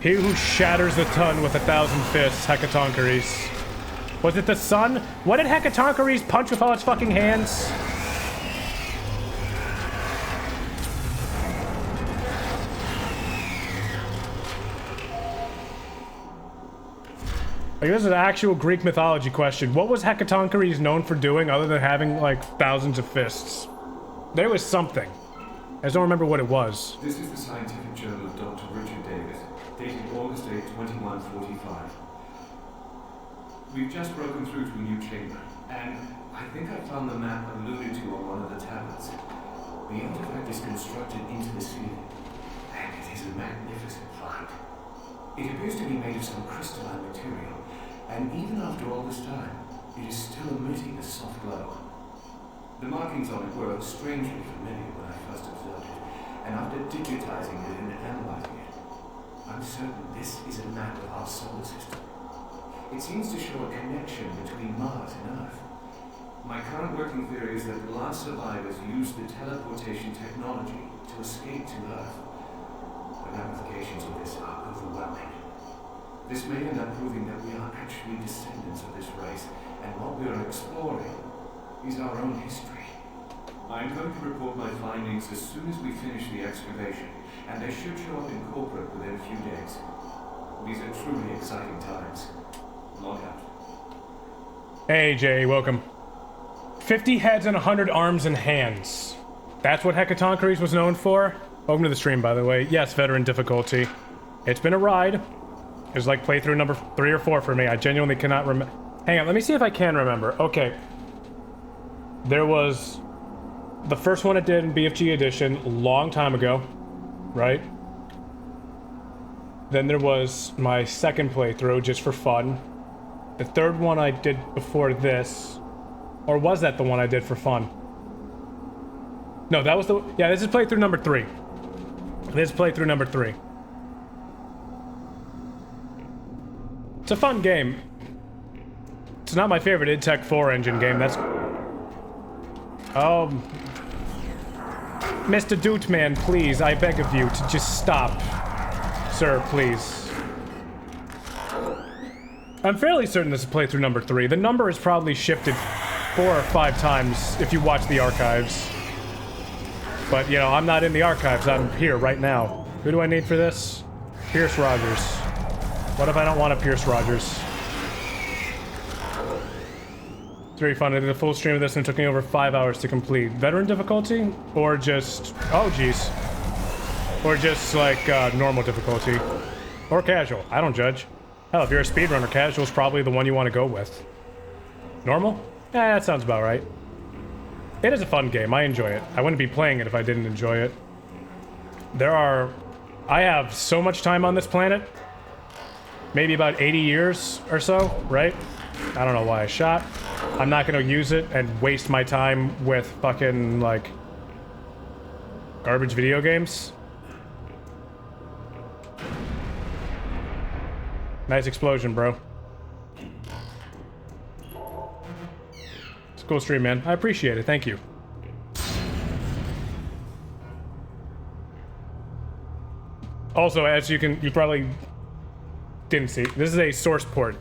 He who shatters the sun with 1,000 fists, hecatoncheires. Was it the sun? What did hecatoncheires punch with all its fucking hands? Like, this is an actual Greek mythology question. What was Hecatoncheires known for doing other than having, like, thousands of fists? There was something. I just don't remember what it was. This is the scientific journal of Dr. Richard Davis, dated August 8, 2145. We've just broken through to a new chamber, and I think I found the map alluded to on one of the tablets. The artifact is constructed into the ceiling, and it is a magnificent find. It appears to be made of some crystalline material, and even after all this time, it is still emitting a soft glow. The markings on it were strangely familiar when I first observed it, and after digitizing it and analyzing it, I'm certain this is a map of our solar system. It seems to show a connection between Mars and Earth. My current working theory is that the last survivors used the teleportation technology to escape to Earth. The ramifications of this are overwhelming. This may end up proving that we are actually descendants of this race, and what we are exploring is our own history. I'm going to report my findings as soon as we finish the excavation, and they should show up in corporate within a few days. These are truly exciting times. Log out. Hey, Jay, welcome. 50 heads and 100 arms and hands. That's what Hecatoncheires was known for? Welcome to the stream, by the way. Yes, veteran difficulty. It's been a ride. It was like playthrough number 3 or 4 for me. I genuinely cannot remember. Hang on, let me see if I can remember. Okay. There was the first one I did in BFG Edition a long time ago, right? Then there was my second playthrough just for fun. The third one I did before this. Or was that the one I did for fun? No, that was the... Yeah, this is playthrough number 3. This is playthrough number 3. It's a fun game. It's not my favorite id Tech 4 engine game, that's... Oh... Mr. Dhewm3, please, I beg of you to just stop. Sir, please. I'm fairly certain this is playthrough number 3. The number has probably shifted 4 or 5 times if you watch the archives. But, you know, I'm not in the archives, I'm here right now. Who do I need for this? Pierce Rogers. What if I don't want a Pierce Rogers? It's very fun. I did a full stream of this and it took me over 5 hours to complete. Veteran difficulty? Or just... Oh, jeez. Or just, like, normal difficulty. Or casual. I don't judge. Hell, if you're a speedrunner, casual's probably the one you want to go with. Normal? Eh, that sounds about right. It is a fun game. I enjoy it. I wouldn't be playing it if I didn't enjoy it. I have so much time on this planet. Maybe about 80 years or so, right? I don't know why I shot. I'm not gonna use it and waste my time with fucking, like, garbage video games. Nice explosion, bro. It's a cool stream, man. I appreciate it. Thank you. Also, as you probably didn't see, this is a source port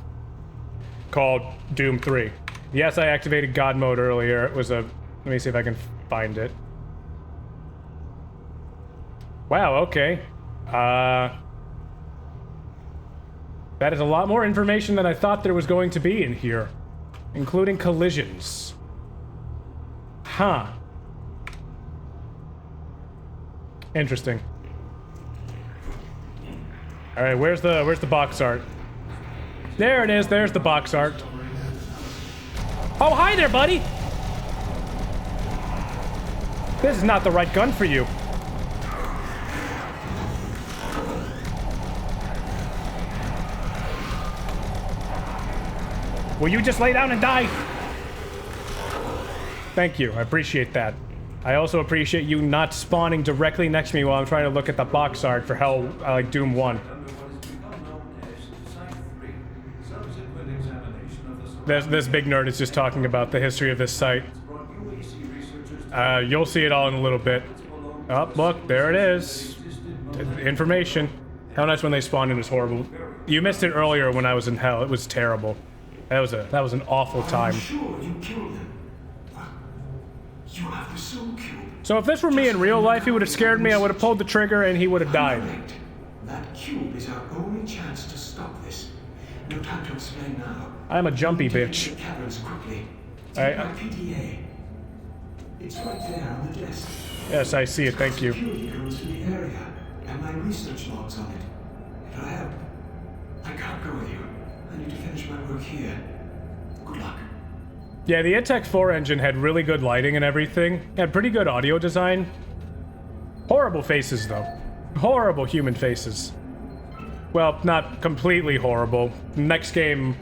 called Dhewm3. Yes, I activated God mode earlier. It was a... Let me see if I can find it. Wow, okay. That is a lot more information than I thought there was going to be in here. Including collisions. Huh. Interesting. Alright, where's the box art? There it is, there's the box art. Oh, hi there, buddy! This is not the right gun for you. Will you just lay down and die? Thank you, I appreciate that. I also appreciate you not spawning directly next to me while I'm trying to look at the box art for Hell, like Doom 1. This big nerd is just talking about the history of this site. You'll see it all in a little bit. Oh, look, there it is. Information. How nice when they spawned in is horrible. You missed it earlier when I was in hell. It was terrible. That was an awful time. Sure, you killed him. You have the soul cube. So if this were me in real life, he would have scared me, I would have pulled the trigger, and he would have died. That cube is our only chance to stop this. No time to explain now. I'm a jumpy bitch. PDA. It's right there on the desk. Yes, I see it, thank you. Security codes to the area, and my research logs on it. It'll help. I can't go with you. I need to finish my work here. Good luck. Yeah, the id Tech 4 engine had really good lighting and everything. It had pretty good audio design. Horrible faces, though. Horrible human faces. Well, not completely horrible. Next game,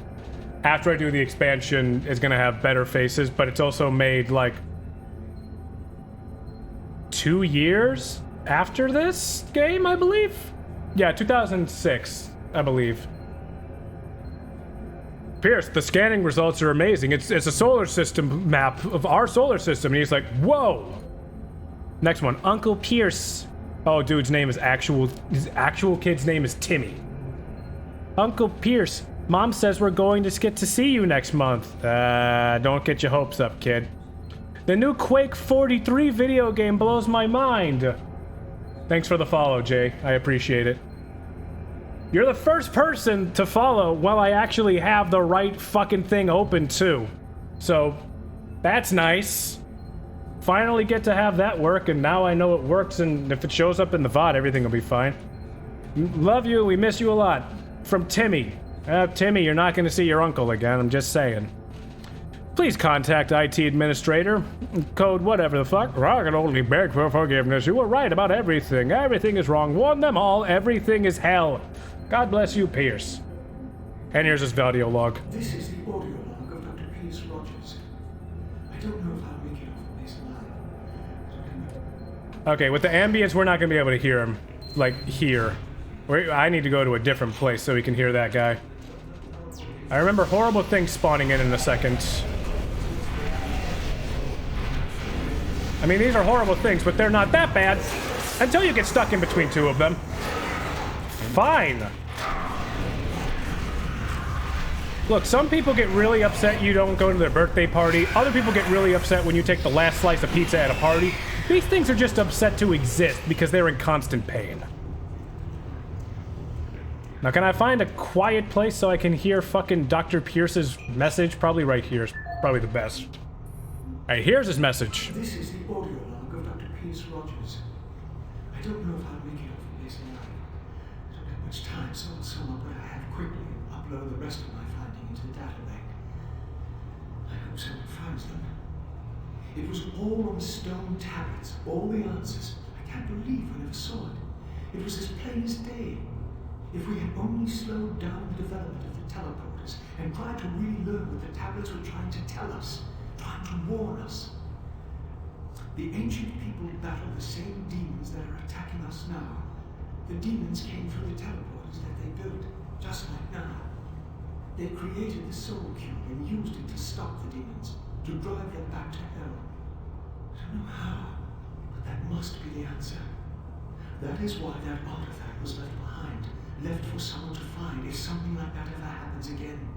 after I do the expansion, is gonna have better faces, but it's also made, like, 2 years after this game, I believe? Yeah, 2006, I believe. Pierce, the scanning results are amazing. It's a solar system map of our solar system. And he's like, whoa. Next one, Uncle Pierce. Oh, dude's name is his actual kid's name is Timmy. Uncle Pierce, Mom says we're going to get to see you next month. Don't get your hopes up, kid. The new Quake 43 video game blows my mind. Thanks for the follow, Jay. I appreciate it. You're the first person to follow while I actually have the right fucking thing open, too. So, that's nice. Finally get to have that work, and now I know it works, and if it shows up in the VOD, everything will be fine. Love you, we miss you a lot. From Timmy. Timmy, you're not going to see your uncle again, I'm just saying. Please contact IT Administrator. Code whatever the fuck. I can only beg for forgiveness. You were right about everything. Everything is wrong. Warn them all. Everything is hell. God bless you, Pierce. And here's his audio log. This is the audio log of Dr. Pierce Rogers. I don't know if I'll make it off this line. Okay, with the ambience, we're not going to be able to hear him. Like, here. I need to go to a different place so we can hear that guy. I remember horrible things spawning in a second. I mean, these are horrible things, but they're not that bad until you get stuck in between two of them. Fine. Look, some people get really upset you don't go to their birthday party. Other people get really upset when you take the last slice of pizza at a party. These things are just upset to exist because they're in constant pain. Now, can I find a quiet place so I can hear fucking Dr. Pierce's message? Probably right here is probably the best. Alright, here's his message. This is the audio log of Dr. Pierce Rogers. I don't know if I'll make it off of this alive. I don't have much time, so I'll sum up what I have quickly and upload the rest of my finding into the data bank. I hope someone finds them. It was all on the stone tablets, all the answers. I can't believe I never saw it. It was as plain as day. If we had only slowed down the development of the teleporters and tried to really learn what the tablets were trying to tell us, trying to warn us. The ancient people battled the same demons that are attacking us now. The demons came through the teleporters that they built, just like now. They created the soul cube and used it to stop the demons, to drive them back to hell. I don't know how, but that must be the answer. That is why that artifact was left behind, left for someone to find if something like that ever happens again.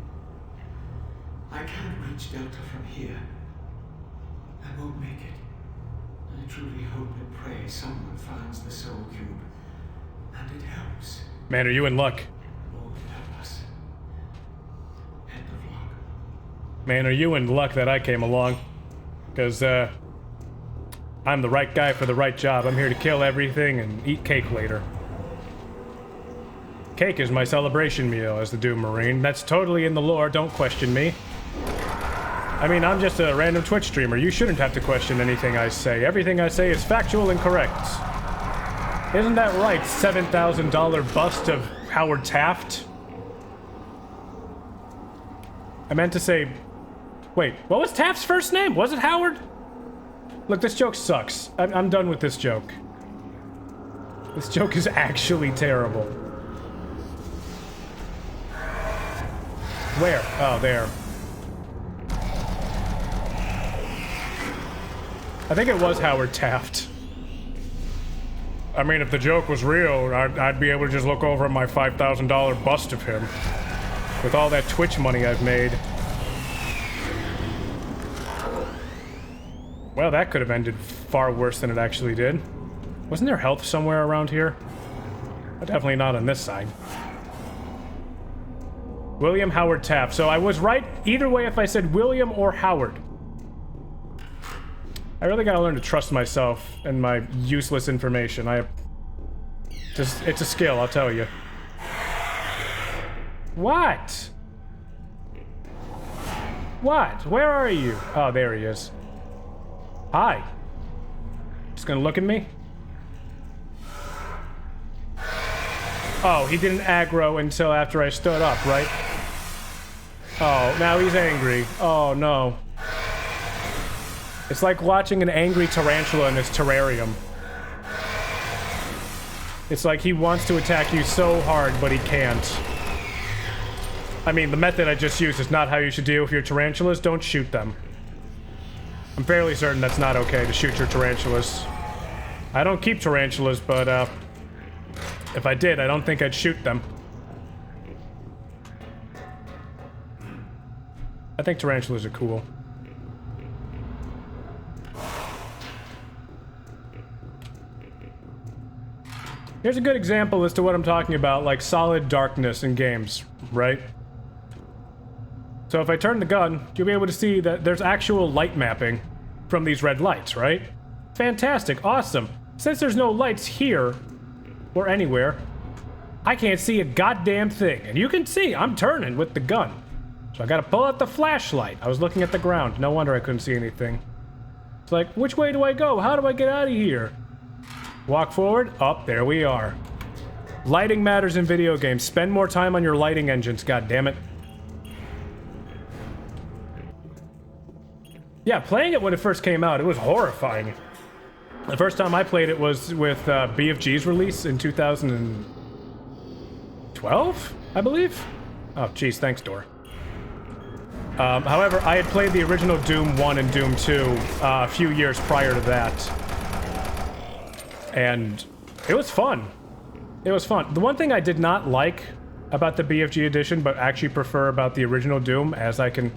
I can't reach Delta from here. I won't make it. I truly hope and pray someone finds the soul cube. And it helps. Man, are you in luck? Lord help us. End of luck. Man, are you in luck that I came along? Because, I'm the right guy for the right job. I'm here to kill everything and eat cake later. Cake is my celebration meal as the Dhewm3. That's totally in the lore, don't question me. I mean, I'm just a random Twitch streamer. You shouldn't have to question anything I say. Everything I say is factual and correct. Isn't that right, $7,000 bust of Howard Taft? I meant to say... Wait, what was Taft's first name? Was it Howard? Look, this joke sucks. I'm done with this joke. This joke is actually terrible. Where? Oh, there. I think it was Howard Taft. I mean, if the joke was real, I'd be able to just look over at my $5,000 bust of him. With all that Twitch money I've made. Well, that could have ended far worse than it actually did. Wasn't there health somewhere around here? But definitely not on this side. William Howard Taft. So I was right either way if I said William or Howard. I really gotta learn to trust myself and my useless information. It's a skill, I'll tell you. What? What? Where are you? Oh, there he is. Hi. Just gonna look at me? Oh, he didn't aggro until after I stood up, right? Oh, now he's angry. Oh, no. It's like watching an angry tarantula in his terrarium. It's like he wants to attack you so hard, but he can't. I mean, the method I just used is not how you should deal with your tarantulas. Don't shoot them. I'm fairly certain that's not okay to shoot your tarantulas. I don't keep tarantulas, but, if I did, I don't think I'd shoot them. I think tarantulas are cool. Here's a good example as to what I'm talking about, like solid darkness in games, right? So if I turn the gun, you'll be able to see that there's actual light mapping from these red lights, right? Fantastic, awesome. Since there's no lights here, or anywhere, I can't see a goddamn thing. And you can see, I'm turning with the gun. So I gotta pull out the flashlight. I was looking at the ground. No wonder I couldn't see anything. It's like, which way do I go? How do I get out of here? Walk forward. Oh, there we are. Lighting matters in video games. Spend more time on your lighting engines, goddammit. Yeah, playing it when it first came out, it was horrifying. The first time I played it was with BFG's release in 2012, I believe? Oh, jeez, thanks, Door. However, I had played the original Doom 1 and Doom 2 a few years prior to that. And it was fun. It was fun. The one thing I did not like about the BFG edition, but actually prefer about the original Doom, as I can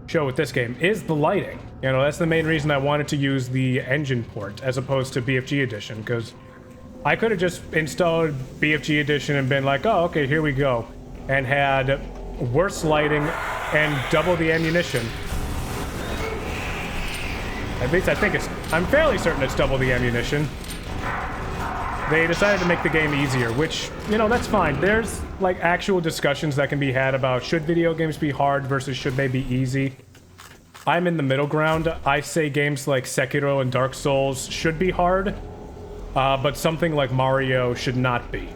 show with this game, is the lighting. You know, that's the main reason I wanted to use the engine port as opposed to BFG edition, because I could have just installed BFG edition and been like, oh, okay, here we go, and had worse lighting and double the ammunition. At least I think I'm fairly certain it's double the ammunition. They decided to make the game easier, which, you know, that's fine. There's, like, actual discussions that can be had about should video games be hard versus should they be easy. I'm in the middle ground. I say games like Sekiro and Dark Souls should be hard, but something like Mario should not be.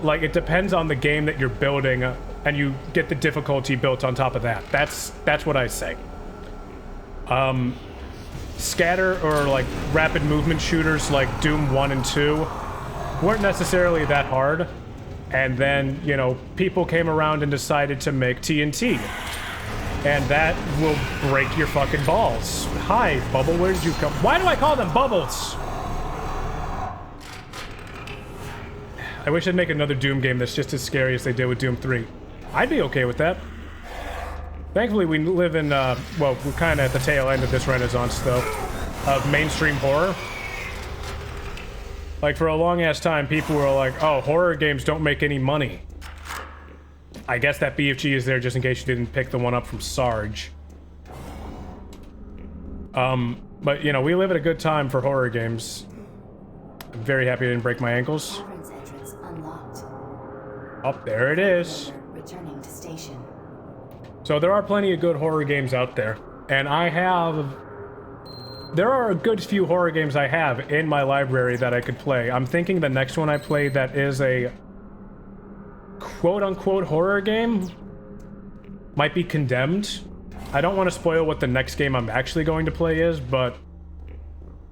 Like, it depends on the game that you're building, and you get the difficulty built on top of that. That's what I say. Scatter or like rapid movement shooters like Doom 1 and 2 weren't necessarily that hard, and then, you know, people came around and decided to make TNT, and that will break your fucking balls. Hi, Bubble, where did you come? Why do I call them Bubbles? I wish I'd make another Doom game that's just as scary as they did with Doom 3. I'd be okay with that. Thankfully, we live in, well, we're kind of at the tail end of this renaissance, though, of mainstream horror. Like, for a long-ass time, people were like, oh, horror games don't make any money. I guess that BFG is there just in case you didn't pick the one up from Sarge. But, you know, we live at a good time for horror games. I'm very happy I didn't break my ankles. Oh, there it is. Returning to station. So there are plenty of good horror games out there, and there are a good few horror games I have in my library that I could play. I'm thinking the next one I play that is a quote-unquote horror game might be Condemned. I don't want to spoil what the next game I'm actually going to play is, but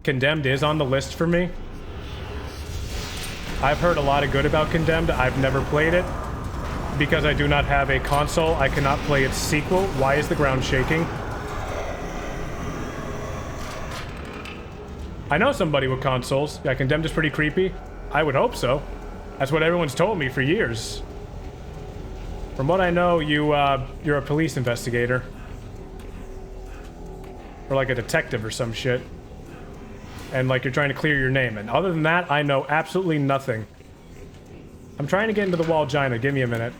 Condemned is on the list for me. I've heard a lot of good about Condemned. I've never played it. Because I do not have a console, I cannot play its sequel. Why is the ground shaking? I know somebody with consoles. Yeah, Condemned is pretty creepy. I would hope so. That's what everyone's told me for years. From what I know, you're a police investigator. Or like a detective or some shit. And like you're trying to clear your name. And other than that, I know absolutely nothing. I'm trying to get into the Wall-Gina. Give me a minute.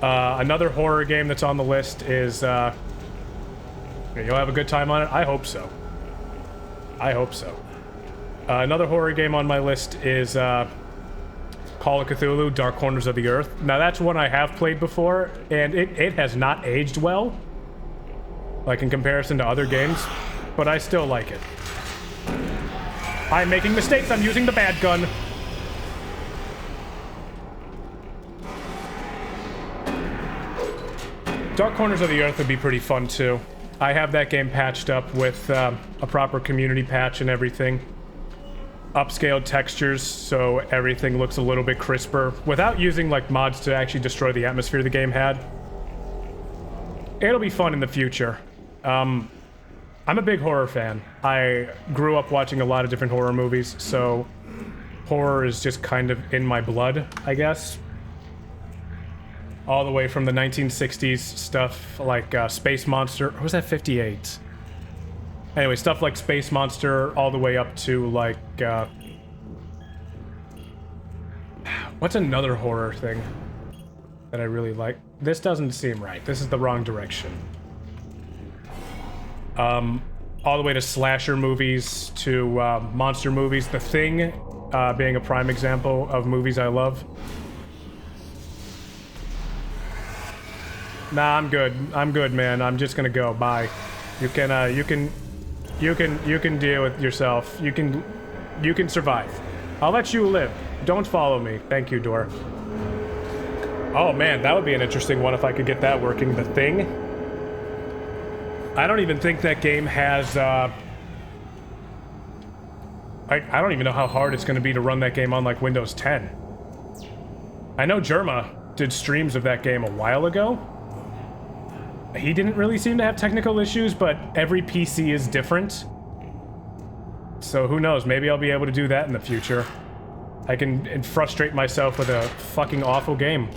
Another horror game that's on the list is, you'll have a good time on it? I hope so. I hope so. Another horror game on my list is, Call of Cthulhu, Dark Corners of the Earth. Now, that's one I have played before, and it has not aged well, like in comparison to other games, but I still like it. I'm making mistakes, I'm using the bad gun. Dark Corners of the Earth would be pretty fun too. I have that game patched up with a proper community patch and everything. Upscaled textures, so everything looks a little bit crisper, without using like mods to actually destroy the atmosphere the game had. It'll be fun in the future. I'm a big horror fan. I grew up watching a lot of different horror movies, so horror is just kind of in my blood, I guess. All the way from the 1960s stuff like Space Monster, or was that 58? Anyway, stuff like Space Monster, all the way up to like, what's another horror thing that I really like? This doesn't seem right. This is the wrong direction. All the way to slasher movies, to monster movies. The Thing, being a prime example of movies I love. Nah, I'm good. I'm good, man. I'm just gonna go. Bye. You can deal with yourself. You can survive. I'll let you live. Don't follow me. Thank you, Door. Oh man, that would be an interesting one if I could get that working. The Thing. I don't even think that game has, I don't even know how hard it's going to be to run that game on, like, Windows 10. I know Jerma did streams of that game a while ago. He didn't really seem to have technical issues, but every PC is different. So who knows, maybe I'll be able to do that in the future. I can frustrate myself with a fucking awful game.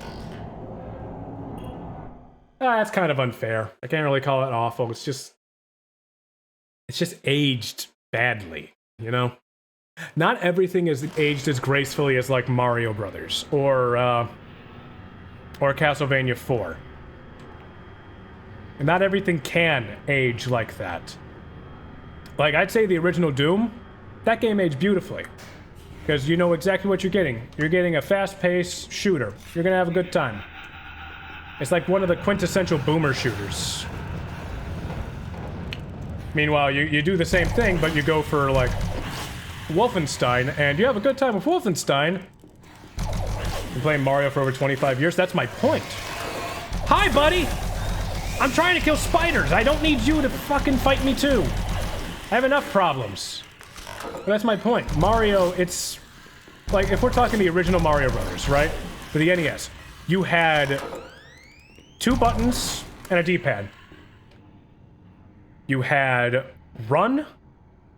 That's kind of unfair. I can't really call it awful. It's just aged badly, you know? Not everything is aged as gracefully as, like, Mario Brothers or Castlevania 4. And not everything can age like that. Like, I'd say the original Doom, that game aged beautifully. Because you know exactly what you're getting. You're getting a fast-paced shooter. You're gonna have a good time. It's like one of the quintessential boomer shooters. Meanwhile, you do the same thing, but you go for, like, Wolfenstein, and you have a good time with Wolfenstein. Been playing Mario for over 25 years. That's my point. Hi, buddy! I'm trying to kill spiders. I don't need you to fucking fight me, too. I have enough problems. But that's my point. Mario, it's... like, if we're talking the original Mario Brothers, right? For the NES, you had 2 buttons and a D-pad. You had run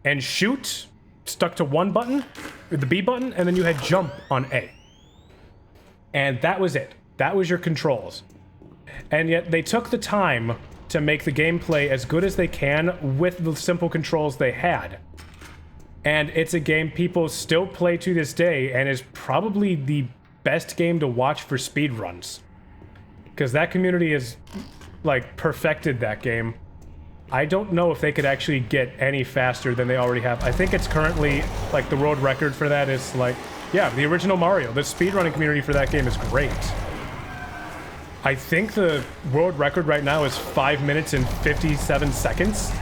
and shoot stuck to 1 button, with the B button, and then you had jump on A. And that was it. That was your controls. And yet they took the time to make the gameplay as good as they can with the simple controls they had. And it's a game people still play to this day, and is probably the best game to watch for speedruns. Because that community has, like, perfected that game. I don't know if they could actually get any faster than they already have. I think it's currently, like, the world record for that is, like, yeah, the original Mario. The speedrunning community for that game is great. I think the world record right now is 5 minutes and 57 seconds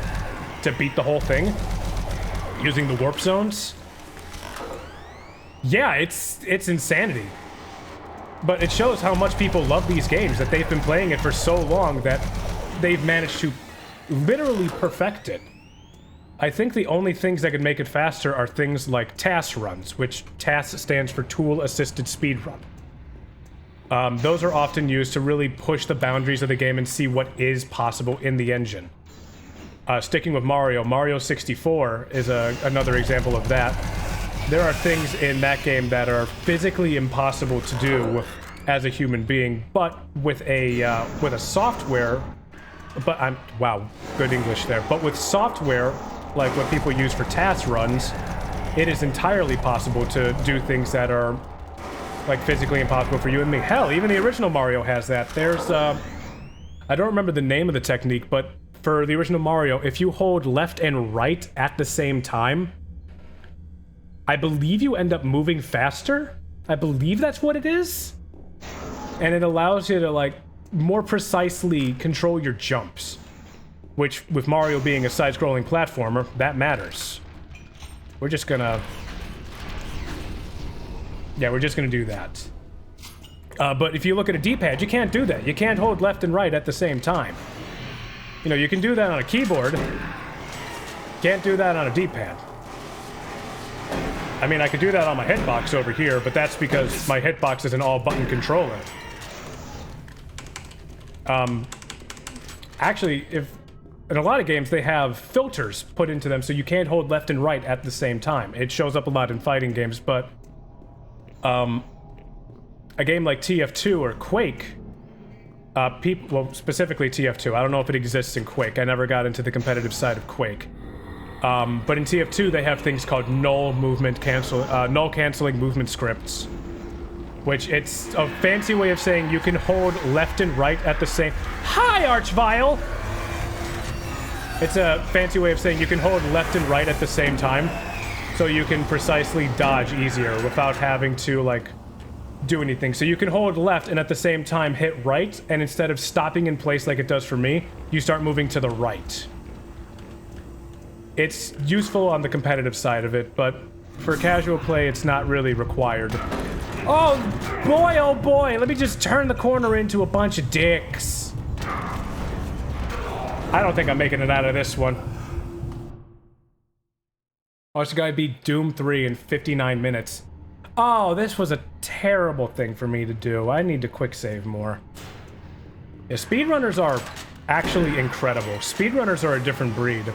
to beat the whole thing using the warp zones. Yeah, it's insanity. But it shows how much people love these games, that they've been playing it for so long that they've managed to literally perfect it. I think the only things that could make it faster are things like TAS runs, which TAS stands for Tool Assisted Speedrun. Those are often used to really push the boundaries of the game and see what is possible in the engine. Sticking with Mario 64 is another example of that. There are things in that game that are physically impossible to do as a human being, but with a software, wow, good English there. But with software, like what people use for TAS runs, it is entirely possible to do things that are, like, physically impossible for you and me. Hell, even the original Mario has that. There's, I don't remember the name of the technique, but for the original Mario, if you hold left and right at the same time, I believe you end up moving faster. I believe that's what it is. And it allows you to, like, more precisely control your jumps. Which, with Mario being a side-scrolling platformer, that matters. We're just gonna... yeah, we're just gonna do that. But if you look at a D-pad, you can't do that. You can't hold left and right at the same time. You know, you can do that on a keyboard. Can't do that on a D-pad. I mean, I could do that on my hitbox over here, but that's because my hitbox is an all-button controller. Actually, in a lot of games, they have filters put into them so you can't hold left and right at the same time. It shows up a lot in fighting games, but a game like TF2 or Quake, well, specifically TF2. I don't know if it exists in Quake. I never got into the competitive side of Quake. But in TF2, they have things called null canceling movement scripts, which it's a fancy way of saying you can hold left and right at the same... Hi, Archvile! It's a fancy way of saying you can hold left and right at the same time. so you can precisely dodge easier without having to, like, do anything. So you can hold left and at the same time hit right, and instead of stopping in place like it does for me, you start moving to the right. It's useful on the competitive side of it, but for casual play, it's not really required. Oh boy, let me just turn the corner into a bunch of dicks. I don't think I'm making it out of this one. Watch the guy beat Dhewm3 in 59 minutes. Oh, this was a terrible thing for me to do. I need to quick save more. Yeah, speedrunners are actually incredible. Speedrunners are a different breed.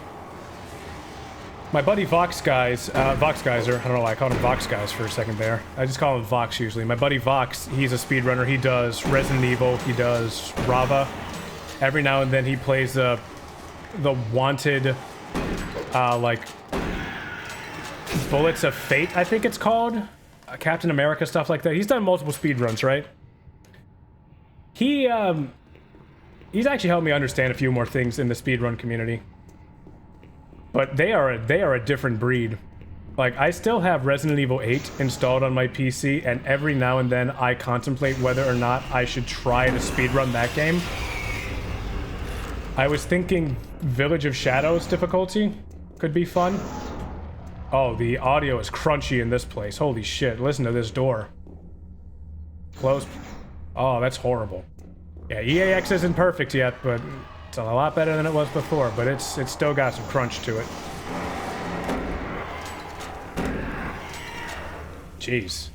My buddy Vox Geyser, I don't know why I called him Vox Guys for a second there. I just call him Vox usually. My buddy Vox, he's a speedrunner. He does Resident Evil, he does Rava. Every now and then he plays the Wanted, like, Bullets of Fate, I think it's called. Captain America, stuff like that. He's done multiple speedruns, right? He's actually helped me understand a few more things in the speedrun community. But they are a different breed. Like, I still have Resident Evil 8 installed on my PC, and every now and then I contemplate whether or not I should try to speedrun that game. I was thinking Village of Shadows difficulty could be fun. Oh, the audio is crunchy in this place. Holy shit, listen to this door. Close. Oh, that's horrible. Yeah, EAX isn't perfect yet, but it's a lot better than it was before, but it's still got some crunch to it. Jeez.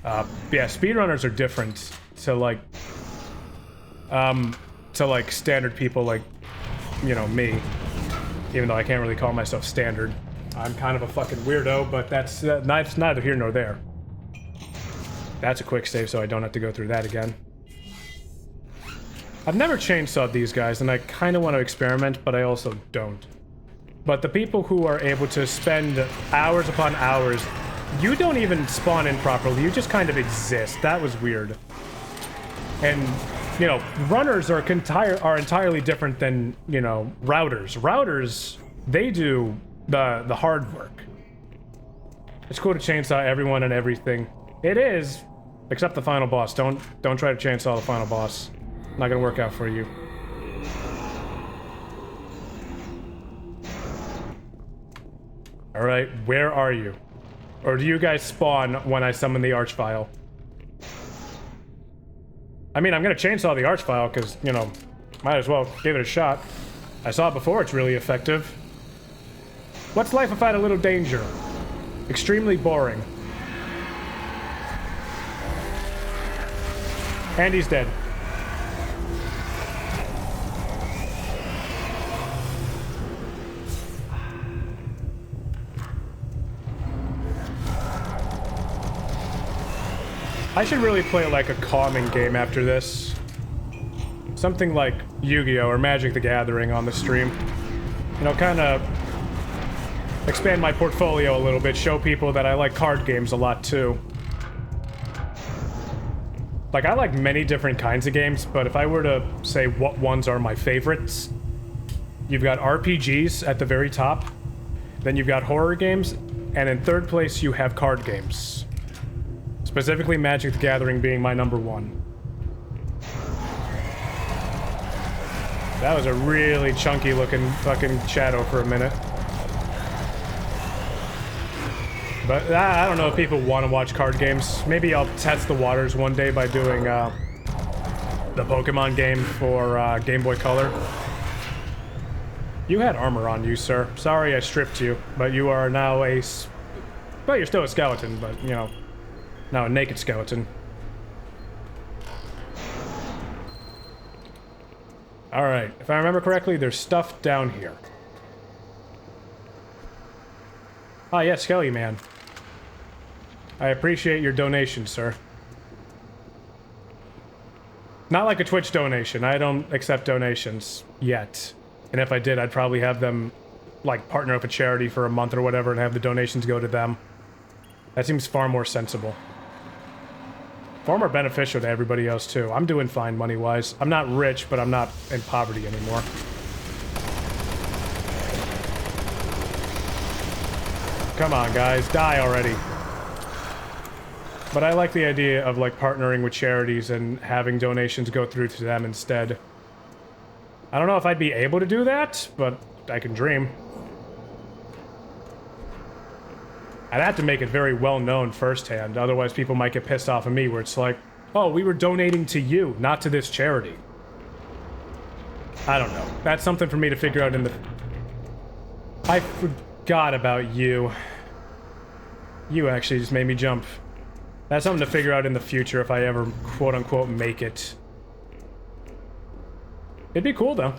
Yeah, speedrunners are different to like standard people like, you know, me. Even though I can't really call myself standard. I'm kind of a fucking weirdo, but that's neither here nor there. That's a quick save, so I don't have to go through that again. I've never chainsawed these guys, and I kind of want to experiment, but I also don't. But the people who are able to spend hours upon hours, you don't even spawn in properly, you just kind of exist. That was weird. And, you know, runners are entirely different than, you know, routers. Routers, they do the hard work. It's cool to chainsaw everyone and everything. It is, except the final boss. Don't try to chainsaw the final boss. Not gonna work out for you. Alright, where are you? Or do you guys spawn when I summon the Archvile? I mean, I'm gonna chainsaw the Archvile, because, you know, might as well give it a shot. I saw it before, it's really effective. What's life without a little danger? Extremely boring. And he's dead. I should really play like a calming game after this. Something like Yu-Gi-Oh! Or Magic the Gathering on the stream. You know, kind of expand my portfolio a little bit, show people that I like card games a lot too. Like, I like many different kinds of games, but if I were to say what ones are my favorites, you've got RPGs at the very top, then you've got horror games, and in third place you have card games. Specifically Magic the Gathering being my #1. That was a really chunky looking fucking shadow for a minute. But I don't know if people want to watch card games. Maybe I'll test the waters one day by doing the Pokemon game for Game Boy Color. You had armor on you, sir. Sorry I stripped you, but you are now well, you're still a skeleton, but, you know, now a naked skeleton. Alright, if I remember correctly, there's stuff down here. Ah, yes, Skelly Man. I appreciate your donation, sir. Not like a Twitch donation. I don't accept donations yet. And if I did, I'd probably have them, like, partner up a charity for a month or whatever and have the donations go to them. That seems far more sensible. Far more beneficial to everybody else, too. I'm doing fine money-wise. I'm not rich, but I'm not in poverty anymore. Come on, guys, die already. But I like the idea of, like, partnering with charities and having donations go through to them instead. I don't know if I'd be able to do that, but I can dream. I'd have to make it very well known firsthand, otherwise people might get pissed off at me where it's like, oh, we were donating to you, not to this charity. I don't know. That's something for me to figure out in the... I forgot about you. You actually just made me jump. That's something to figure out in the future if I ever, quote-unquote, make it. It'd be cool, though.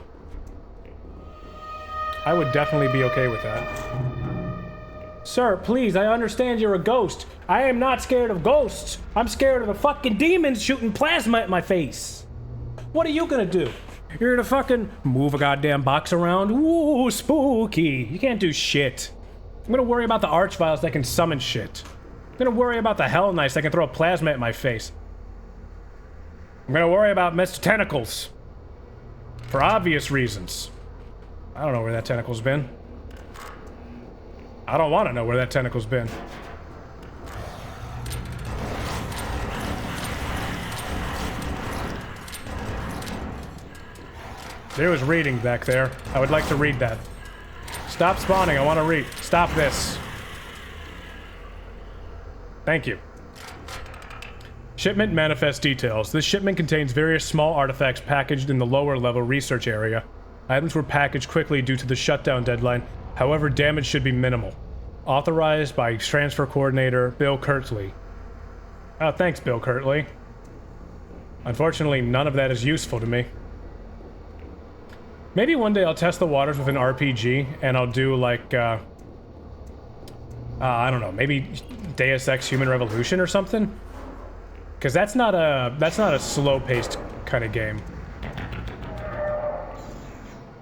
I would definitely be okay with that. Sir, please, I understand you're a ghost. I am not scared of ghosts. I'm scared of the fucking demons shooting plasma at my face. What are you gonna do? You're gonna fucking move a goddamn box around? Ooh, spooky. You can't do shit. I'm gonna worry about the archviles that can summon shit. I'm gonna worry about the Hell Knights that can throw plasma at my face. I'm gonna worry about Mr. Tentacles. For obvious reasons. I don't know where that tentacle's been. I don't want to know where that tentacle's been. There was reading back there. I would like to read that. Stop spawning, I want to read. Stop this. Thank you. Shipment manifest details. This shipment contains various small artifacts packaged in the lower level research area. Items were packaged quickly due to the shutdown deadline. However, damage should be minimal. Authorized by Transfer Coordinator Bill Kirtley. Oh, thanks, Bill Kirtley. Unfortunately, none of that is useful to me. Maybe one day I'll test the waters with an RPG, and I'll do, like, I don't know, maybe Deus Ex Human Revolution or something? Because that's not a slow-paced kind of game.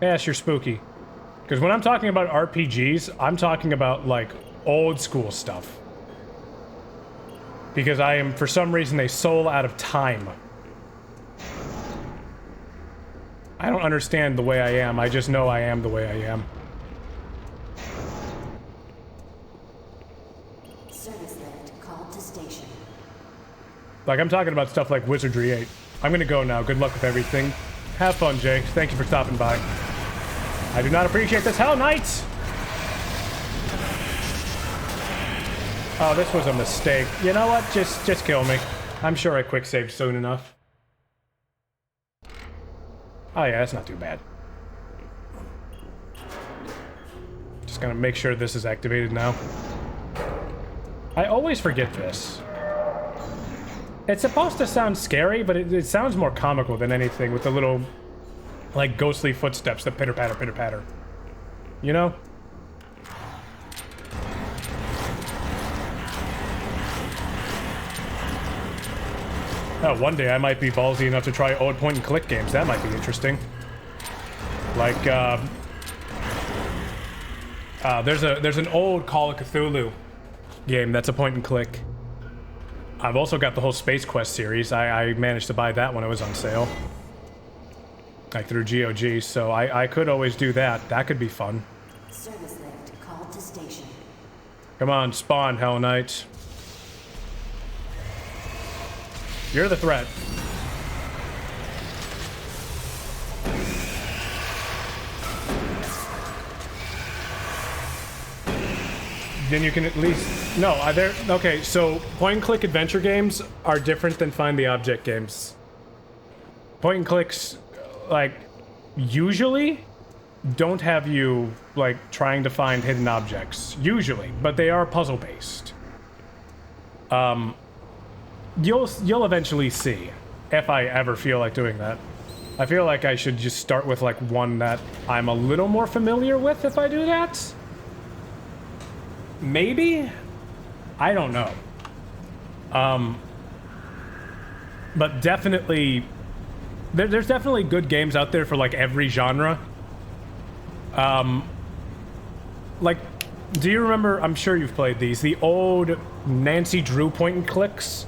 Yes, you're spooky. Because when I'm talking about RPGs, I'm talking about, like, old-school stuff. Because I am, for some reason, a soul out of time. I don't understand the way I am, I just know I am the way I am. Service lift called to station. Like, I'm talking about stuff like Wizardry 8. I'm gonna go now, good luck with everything. Have fun, Jay. Thank you for stopping by. I do not appreciate this, Hell Knights! Oh, this was a mistake. You know what? Just kill me. I'm sure I quick saved soon enough. Oh yeah, that's not too bad. Just gonna make sure this is activated now. I always forget this. It's supposed to sound scary, but it sounds more comical than anything with the little, like, ghostly footsteps that pitter-patter, pitter-patter. You know? Oh, one day I might be ballsy enough to try old point-and-click games. That might be interesting. Like, there's an old Call of Cthulhu game that's a point-and-click. I've also got the whole Space Quest series. I managed to buy that when it was on sale. Like, through GOG, so I could always do that. That could be fun. Service lift called to station. Come on, spawn, Hell Knights. You're the threat. Then you can at least... No, okay, so point-and-click adventure games are different than find the object games. Point-and-clicks, like, usually don't have you, like, trying to find hidden objects. Usually, but they are puzzle-based. You'll eventually see, if I ever feel like doing that. I feel like I should just start with, like, one that I'm a little more familiar with if I do that. Maybe? I don't know. But definitely... There's definitely good games out there for, like, every genre. Like, do you remember... I'm sure you've played these. The old Nancy Drew point-and-clicks?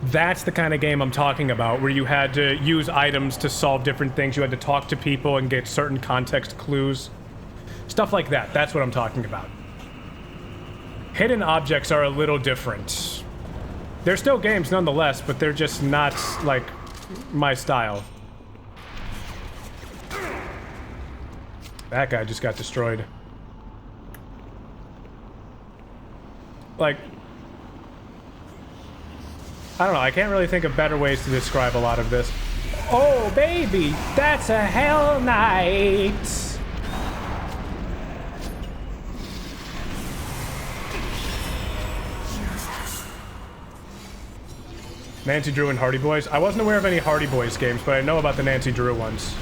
That's the kind of game I'm talking about, where you had to use items to solve different things. You had to talk to people and get certain context clues. Stuff like that. That's what I'm talking about. hidden objects are a little different. They're still games nonetheless, but they're just not, like, my style. That guy just got destroyed. Like, I don't know, I can't really think of better ways to describe a lot of this. Oh, baby, that's a hell night! Nancy Drew and Hardy Boys. I wasn't aware of any Hardy Boys games, but I know about the Nancy Drew ones.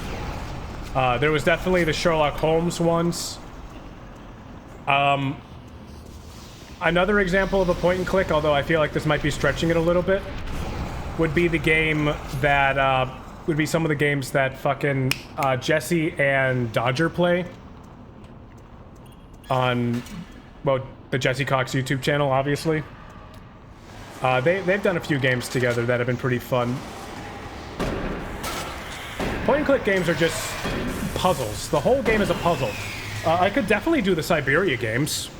There was definitely the Sherlock Holmes ones. Another example of a point and click, although I feel like this might be stretching it a little bit, would be the game that, would be some of the games that fucking, Jesse and Dodger play on, well, the Jesse Cox YouTube channel, obviously. They've done a few games together that have been pretty fun. Point and click games are just puzzles. The whole game is a puzzle. I could definitely do the Siberia games.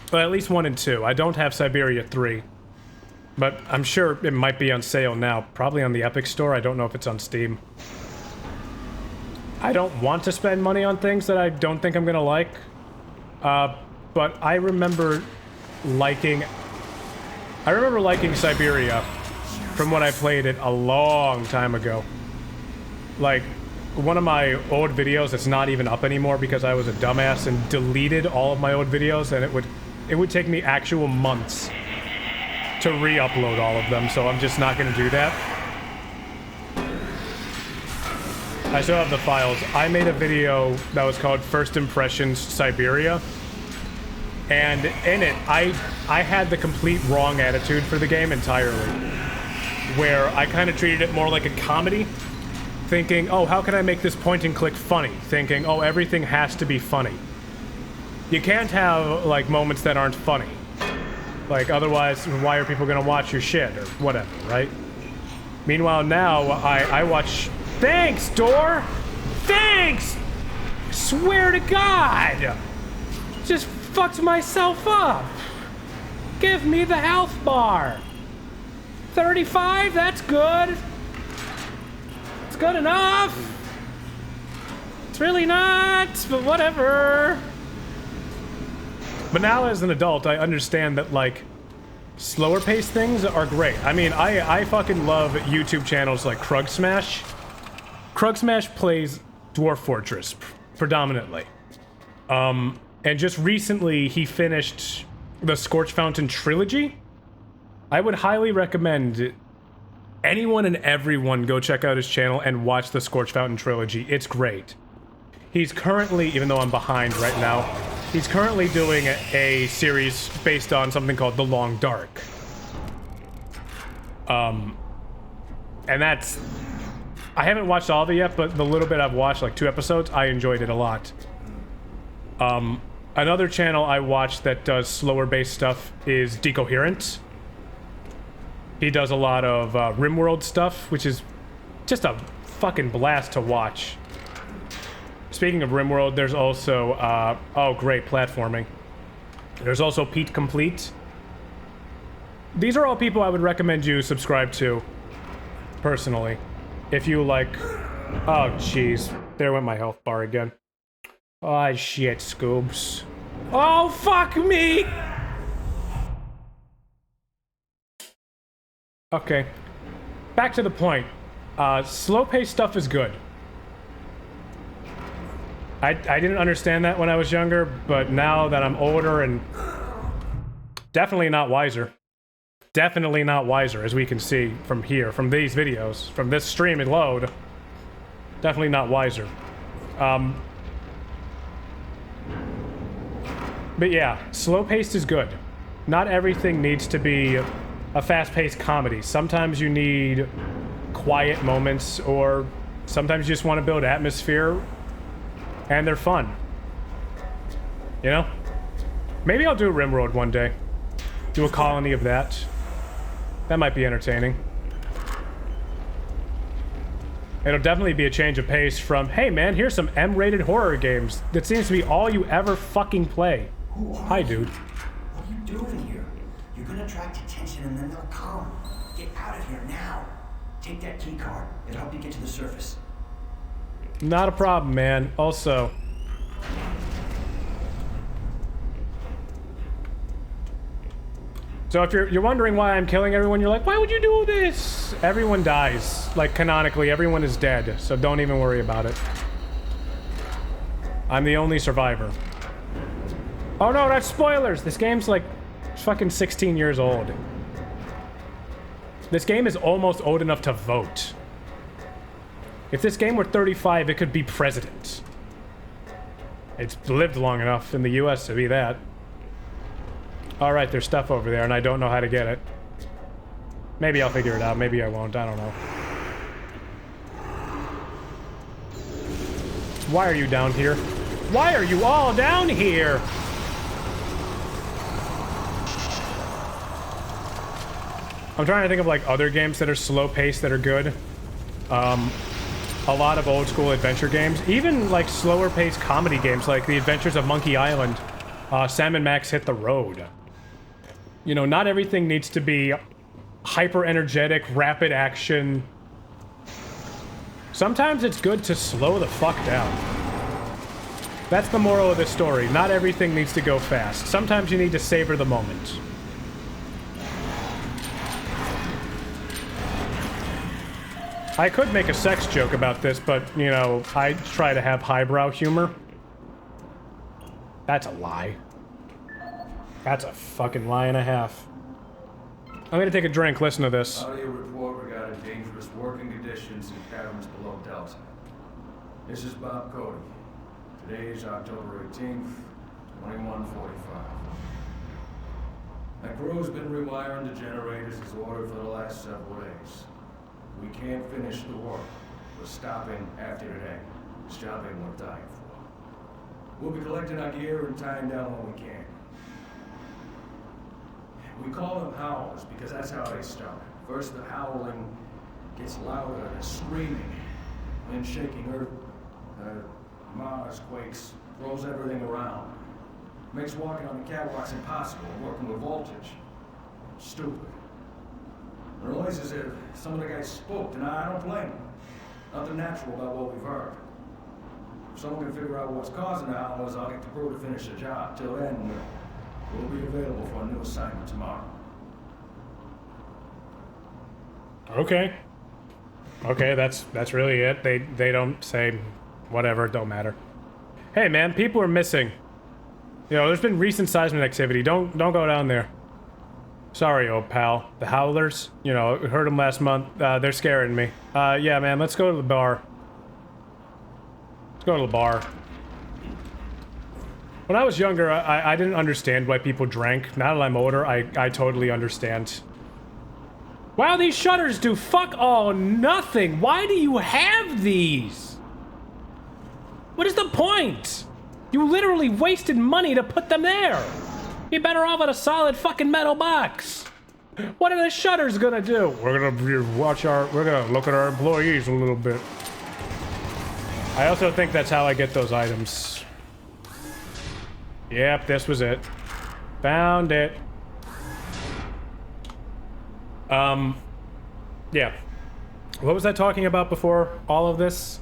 But at least 1 and 2. I don't have Siberia 3. But I'm sure it might be on sale now. Probably on the Epic Store. I don't know if it's on Steam. I don't want to spend money on things that I don't think I'm gonna like. But I remember liking Siberia from when I played it a long time ago. Like, one of my old videos that's not even up anymore because I was a dumbass and deleted all of my old videos, and it would take me actual months to re-upload all of them, so I'm just not gonna do that. I still have the files. I made a video that was called First Impressions Siberia, and in it, I had the complete wrong attitude for the game entirely, where I kind of treated it more like a comedy, thinking, oh, how can I make this point and click funny? Thinking, oh, everything has to be funny. You can't have, like, moments that aren't funny. Like, otherwise, why are people gonna watch your shit, or whatever, right? Meanwhile, now, I watch... Thanks, Door! Thanks! Swear to God! Just fucked myself up! Give me the health bar! 35? That's good! It's good enough! It's really not, but whatever! But now as an adult, I understand that, like, slower paced things are great. I mean, I fucking love YouTube channels like Krug Smash. Krug Smash plays Dwarf Fortress, predominantly. And just recently, he finished the Scorch Fountain trilogy. I would highly recommend anyone and everyone go check out his channel and watch the Scorch Fountain trilogy. It's great. He's currently, even though I'm behind right now, he's currently doing a series based on something called The Long Dark. And that's... I haven't watched all of it yet, but the little bit I've watched, like 2 episodes, I enjoyed it a lot. Another channel I watch that does slower-based stuff is Decoherent. He does a lot of RimWorld stuff, which is just a fucking blast to watch. Speaking of RimWorld, there's also, oh great, platforming. There's also Pete Complete. These are all people I would recommend you subscribe to, personally. If you like... Oh, jeez. There went my health bar again. Oh, shit, Scoobs. Oh, fuck me! Okay. Back to the point. Slow-paced stuff is good. I didn't understand that when I was younger, but now that I'm older and definitely not wiser. Definitely not wiser, as we can see from here, from these videos, from this stream and load. Definitely not wiser. But yeah, slow-paced is good. Not everything needs to be a fast-paced comedy. Sometimes you need quiet moments, or sometimes you just want to build atmosphere, and they're fun. You know? Maybe I'll do RimWorld one day. Do a colony of that. That might be entertaining. It'll definitely be a change of pace from, hey man, here's some M-rated horror games. That seems to be all you ever fucking play. Hi, dude. attract attention and then they'll come. Get out of here now. Take that key card. It'll help you get to the surface. Not a problem, man. Also... So if you're wondering why I'm killing everyone, you're like, why would you do this? Everyone dies. Like, canonically, everyone is dead. So don't even worry about it. I'm the only survivor. Oh no, that's spoilers! This game's like fucking 16 years old. This game is almost old enough to vote. If this game were 35, it could be president. It's lived long enough in the US to be that. Alright, there's stuff over there and I don't know how to get it. Maybe I'll figure it out, maybe I won't, I don't know. Why are you down here? Why are you all down here? I'm trying to think of like other games that are slow paced that are good. A lot of old school adventure games, even like slower paced comedy games like The Adventures of Monkey Island, Sam and Max Hit the Road. You know, not everything needs to be hyper energetic, rapid action. Sometimes it's good to slow the fuck down. That's the moral of this story. Not everything needs to go fast. Sometimes you need to savor the moment. I could make a sex joke about this, but, you know, I try to have highbrow humor. That's a lie. That's a fucking lie and a half. I'm gonna take a drink, listen to this. Audio report regarding dangerous working conditions in caverns below Delta. This is Bob Cody. Today is October 18th, 2145. My crew's been rewiring the generators as ordered for the last several days. We can't finish the work. We're stopping after today. This job ain't worth dying for. We'll be collecting our gear and tying down what we can. We call them howlers because that's how they start. First the howling gets louder, the screaming, then shaking earth, Mars quakes, throws everything around. Makes walking on the catwalks impossible, working with voltage. Stupid. The noise is if some of the guys spooked, and I don't blame them. Nothing natural about what we've heard. If someone can figure out what's causing the howlers, I'll get the crew to finish the job. Till then, we'll be available for a new assignment tomorrow. Okay. Okay, that's really it. They don't say whatever, don't matter. Hey man, people are missing. You know, there's been recent seismic activity. Don't go down there. Sorry, old pal. The howlers, you know, heard them last month. They're scaring me. Yeah, man, let's go to the bar. Let's go to the bar. When I was younger, I didn't understand why people drank. Now that I'm older, I totally understand. Wow, these shutters do fuck all nothing. Why do you have these? What is the point? You literally wasted money to put them there. You're better off with a solid fucking metal box. What are the shutters gonna do? We're gonna look at our employees a little bit. I also think that's how I get those items. Yep, this was it. Found it. Yeah. What was I talking about before all of this?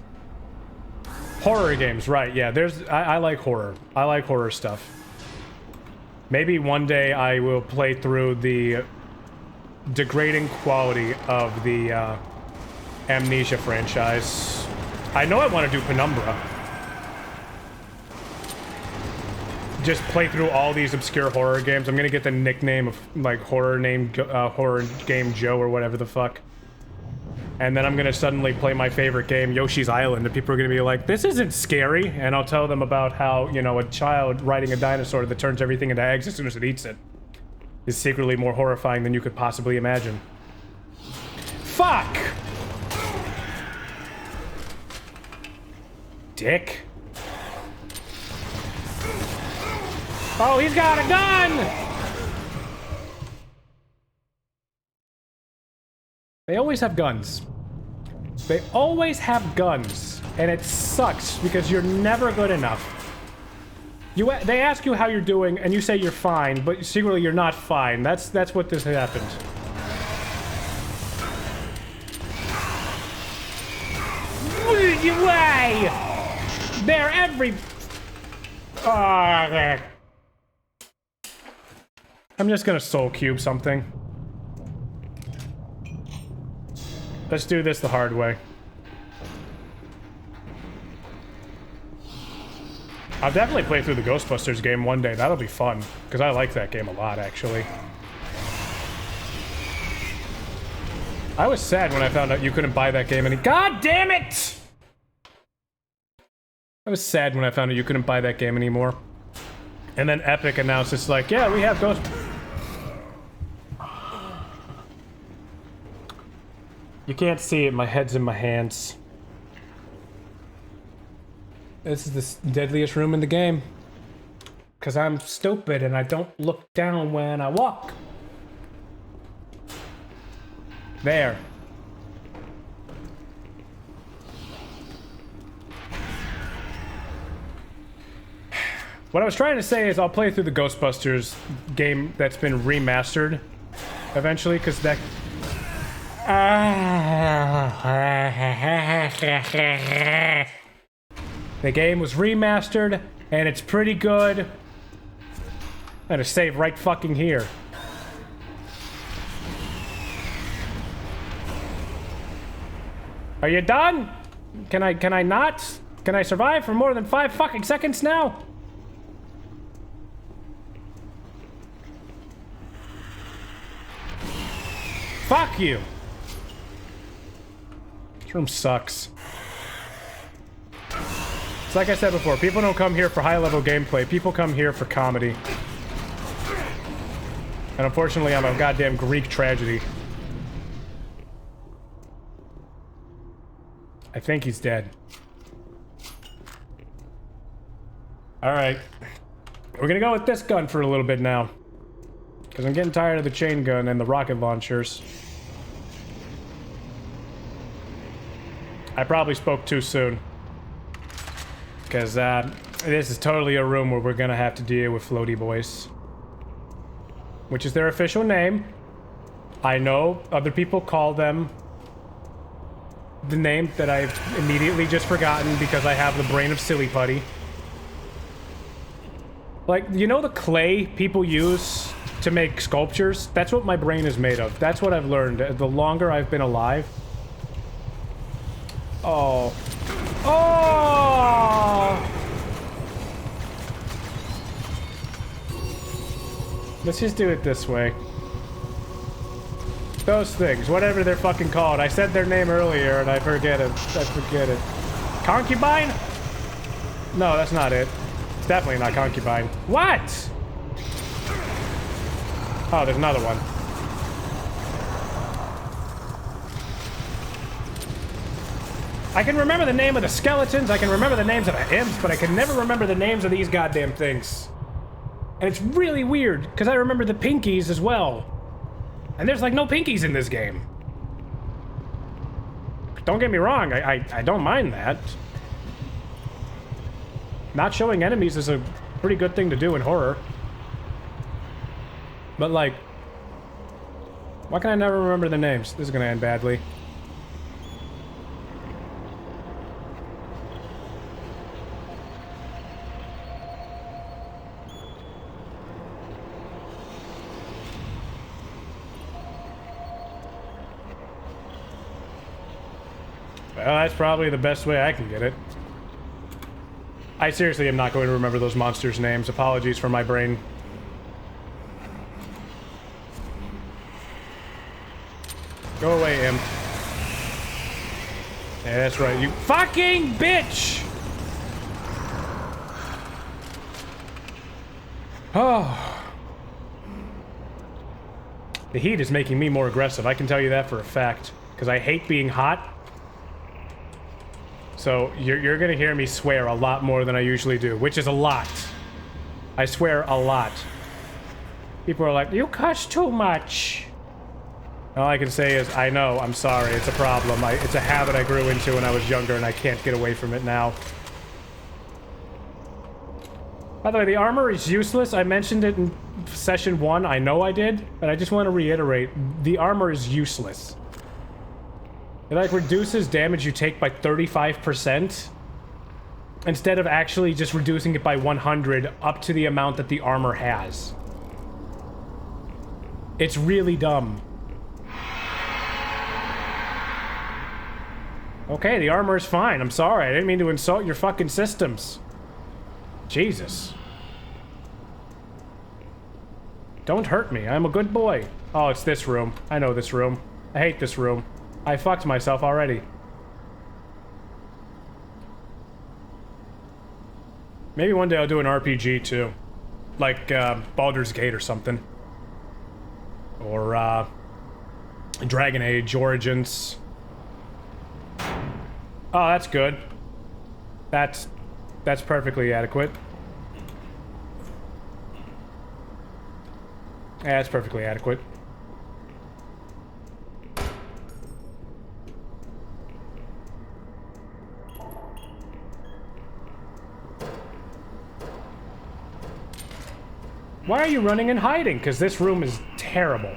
Horror games, right, yeah, I like horror. I like horror stuff. Maybe one day I will play through the degrading quality of the Amnesia franchise. I know I want to do Penumbra. Just play through all these obscure horror games. I'm gonna get the nickname of like horror game Joe or whatever the fuck. And then I'm gonna suddenly play my favorite game, Yoshi's Island, and people are gonna be like, this isn't scary. And I'll tell them about how, you know, a child riding a dinosaur that turns everything into eggs as soon as it eats it is secretly more horrifying than you could possibly imagine. Fuck! Dick. Oh, he's got a gun! They always have guns. They always have guns. And it sucks because you're never good enough. They ask you how you're doing, and you say you're fine, but secretly you're not fine. That's what this happened. Why? They're every... I'm just gonna soul cube something. Let's do this the hard way. I'll definitely play through the Ghostbusters game one day. That'll be fun, because I like that game a lot, actually. I was sad when I found out you couldn't buy that game any- God damn it! I was sad when I found out you couldn't buy that game anymore. And then Epic announced it's like, yeah, we have Ghost... You can't see it, my head's in my hands. This is the deadliest room in the game. Because I'm stupid and I don't look down when I walk. There. What I was trying to say is I'll play through the Ghostbusters game that's been remastered eventually, because that... The game was remastered, and it's pretty good. I'm gonna save right fucking here. Are you done? Can I not? Can I survive for more than 5 fucking seconds now? Fuck you! This room sucks. It's like I said before, people don't come here for high-level gameplay. People come here for comedy. And unfortunately, I'm a goddamn Greek tragedy. I think he's dead. Alright. We're gonna go with this gun for a little bit now. Because I'm getting tired of the chain gun and the rocket launchers. I probably spoke too soon. Because this is totally a room where we're gonna have to deal with floaty boys. Which is their official name. I know other people call them the name that I've immediately just forgotten because I have the brain of silly putty. Like, you know the clay people use to make sculptures? That's what my brain is made of. That's what I've learned the longer I've been alive. Oh. Oh! Let's just do it this way. Those things, whatever they're fucking called. I said their name earlier and I forget it. I forget it. Concubine? No, that's not it. It's definitely not concubine. What? Oh, there's another one. I can remember the name of the skeletons, I can remember the names of the imps, but I can never remember the names of these goddamn things. And it's really weird, because I remember the pinkies as well. And there's like no pinkies in this game. Don't get me wrong, I don't mind that. Not showing enemies is a pretty good thing to do in horror. But like, why can I never remember the names? This is gonna end badly. Well, that's probably the best way I can get it. I seriously am not going to remember those monsters' names. Apologies for my brain. Go away, imp. Yeah, that's right, you fucking bitch! Oh. The heat is making me more aggressive, I can tell you that for a fact. Because I hate being hot. So, you're gonna hear me swear a lot more than I usually do, which is a lot. I swear a lot. People are like, you cuss too much. All I can say is, I know, I'm sorry, it's a problem. It's a habit I grew into when I was younger and I can't get away from it now. By the way, the armor is useless. I mentioned it in session 1. I know I did, but I just want to reiterate. The armor is useless. It, like, reduces damage you take by 35%. Instead of actually just reducing it by 100 up to the amount that the armor has. It's really dumb. Okay, the armor is fine. I'm sorry. I didn't mean to insult your fucking systems. Jesus. Don't hurt me. I'm a good boy. Oh, it's this room. I know this room. I hate this room. I fucked myself already. Maybe one day I'll do an RPG too. Like, Baldur's Gate or something. Or, Dragon Age Origins. Oh, that's good. That's perfectly adequate. Yeah, that's perfectly adequate. Why are you running and hiding? Because this room is terrible.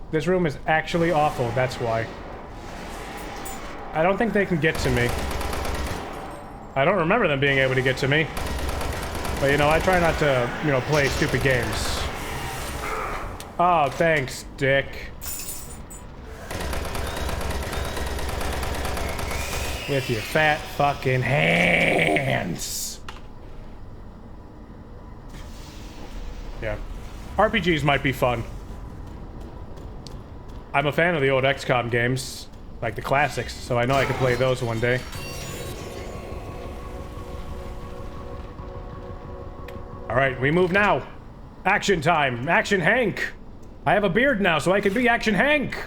This room is actually awful, that's why. I don't think they can get to me. I don't remember them being able to get to me. But, you know, I try not to, you know, play stupid games. Oh, thanks, dick. With your fat fucking hands. Yeah. RPGs might be fun. I'm a fan of the old XCOM games, like the classics, so I know I could play those one day. Alright, we move now. Action time. Action Hank. I have a beard now, so I can be Action Hank.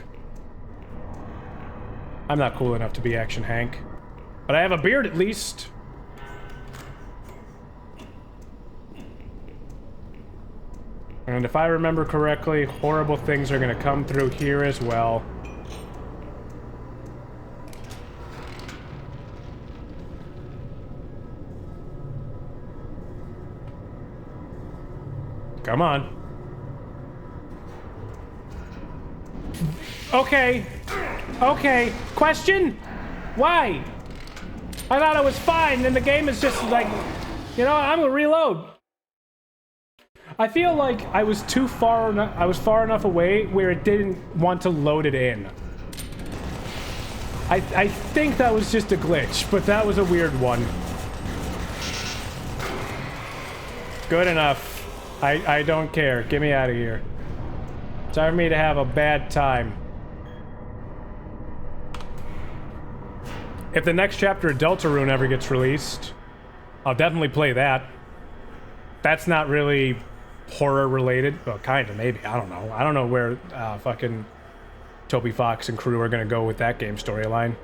I'm not cool enough to be Action Hank. But I have a beard at least. And if I remember correctly, horrible things are gonna come through here as well. Come on. Okay. Okay. Question? Why? I thought I was fine, and the game is just like, you know, I'm gonna reload. I feel like I was far enough away where it didn't want to load it in. I think that was just a glitch, but that was a weird one. Good enough. I don't care. Get me out of here. Time for me to have a bad time. If the next chapter of Deltarune ever gets released, I'll definitely play that. That's not really horror related. Well, kind of, maybe. I don't know. I don't know where fucking Toby Fox and crew are going to go with that game storyline.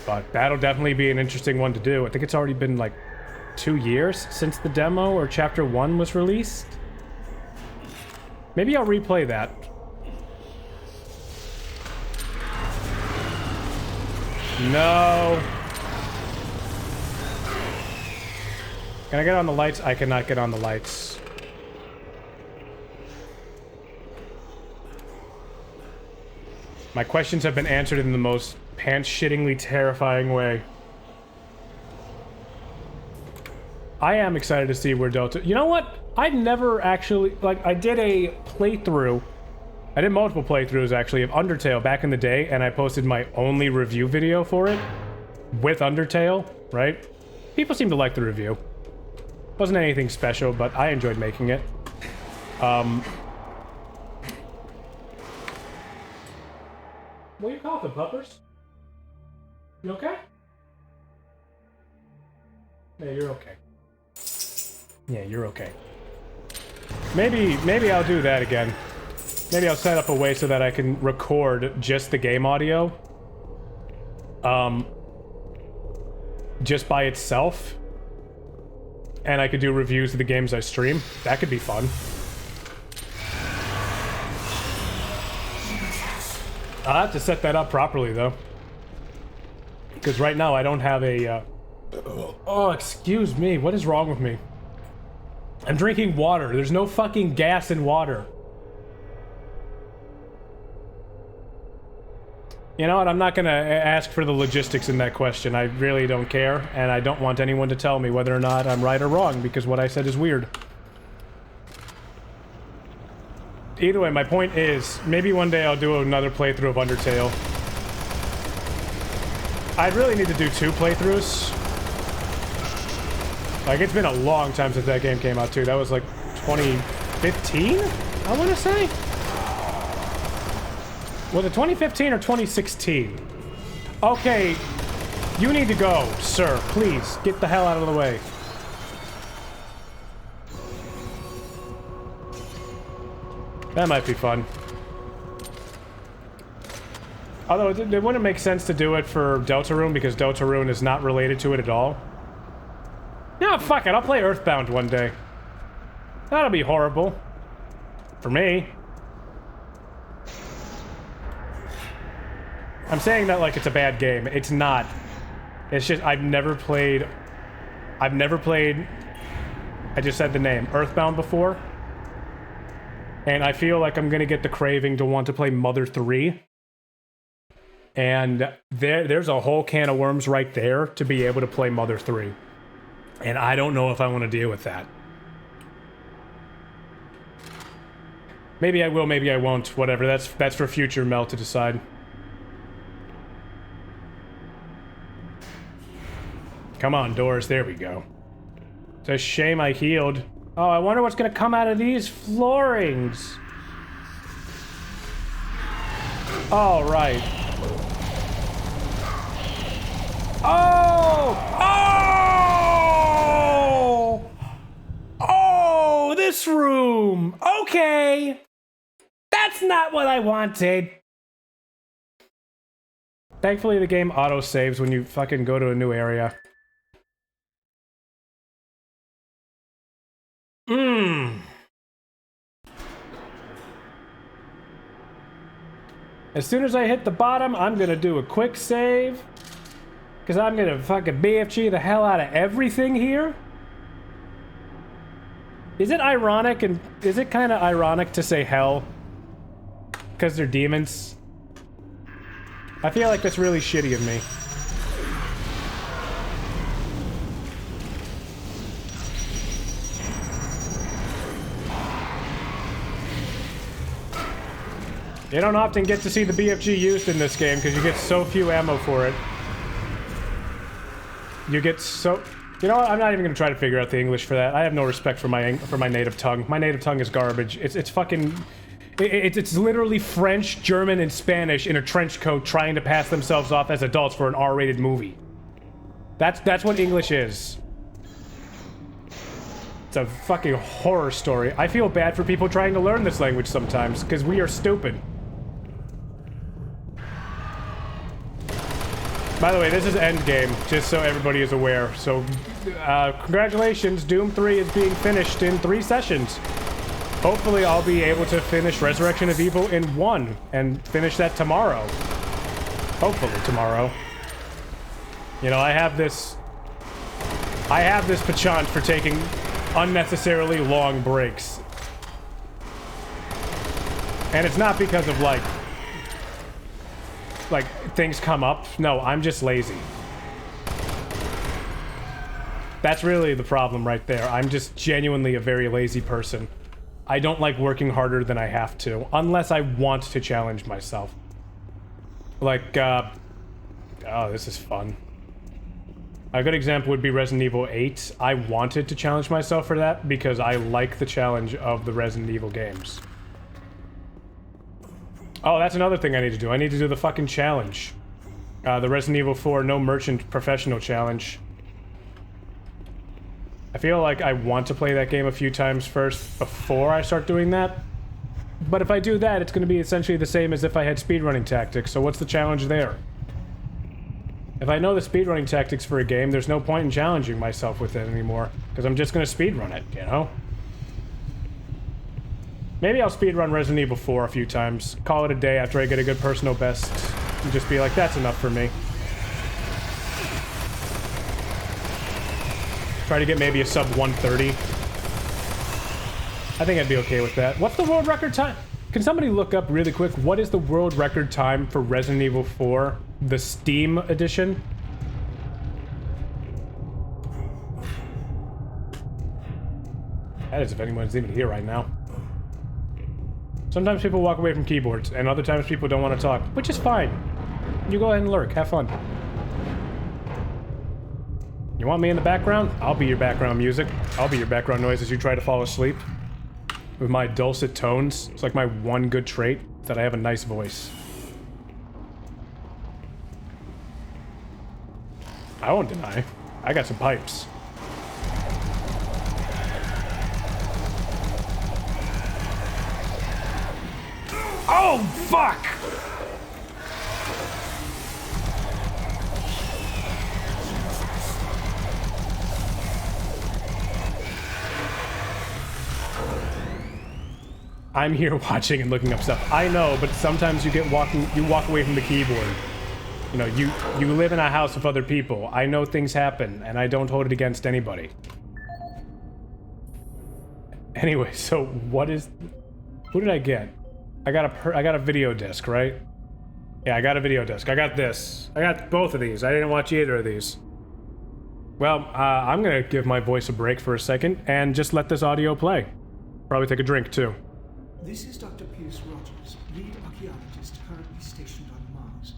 But that'll definitely be an interesting one to do. I think it's already been like 2 years since the demo or chapter 1 was released. Maybe I'll replay that. No. Can I get on the lights? I cannot get on the lights. My questions have been answered in the most pants-shittingly terrifying way. I am excited to see where Delta... You know what? I've never actually... Like, I did a playthrough. I did multiple playthroughs, actually, of Undertale back in the day, and I posted my only review video for it. With Undertale, right? People seem to like the review. Wasn't anything special, but I enjoyed making it. What are you coughing, puppers? You okay? Yeah, you're okay. Yeah, you're okay. Maybe I'll do that again. Maybe I'll set up a way so that I can record just the game audio. Just by itself. And I could do reviews of the games I stream. That could be fun. I'll have to set that up properly, though. Because right now I don't have a, Oh, excuse me. What is wrong with me? I'm drinking water. There's no fucking gas in water. You know what? I'm not gonna ask for the logistics in that question. I really don't care, and I don't want anyone to tell me whether or not I'm right or wrong, because what I said is weird. Either way, my point is, maybe one day I'll do another playthrough of Undertale. I'd really need to do 2 playthroughs. Like, it's been a long time since that game came out, too. That was, like, 2015? I want to say? Was it 2015 or 2016? Okay, you need to go, sir. Please, get the hell out of the way. That might be fun. Although, it wouldn't make sense to do it for Deltarune, because Deltarune is not related to it at all. No, fuck it, I'll play Earthbound one day. That'll be horrible. For me. I'm saying that like it's a bad game. It's not. It's just, I've never played, I just said the name, Earthbound before. And I feel like I'm gonna get the craving to want to play Mother 3. And there's a whole can of worms right there to be able to play Mother 3. And I don't know if I want to deal with that. Maybe I will, maybe I won't. Whatever, that's for future Mel to decide. Come on, doors, there we go. It's a shame I healed. Oh, I wonder what's gonna come out of these floorings. All right. Oh! Oh! Oh, this room! Okay! That's not what I wanted! Thankfully, the game auto-saves when you fucking go to a new area. As soon as I hit the bottom, I'm gonna do a quick save. Because I'm gonna fucking BFG the hell out of everything here. Is it ironic and is it kind of ironic to say hell? Because they're demons? I feel like that's really shitty of me. You don't often get to see the BFG used in this game because you get so few ammo for it. You get so... You know what? I'm not even gonna try to figure out the English for that. I have no respect for my native tongue. My native tongue is garbage. It's fucking... It's literally French, German, and Spanish in a trench coat trying to pass themselves off as adults for an R-rated movie. That's what English is. It's a fucking horror story. I feel bad for people trying to learn this language sometimes, because we are stupid. By the way, this is endgame, just so everybody is aware. So, congratulations, Dhewm3 is being finished in 3 sessions. Hopefully I'll be able to finish Resurrection of Evil in 1, and finish that tomorrow. Hopefully tomorrow. You know, I have this penchant for taking unnecessarily long breaks. And it's not because of, like, things come up. No, I'm just lazy. That's really the problem right there. I'm just genuinely a very lazy person. I don't like working harder than I have to, unless I want to challenge myself. Like, oh, this is fun. A good example would be Resident Evil 8. I wanted to challenge myself for that because I like the challenge of the Resident Evil games. Oh, that's another thing I need to do. I need to do the fucking challenge. The Resident Evil 4 No Merchant Professional Challenge. I feel like I want to play that game a few times first before I start doing that. But if I do that, it's going to be essentially the same as if I had speedrunning tactics, so what's the challenge there? If I know the speedrunning tactics for a game, there's no point in challenging myself with it anymore, because I'm just going to speedrun it, you know? Maybe I'll speedrun Resident Evil 4 a few times. Call it a day after I get a good personal best. And just be like, that's enough for me. Try to get maybe a sub 130. I think I'd be okay with that. What's the world record time? Can somebody look up really quick, what is the world record time for Resident Evil 4, the Steam edition? That is if anyone's even here right now. Sometimes people walk away from keyboards, and other times people don't want to talk, which is fine. You go ahead and lurk, have fun. You want me in the background? I'll be your background music. I'll be your background noise as you try to fall asleep. With my dulcet tones. It's like my one good trait, that I have a nice voice. I won't deny. I got some pipes. Oh, fuck! I'm here watching and looking up stuff. I know, but sometimes you walk away from the keyboard. You know, you live in a house with other people. I know things happen, and I don't hold it against anybody. Anyway, so what is... Who did I get? I got a video disc, right? Yeah, I got a video disc. I got this. I got both of these. I didn't watch either of these. Well, I'm gonna give my voice a break for a second and just let this audio play. Probably take a drink, too. This is Dr. Pierce Rogers, lead archaeologist currently stationed on Mars.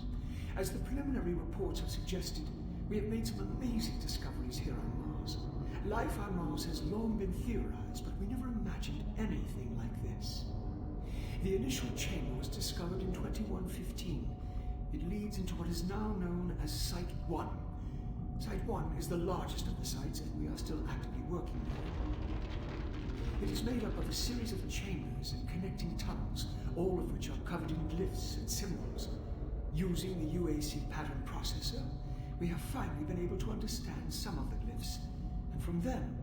As the preliminary reports have suggested, we have made some amazing discoveries here on Mars. Life on Mars has long been theorized, but we never imagined anything like this. The initial chamber was discovered in 2115. It leads into what is now known as Site 1. Site 1 is the largest of the sites, and we are still actively working there. It is made up of a series of chambers and connecting tunnels, all of which are covered in glyphs and symbols. Using the UAC pattern processor, we have finally been able to understand some of the glyphs, and from them,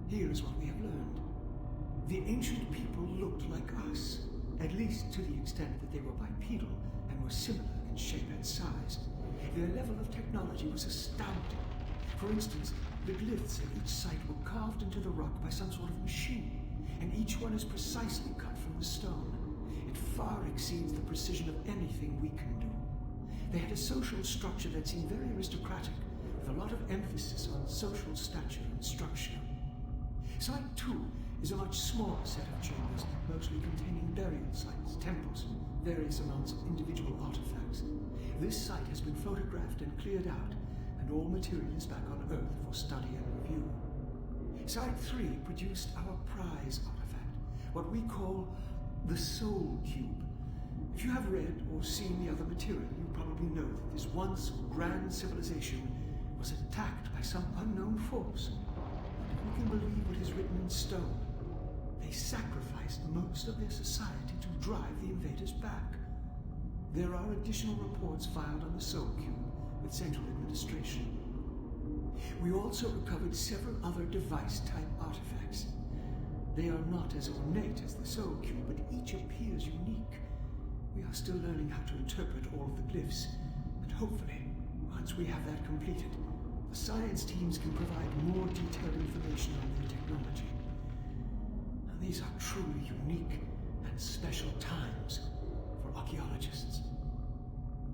here is what we have learned. The ancient people looked like us, at least to the extent that they were bipedal and were similar in shape and size. Their level of technology was astounding. For instance, the glyphs at each site were carved into the rock by some sort of machine, and each one is precisely cut from the stone. It far exceeds the precision of anything we can do. They had a social structure that seemed very aristocratic, with a lot of emphasis on social stature and structure. Site 2 is a much smaller set of chambers, mostly containing burial sites, temples, and various amounts of individual artifacts. This site has been photographed and cleared out, and all material is back on Earth for study and review. Site 3 produced our prize artifact, what we call the Soul Cube. If you have read or seen the other material, you probably know that this once grand civilization was attacked by some unknown force. And if we can believe what is written in stone, they sacrificed most of their society to drive the invaders back. There are additional reports filed on the Soul Cube with Central Administration. We also recovered several other device-type artifacts. They are not as ornate as the Soul Cube, but each appears unique. We are still learning how to interpret all of the glyphs, and hopefully, once we have that completed, the science teams can provide more detailed information on their technology. And these are truly unique and special times for archaeologists.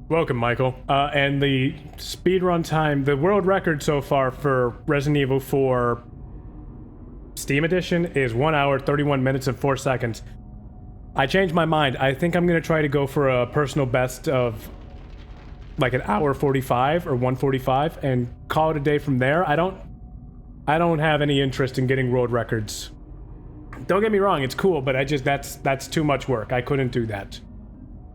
Welcome, Michael. And the speedrun time, the world record so far for Resident Evil 4 Steam Edition is 1 hour, 31 minutes, and 4 seconds. I changed my mind. I think I'm going to try to go for a personal best of like an hour 45 or 145 and call it a day from there. I don't have any interest in getting world records. Don't get me wrong, it's cool, but that's too much work. I couldn't do that.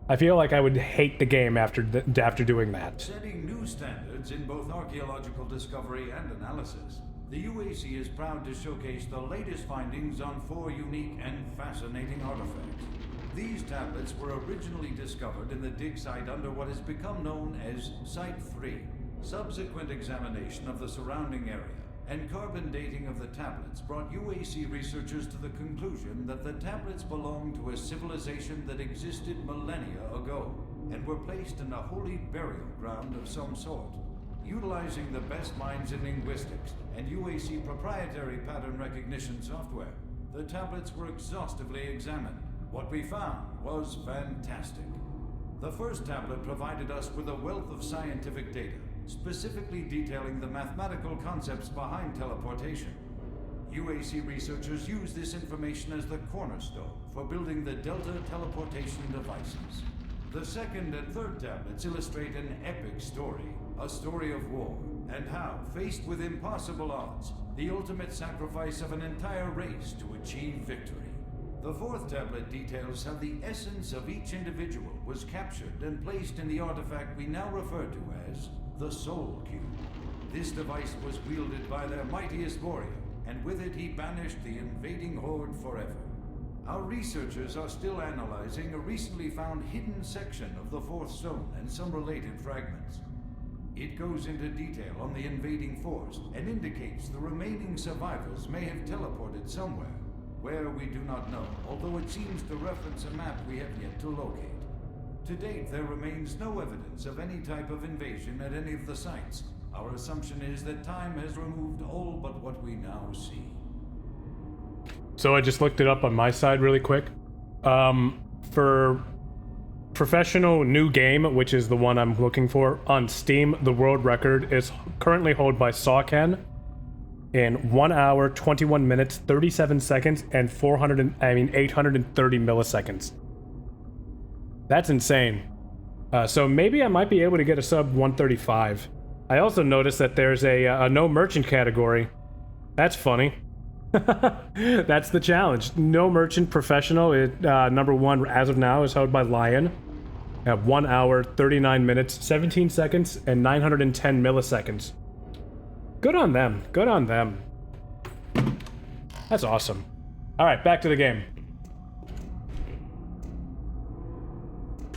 I feel like I would hate the game after doing that. Setting new standards in both archaeological discovery and analysis, the UAC is proud to showcase the latest findings on 4 unique and fascinating artifacts. These tablets were originally discovered in the dig site under what has become known as Site 3. Subsequent examination of the surrounding area and carbon dating of the tablets brought UAC researchers to the conclusion that the tablets belonged to a civilization that existed millennia ago and were placed in a holy burial ground of some sort. Utilizing the best minds in linguistics and UAC proprietary pattern recognition software, the tablets were exhaustively examined. What we found was fantastic. The first tablet provided us with a wealth of scientific data, specifically detailing the mathematical concepts behind teleportation. UAC researchers used this information as the cornerstone for building the Delta teleportation devices. The second and third tablets illustrate an epic story, a story of war, and how, faced with impossible odds, the ultimate sacrifice of an entire race to achieve victory. The fourth tablet details how the essence of each individual was captured and placed in the artifact we now refer to as the Soul Cube. This device was wielded by their mightiest warrior, and with it he banished the invading horde forever. Our researchers are still analyzing a recently found hidden section of the fourth stone and some related fragments. It goes into detail on the invading force and indicates the remaining survivors may have teleported somewhere. Where we do not know, although it seems to reference a map we have yet to locate. To date, there remains no evidence of any type of invasion at any of the sites. Our assumption is that time has removed all but what we now see. So I just looked it up on my side really quick. For professional new game, which is the one I'm looking for, on Steam, the world record is currently held by Sawken in 1 hour, 21 minutes, 37 seconds, and 830 milliseconds. That's insane. So maybe I might be able to get a sub 135. I also noticed that there's a no merchant category. That's funny. That's the challenge. No merchant professional. Number one as of now is held by Lion at 1 hour, 39 minutes, 17 seconds, and 910 milliseconds. Good on them. Good on them. That's awesome. Alright, back to the game.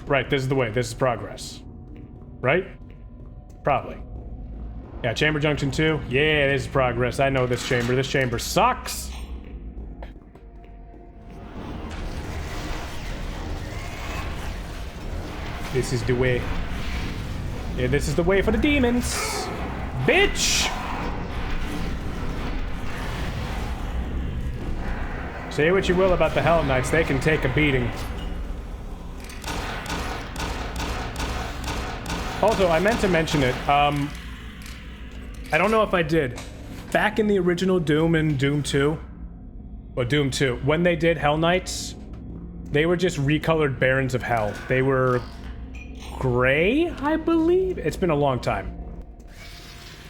Right, this is the way. This is progress. Right? Probably. Yeah, Chamber Junction 2. Yeah, this is progress. I know this chamber. This chamber sucks! This is the way. Yeah, this is the way for the demons! Bitch! Say what you will about the Hell Knights, they can take a beating. Also, I meant to mention it, I don't know if I did. Back in the original Doom and Doom 2, or Doom 2, when they did Hell Knights, they were just recolored Barons of Hell. They were gray, I believe? It's been a long time.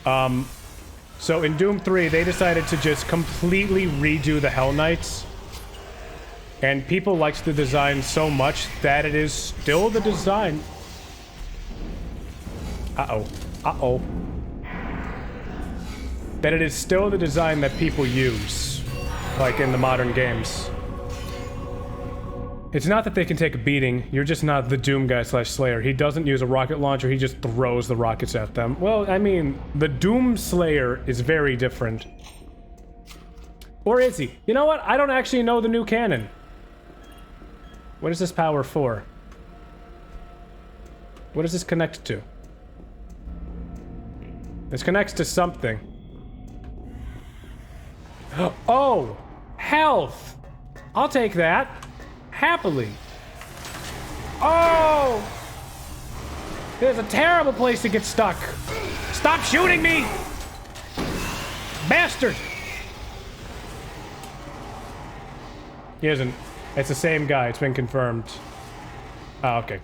So in Doom 3, they decided to just completely redo the Hell Knights. And people liked the design so much that it is still the design. Uh-oh. Uh-oh. That it is still the design that people use, like in the modern games. It's not that they can take a beating, you're just not the Doom guy / Slayer. He doesn't use a rocket launcher, he just throws the rockets at them. Well, I mean, the Doom Slayer is very different. Or is he? You know what? I don't actually know the new canon. What is this power for? What does this connect to? This connects to something. Oh! Health! I'll take that. Happily. Oh! There's a terrible place to get stuck. Stop shooting me! Bastard! He isn't. It's the same guy. It's been confirmed. Oh, okay.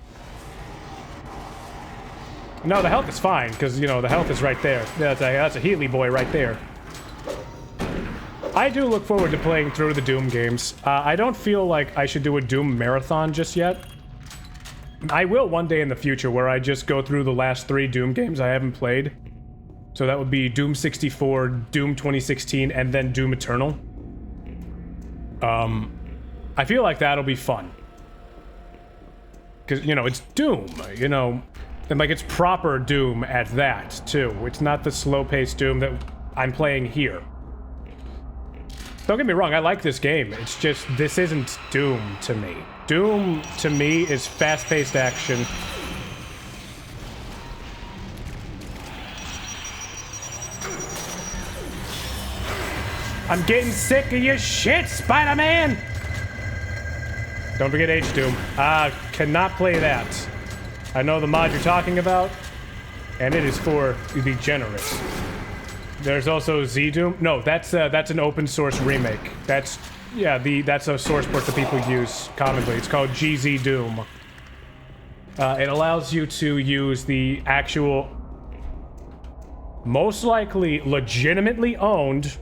No, the health is fine, because, you know, the health is right there. That's a Healy boy right there. I do look forward to playing through the Doom games. I don't feel like I should do a Doom marathon just yet. I will one day in the future, where I just go through the last 3 Doom games I haven't played. So that would be Doom 64, Doom 2016, and then Doom Eternal. I feel like that'll be fun. Because, you know, it's Doom, you know, and like it's proper Doom at that, too. It's not the slow-paced Doom that I'm playing here. Don't get me wrong, I like this game. It's just, this isn't Doom to me. Doom, to me, is fast-paced action. I'm getting sick of your shit, Spider-Man! Don't forget H-Doom. Cannot play that. I know the mod you're talking about, and it is for the degenerates. There's also Z-Doom. No, that's an open source remake. That's a source port that people use commonly. It's called GZ Doom. It allows you to use the actual, most likely legitimately owned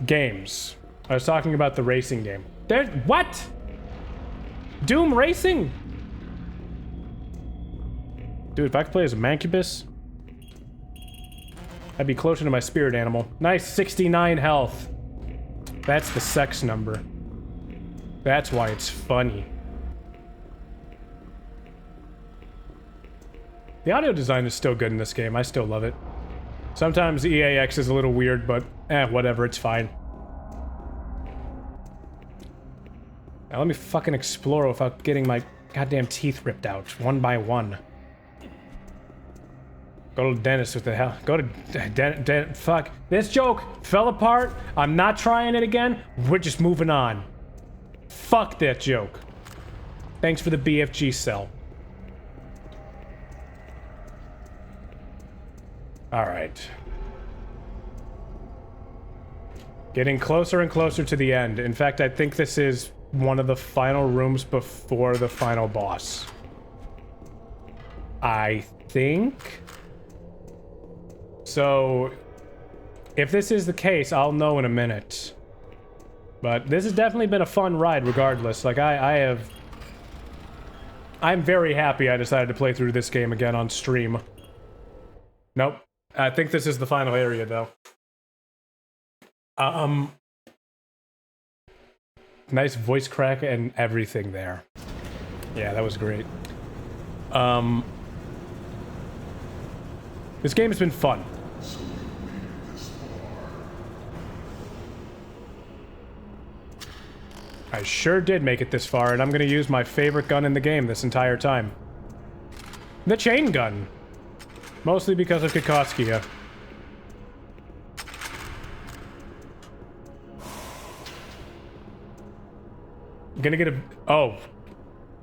games. I was talking about the racing game. There's what? Doom Racing? Dude, if I could play as a Mancubus, I'd be closer to my spirit animal. Nice, 69 health. That's the sex number. That's why it's funny. The audio design is still good in this game. I still love it. Sometimes EAX is a little weird, but whatever, it's fine. Now let me fucking explore without getting my goddamn teeth ripped out, one by one. Go to the dentist with the hell. Go to fuck. This joke fell apart. I'm not trying it again. We're just moving on. Fuck that joke. Thanks for the BFG cell. Alright. Getting closer and closer to the end. In fact, I think this is one of the final rooms before the final boss. I think. So, if this is the case, I'll know in a minute. But this has definitely been a fun ride regardless. Like, I'm very happy I decided to play through this game again on stream. Nope. I think this is the final area, though. Nice voice crack and everything there. Yeah, that was great. This game has been fun. I sure did make it this far, and I'm gonna use my favorite gun in the game this entire time. The chain gun. Mostly because of Kikoskia. Gonna get a... Oh.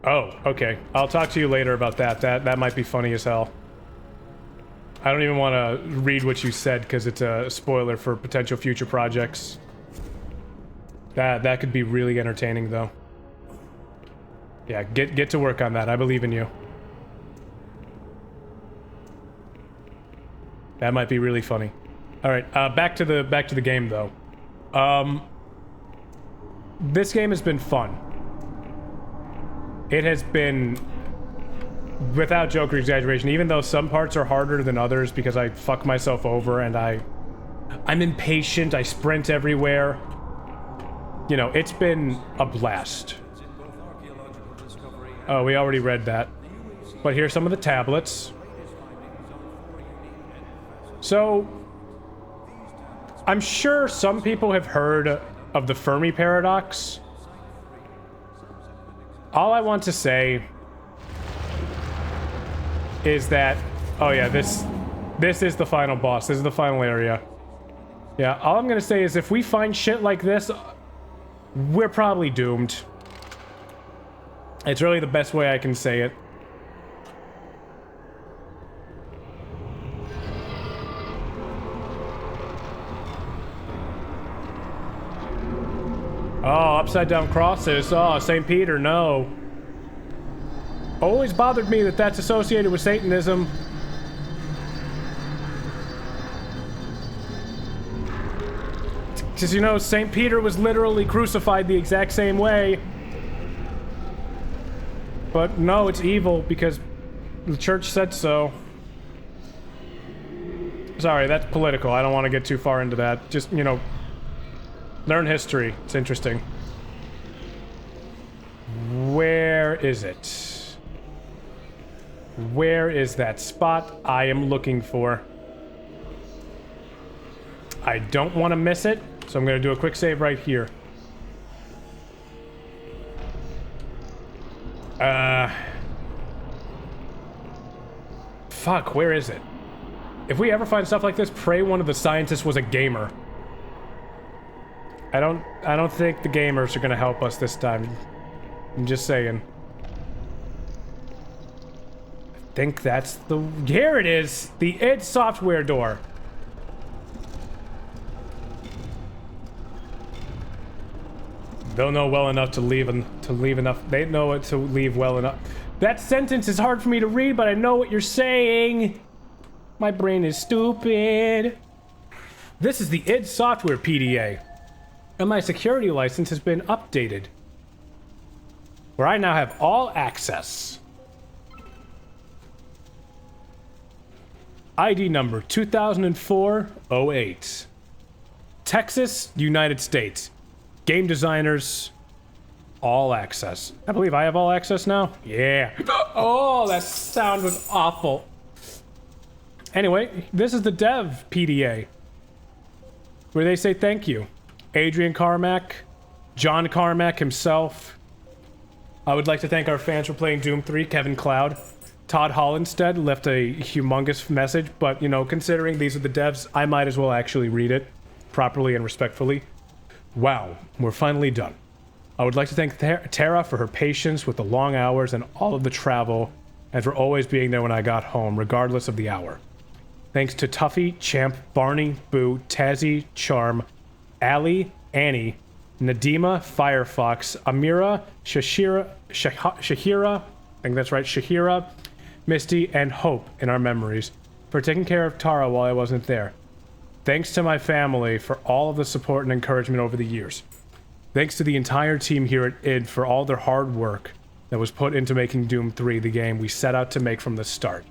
Oh, okay. I'll talk to you later about that. That might be funny as hell. I don't even want to read what you said because it's a spoiler for potential future projects. That could be really entertaining, though. Yeah, get to work on that. I believe in you. That might be really funny. All right, back to the game though. This game has been fun. It has been, without joke or exaggeration, even though some parts are harder than others because I fuck myself over and I'm impatient, I sprint everywhere. You know, it's been a blast. Oh, we already read that. But here's some of the tablets. So, I'm sure some people have heard of the Fermi paradox. All I want to say is that, oh yeah, this is the final boss. This is the final area. Yeah, all I'm gonna say is if we find shit like this, we're probably doomed. It's really the best way I can say it. Oh, upside down crosses. Oh, St. Peter, no. Always bothered me that that's associated with Satanism. Because, you know, St. Peter was literally crucified the exact same way. But no, it's evil because the church said so. Sorry, that's political. I don't want to get too far into that. Just, you know, learn history. It's interesting. Where is it? Where is that spot I am looking for? I don't want to miss it, so I'm going to do a quick save right here. Fuck, where is it? If we ever find stuff like this, pray one of the scientists was a gamer. I don't think the gamers are gonna help us this time. I'm just saying. I think that's the... Here it is! The id Software door. They'll know well enough to leave enough. They know it to leave well enough. That sentence is hard for me to read, but I know what you're saying. My brain is stupid. This is the id Software PDA. And my security license has been updated. Where I now have all access. ID number 2004-08. Texas, United States. Game designers, all access. I believe I have all access now. Yeah. Oh, that sound was awful. Anyway, this is the dev PDA, where they say thank you. Adrian Carmack, John Carmack himself. I would like to thank our fans for playing Doom 3, Kevin Cloud. Todd Hollinstead left a humongous message, but, you know, considering these are the devs, I might as well actually read it properly and respectfully. Wow, we're finally done. I would like to thank Tara for her patience with the long hours and all of the travel, and for always being there when I got home, regardless of the hour. Thanks to Tuffy, Champ, Barney, Boo, Tazzy, Charm, Allie, Annie, Nadima, Firefox, Amira, Shahira, I think that's right, Shahira, Misty, and Hope in our memories, for taking care of Tara while I wasn't there. Thanks to my family for all of the support and encouragement over the years. Thanks to the entire team here at id for all their hard work that was put into making Doom 3 the game we set out to make from the start.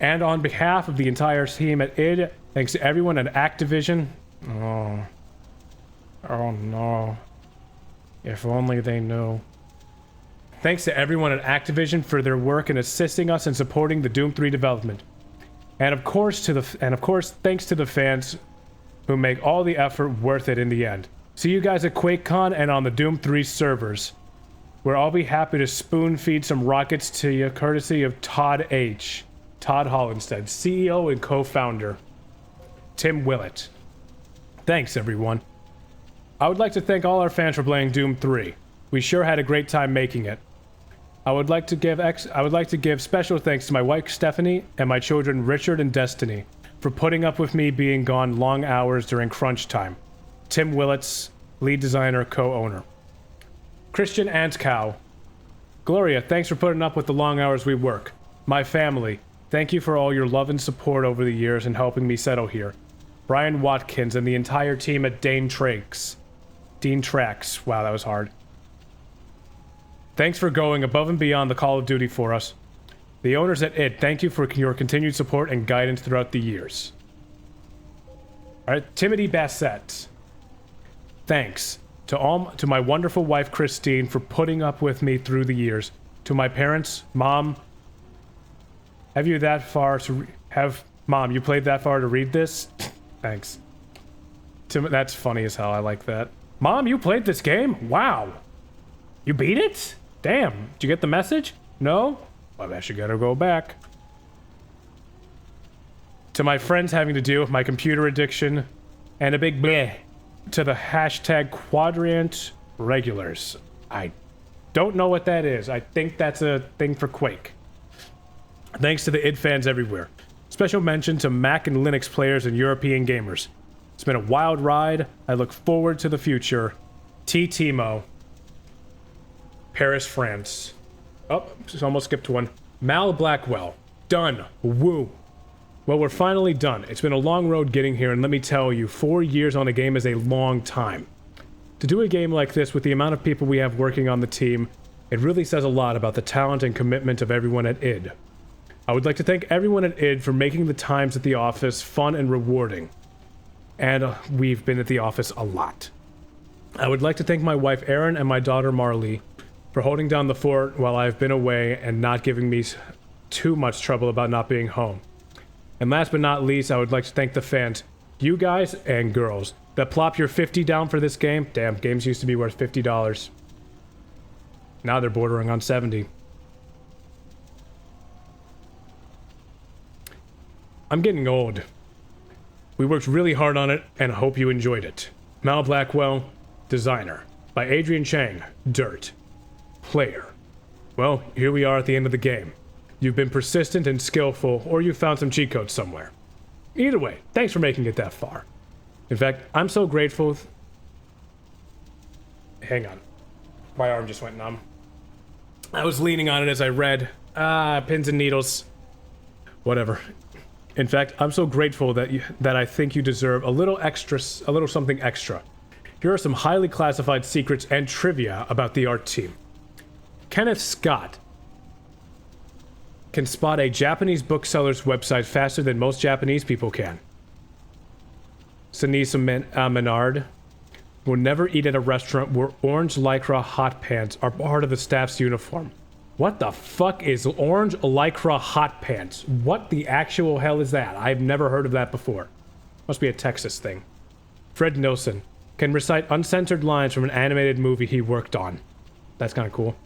And on behalf of the entire team at id, thanks to everyone at Activision. Oh no. If only they knew. Thanks to everyone at Activision for their work in assisting us in supporting the Doom 3 development. And of course, thanks to the fans who make all the effort worth it in the end. See you guys at QuakeCon and on the Doom 3 servers, where I'll be happy to spoon feed some rockets to you courtesy of Todd Hollinstead, CEO and co-founder. Tim Willett. Thanks, everyone. I would like to thank all our fans for playing Doom 3. We sure had a great time making it. I would like to give special thanks to my wife Stephanie and my children Richard and Destiny for putting up with me being gone long hours during crunch time. Tim Willits, lead designer, co-owner. Christian Antcow. Gloria, thanks for putting up with the long hours we work. My family, thank you for all your love and support over the years and helping me settle here. Brian Watkins and the entire team at Dean Trax. Wow, that was hard. Thanks for going above and beyond the Call of Duty for us. The owners at id, thank you for your continued support and guidance throughout the years. Alright, Timothy Bassett. Thanks to my wonderful wife Christine for putting up with me through the years. To my parents, Mom, Mom, you played that far to read this? Thanks. That's funny as hell, I like that. Mom, you played this game? Wow. You beat it? Damn. Did you get the message? No? Well, I should gotta go back. To my friends having to deal with my computer addiction, and a big bleh to the hashtag Quadrant Regulars. I don't know what that is. I think that's a thing for Quake. Thanks to the id fans everywhere. Special mention to Mac and Linux players and European gamers. It's been a wild ride. I look forward to the future. Timo. Paris, France. Oh, just almost skipped one. Mal Blackwell. Done. Woo. Well, we're finally done. It's been a long road getting here, and let me tell you, 4 years on a game is a long time. To do a game like this with the amount of people we have working on the team, it really says a lot about the talent and commitment of everyone at id. I would like to thank everyone at id for making the times at the office fun and rewarding. And we've been at the office a lot. I would like to thank my wife Erin and my daughter Marley for holding down the fort while I've been away and not giving me too much trouble about not being home. And last but not least, I would like to thank the fans. You guys and girls that plop your 50 down for this game. Damn, games used to be worth $50. Now they're bordering on 70. I'm getting old. We worked really hard on it, and I hope you enjoyed it. Mal Blackwell, designer. By Adrian Chang, dirt. Player. Well, here we are at the end of the game. You've been persistent and skillful, or you found some cheat codes somewhere. Either way, thanks for making it that far. In fact, I'm so grateful... Hang on. My arm just went numb. I was leaning on it as I read. Pins and needles. Whatever. In fact, I'm so grateful that I think you deserve a little something extra. Here are some highly classified secrets and trivia about the art team. Kenneth Scott can spot a Japanese bookseller's website faster than most Japanese people can. Sinisa Menard will never eat at a restaurant where orange lycra hot pants are part of the staff's uniform. What the fuck is orange lycra hot pants? What the actual hell is that? I've never heard of that before. Must be a Texas thing. Fred Nilsson can recite uncensored lines from an animated movie he worked on. That's kind of cool.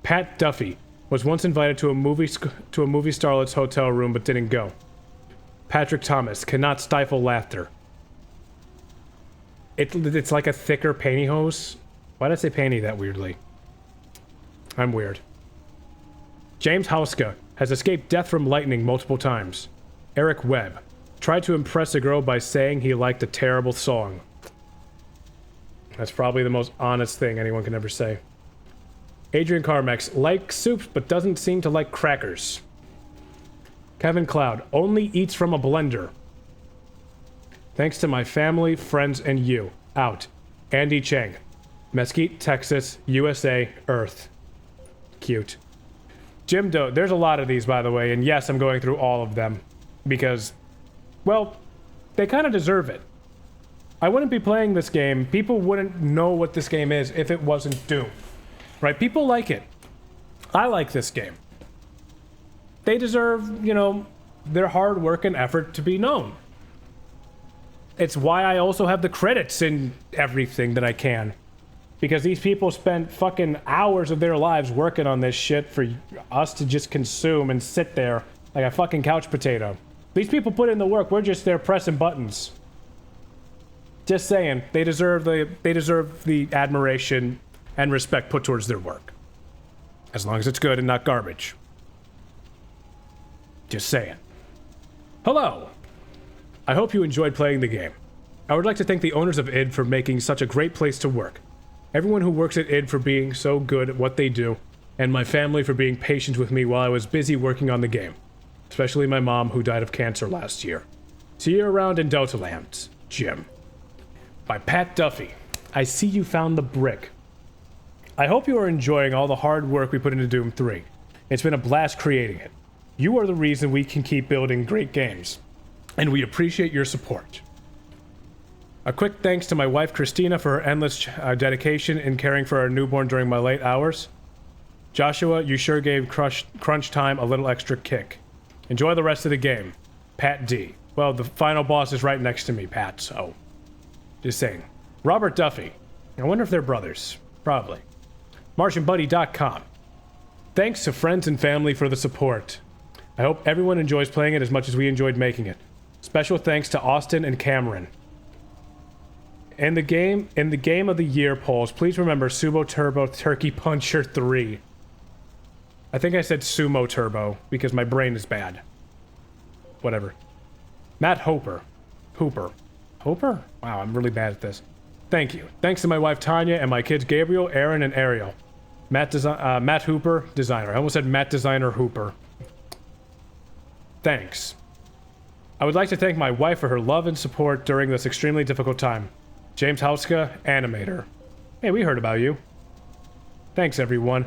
Pat Duffy was once invited to a movie starlet's hotel room but didn't go. Patrick Thomas cannot stifle laughter. It's like a thicker pantyhose. Why did I say panty that weirdly? I'm weird. James Hauska has escaped death from lightning multiple times. Eric Webb tried to impress a girl by saying he liked a terrible song. That's probably the most honest thing anyone can ever say. Adrian Carmex likes soups but doesn't seem to like crackers. Kevin Cloud only eats from a blender. Thanks to my family, friends, and you. Out. Andy Chang. Mesquite, Texas, USA, Earth. Cute. Jim Doe. There's a lot of these, by the way, and yes, I'm going through all of them. Because, well, they kind of deserve it. I wouldn't be playing this game. People wouldn't know what this game is if it wasn't Dhewm. Right? People like it. I like this game. They deserve, you know, their hard work and effort to be known. It's why I also have the credits in everything that I can. Because these people spent fucking hours of their lives working on this shit for us to just consume and sit there like a fucking couch potato. These people put in the work, we're just there pressing buttons. Just saying, they deserve the admiration and respect put towards their work. As long as it's good and not garbage. Just saying. Hello! I hope you enjoyed playing the game. I would like to thank the owners of id for making such a great place to work. Everyone who works at id for being so good at what they do, and my family for being patient with me while I was busy working on the game. Especially my mom, who died of cancer last year. See you around in Delta Lands, Jim. By Pat Duffy. I see you found the brick. I hope you are enjoying all the hard work we put into Dhewm 3. It's been a blast creating it. You are the reason we can keep building great games. And we appreciate your support. A quick thanks to my wife Christina for her endless dedication in caring for our newborn during my late hours. Joshua, you sure gave crunch time a little extra kick. Enjoy the rest of the game. Pat D. Well, the final boss is right next to me, Pat, so... Just saying. Robert Duffy. I wonder if they're brothers. Probably. MartianBuddy.com. Thanks to friends and family for the support. I hope everyone enjoys playing it as much as we enjoyed making it. Special thanks to Austin and Cameron. In the game of the year polls, please remember Sumo Turbo Turkey Puncher 3. I think I said Sumo Turbo because my brain is bad. Whatever. Matt Hooper. Hooper? Wow, I'm really bad at this. Thank you. Thanks to my wife Tanya and my kids Gabriel, Aaron, and Ariel. Matt Hooper, designer. I almost said Matt Designer Hooper. Thanks. I would like to thank my wife for her love and support during this extremely difficult time. James Hauska, animator. Hey, we heard about you. Thanks, everyone.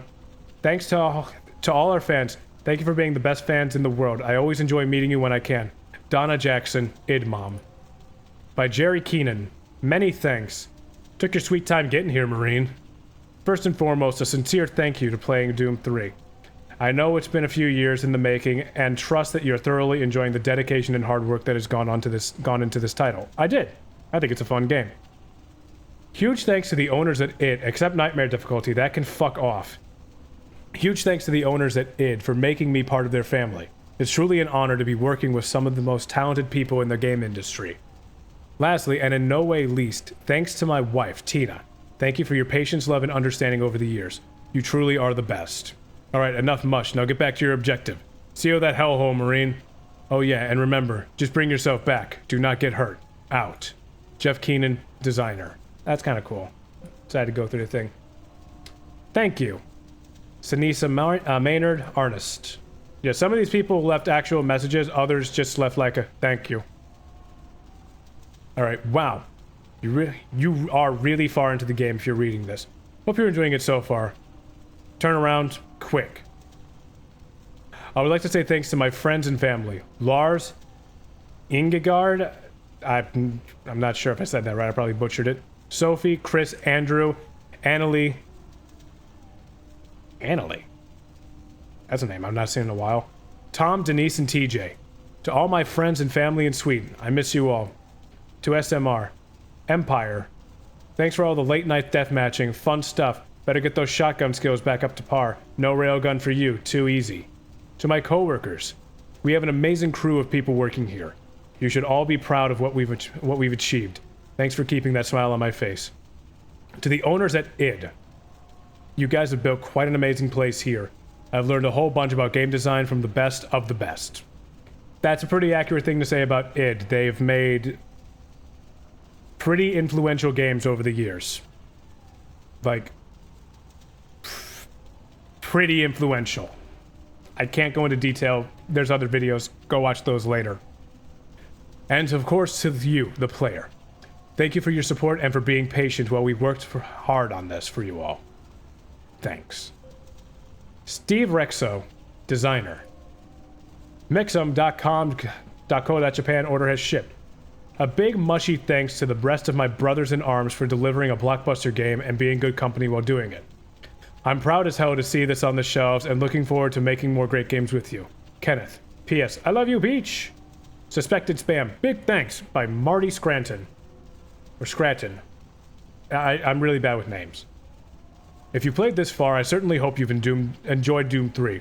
Thanks to all our fans. Thank you for being the best fans in the world. I always enjoy meeting you when I can. Donna Jackson, id Mom. By Jerry Keenan. Many thanks. Took your sweet time getting here, Marine. First and foremost, a sincere thank you to playing Dhewm 3. I know it's been a few years in the making, and trust that you're thoroughly enjoying the dedication and hard work that has gone into this title. I did. I think it's a fun game. Huge thanks to the owners at id, except Nightmare difficulty, that can fuck off. Huge thanks to the owners at id for making me part of their family. It's truly an honor to be working with some of the most talented people in the game industry. Lastly, and in no way least, thanks to my wife, Tina. Thank you for your patience, love, and understanding over the years. You truly are the best. Alright, enough mush. Now get back to your objective. CO that hellhole, Marine. Oh yeah, and remember, just bring yourself back. Do not get hurt. Out. Jeff Keenan, designer. That's kind of cool. Decided to go through the thing. Thank you. Sinisa Maynard, artist. Yeah, some of these people left actual messages, others just left like a thank you. Alright, wow. You are really far into the game if you're reading this. Hope you're enjoying it so far. Turn around, quick. I would like to say thanks to my friends and family. Lars, Ingegard, I'm not sure if I said that right, I probably butchered it. Sophie, Chris, Andrew, Annalie. Annalie? That's a name I've not seen in a while. Tom, Denise, and TJ. To all my friends and family in Sweden, I miss you all. To SMR. Empire. Thanks for all the late night deathmatching, fun stuff. Better get those shotgun skills back up to par. No railgun for you, too easy. To my coworkers. We have an amazing crew of people working here. You should all be proud of what we've achieved. Thanks for keeping that smile on my face. To the owners at id. You guys have built quite an amazing place here. I've learned a whole bunch about game design from the best of the best. That's a pretty accurate thing to say about id. They've made pretty influential games over the years. Like, pretty influential. I can't go into detail. There's other videos. Go watch those later. And of course to you, the player. Thank you for your support and for being patient while we worked hard on this for you all. Thanks. Steve Rexo, designer. Mixum.com.co.japan order has shipped. A big mushy thanks to the rest of my brothers in arms for delivering a blockbuster game and being good company while doing it. I'm proud as hell to see this on the shelves and looking forward to making more great games with you. Kenneth. P.S. I love you, Beach. Suspected Spam. Big thanks by Marty Scranton. Or Scranton. I'm really bad with names. If you played this far, I certainly hope you've enjoyed Doom 3.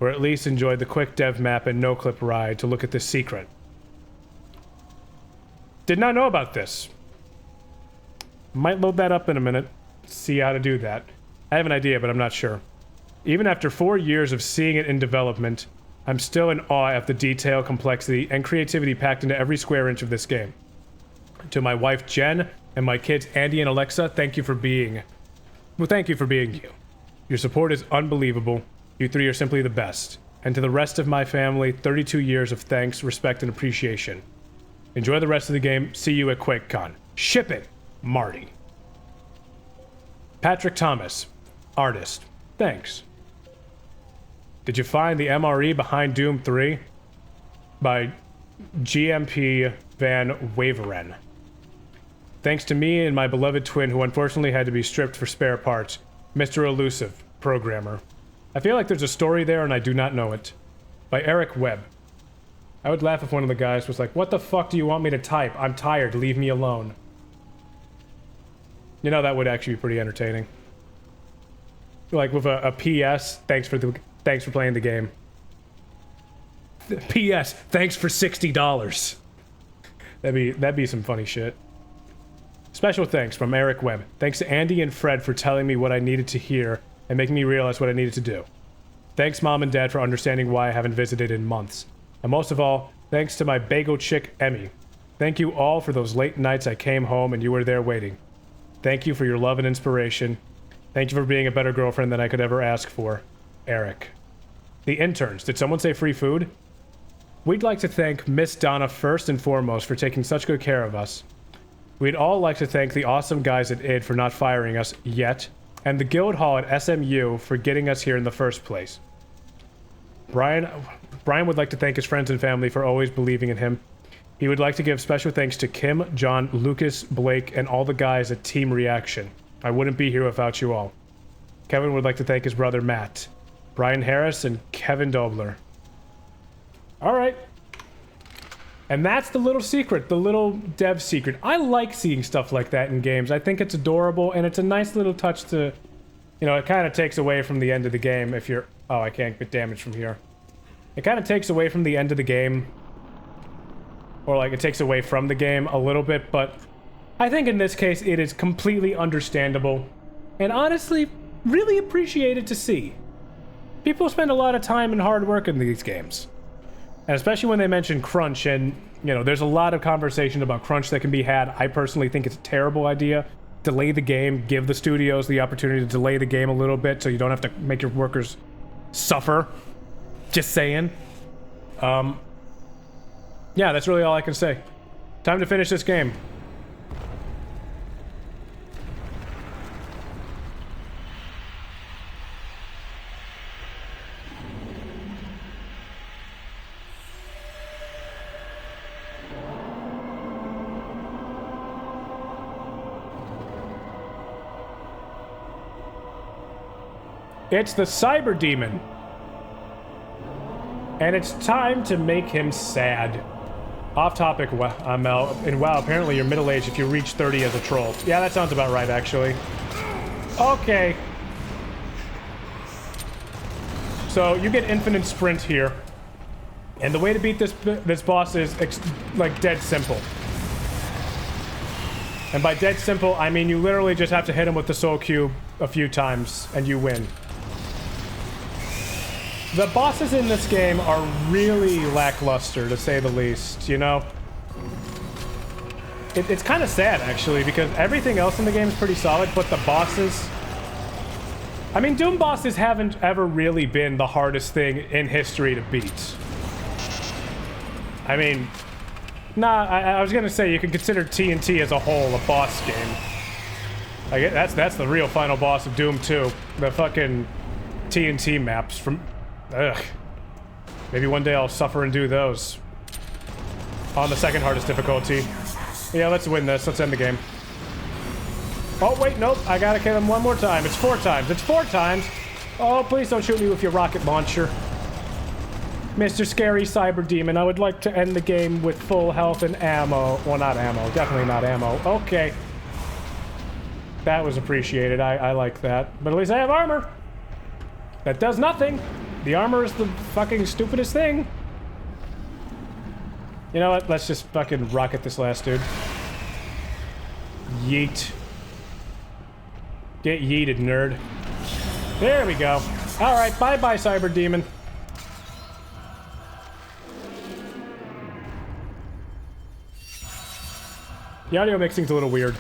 Or at least enjoyed the quick dev map and no-clip ride to look at this secret. Did not know about this. Might load that up in a minute. See how to do that. I have an idea, but I'm not sure. Even after 4 years of seeing it in development, I'm still in awe at the detail, complexity, and creativity packed into every square inch of this game. To my wife Jen and my kids Andy and Alexa, thank you for being... Well, thank you for being you. Your support is unbelievable. You three are simply the best. And to the rest of my family, 32 years of thanks, respect, and appreciation. Enjoy the rest of the game. See you at QuakeCon. Ship it, Marty. Patrick Thomas, artist. Thanks. Did you find the MRE behind Doom 3? By GMP Van Waveren. Thanks to me and my beloved twin who unfortunately had to be stripped for spare parts. Mr. Elusive, programmer. I feel like there's a story there and I do not know it. By Eric Webb. I would laugh if one of the guys was like, what the fuck do you want me to type? I'm tired, leave me alone. You know, that would actually be pretty entertaining. Like with a PS, thanks for playing the game. PS, thanks for $60. That'd be some funny shit. Special thanks from Eric Webb. Thanks to Andy and Fred for telling me what I needed to hear and making me realize what I needed to do. Thanks Mom and Dad for understanding why I haven't visited in months. And most of all, thanks to my bagel chick, Emmy. Thank you all for those late nights I came home and you were there waiting. Thank you for your love and inspiration. Thank you for being a better girlfriend than I could ever ask for. Eric. The interns. Did someone say free food? We'd like to thank Miss Donna first and foremost for taking such good care of us. We'd all like to thank the awesome guys at id for not firing us yet, and the Guild Hall at SMU for getting us here in the first place. Brian would like to thank his friends and family for always believing in him. He would like to give special thanks to Kim, John, Lucas, Blake, and all the guys at Team Reaction. I wouldn't be here without you all. Kevin would like to thank his brother Matt. Brian Harris and Kevin Dobler. All right. And that's the little secret, the little dev secret. I like seeing stuff like that in games. I think it's adorable, and it's a nice little touch to, you know, it kind of takes away from the end of the game if you're... Oh, I can't get damage from here. It kind of takes away from the end of the game. Or, like, it takes away from the game a little bit, but I think in this case it is completely understandable. And honestly, really appreciated to see. People spend a lot of time and hard work in these games. And especially when they mention crunch, and, you know, there's a lot of conversation about crunch that can be had. I personally think it's a terrible idea. Delay the game, give the studios the opportunity to delay the game a little bit so you don't have to make your workers suffer. Just saying. Yeah, that's really all I can say. Time to finish this game. It's the Cyber Demon. And it's time to make him sad. Off topic, Mel. And wow, apparently you're middle-aged if you reach 30 as a troll. Yeah, that sounds about right, actually. Okay. So, you get infinite sprint here. And the way to beat this boss is, like, dead simple. And by dead simple, I mean you literally just have to hit him with the Soul Cube a few times, and you win. The bosses in this game are really lackluster, to say the least, you know? It's kind of sad, actually, because everything else in the game is pretty solid, but the bosses... I mean, Doom bosses haven't ever really been the hardest thing in history to beat. I mean... Nah, I was gonna say, you can consider TNT as a whole a boss game. Like, that's the real final boss of Doom 2. The fucking TNT maps from... Ugh. Maybe one day I'll suffer and do those. On the second hardest difficulty. Yeah, let's win this. Let's end the game. Oh, wait, nope. I gotta kill him one more time. It's 4 times. It's 4 times! Oh, please don't shoot me with your rocket launcher. Mr. Scary Cyber Demon, I would like to end the game with full health and ammo. Well, not ammo. Definitely not ammo. Okay. That was appreciated. I like that. But at least I have armor. That does nothing. The armor is the fucking stupidest thing. You know what? Let's just fucking rocket this last dude. Yeet. Get yeeted, nerd. There we go. Alright, bye-bye, Cyber Demon. The audio mixing's a little weird.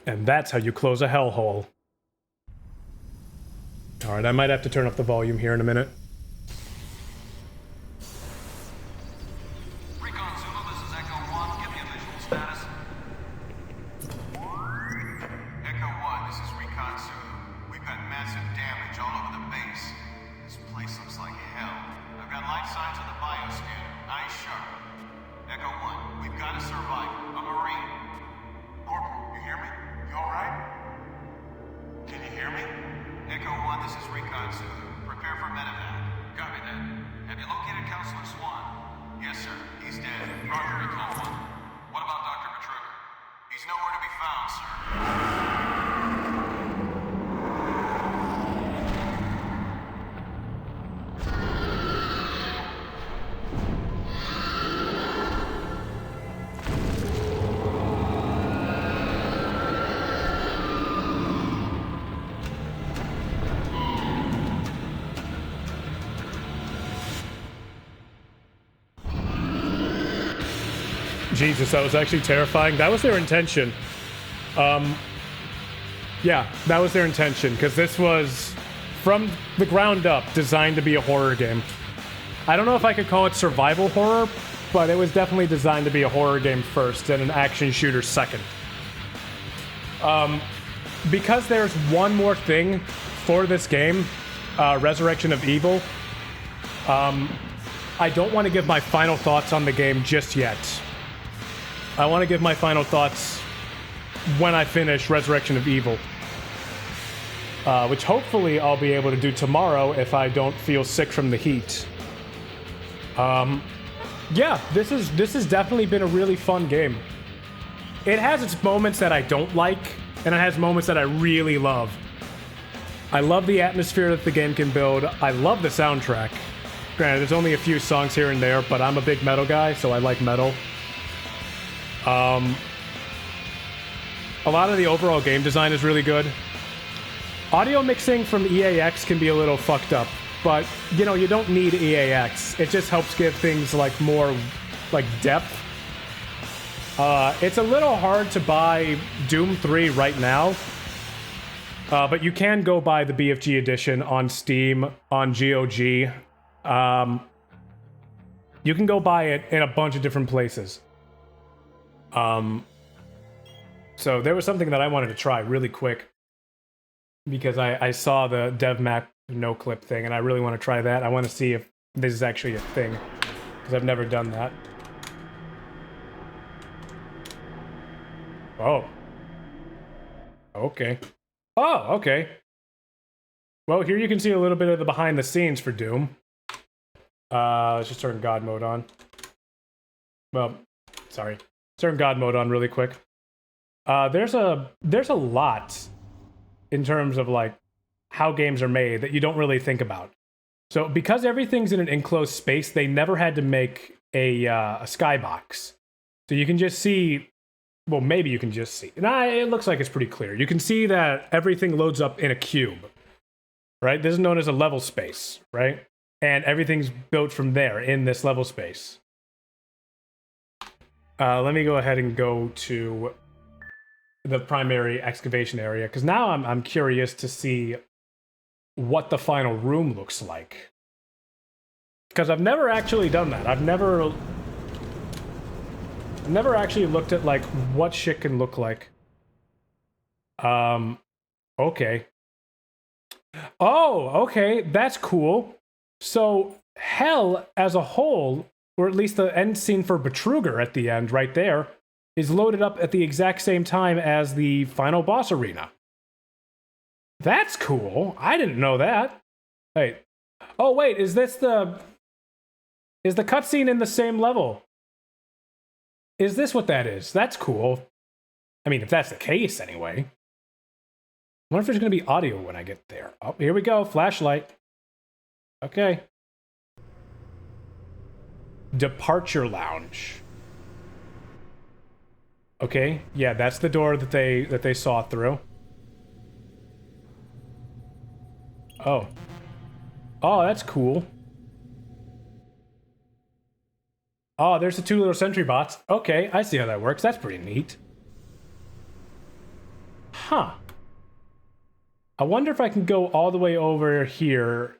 And that's how you close a hellhole. Alright, I might have to turn up the volume here in a minute. Recon Zulu, this is Echo 1. Give me a visual status. Echo 1, this is Recon Zulu. We've got massive damage all over the base. This place looks like hell. I've got life signs on the bioscanner. Eyes sharp. Echo 1, we've got to survive. A Marine. Corporal, you hear me? You alright? Can you hear me? Echo 1, this is Recon Zulu. Prepare for medevac. Copy that. Have you located Counselor Swan? Yes, sir. He's dead. Roger, Recon 1. What about Dr. Betruger? He's nowhere to be found, sir. Jesus, that was actually terrifying. That was their intention. Yeah, that was their intention, because this was, from the ground up, designed to be a horror game. I don't know if I could call it survival horror, but it was definitely designed to be a horror game first and an action shooter second. Because there's one more thing for this game, Resurrection of Evil, I don't want to give my final thoughts on the game just yet. I want to give my final thoughts when I finish Resurrection of Evil. Which hopefully I'll be able to do tomorrow if I don't feel sick from the heat. Yeah, this has definitely been a really fun game. It has its moments that I don't like, and it has moments that I really love. I love the atmosphere that the game can build. I love the soundtrack. Granted, there's only a few songs here and there, but I'm a big metal guy, so I like metal. A lot of the overall game design is really good. Audio mixing from EAX can be a little fucked up, but, you know, you don't need EAX. It just helps give things, like, more, like, depth. It's a little hard to buy Doom 3 right now, but you can go buy the BFG edition on Steam, on GOG. You can go buy it in a bunch of different places. So there was something that I wanted to try really quick, because I saw the dev map no clip thing, and I really want to try that. I want to see if this is actually a thing, because I've never done that. Oh. Okay. Oh, okay. Well, here you can see a little bit of the behind the scenes for Doom. Let's just turn God mode on. Well, sorry. Turn God mode on really quick. There's a lot in terms of, like, how games are made that you don't really think about. So because everything's in an enclosed space, they never had to make a skybox. So you can just see, well, maybe you can just see. Nah, it looks like it's pretty clear. You can see that everything loads up in a cube, right? This is known as a level space, right? And everything's built from there in this level space. Let me go ahead and go to the primary excavation area, because now I'm curious to see what the final room looks like. Because I've never actually done that. I've never actually looked at, like, what shit can look like. Okay. Oh, okay, that's cool. So, Hell as a whole, or at least the end scene for Betruger at the end, right there, is loaded up at the exact same time as the final boss arena. That's cool. I didn't know that. Wait. Oh, wait, is the cutscene in the same level? Is this what that is? That's cool. I mean, if that's the case, anyway. I wonder if there's going to be audio when I get there. Oh, here we go. Flashlight. Okay. Departure Lounge. Okay, yeah, that's the door that they saw through. Oh. Oh, that's cool. Oh, there's the two little sentry bots. Okay, I see how that works. That's pretty neat. Huh. I wonder if I can go all the way over here,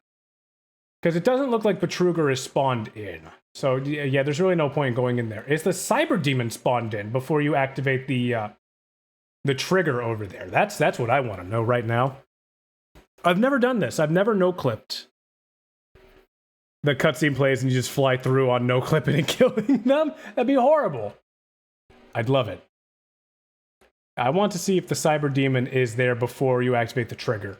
because it doesn't look like Betruger is spawned in. So, yeah, there's really no point in going in there. Is the Cyber Demon spawned in before you activate the trigger over there? That's what I want to know right now. I've never done this. I've never no-clipped. The cutscene plays and you just fly through on no-clipping and killing them? That'd be horrible. I'd love it. I want to see if the Cyber Demon is there before you activate the trigger.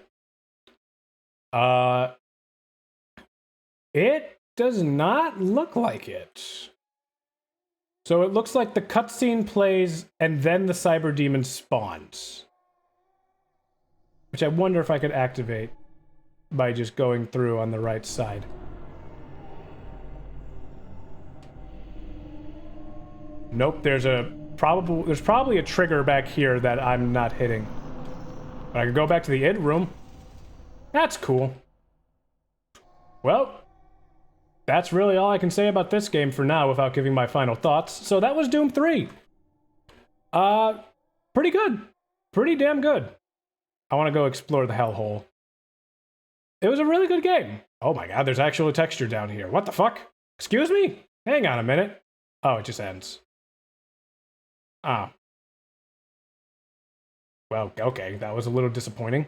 It does not look like it. So it looks like the cutscene plays and then the Cyber Demon spawns. Which I wonder if I could activate by just going through on the right side. Nope, there's probably a trigger back here that I'm not hitting. But I can go back to the id room. That's cool. Well, that's really all I can say about this game for now without giving my final thoughts. So that was Doom 3. Pretty good. Pretty damn good. I want to go explore the hellhole. It was a really good game. Oh my god, there's actual texture down here. What the fuck? Excuse me? Hang on a minute. Oh, it just ends. Ah. Well, okay, that was a little disappointing.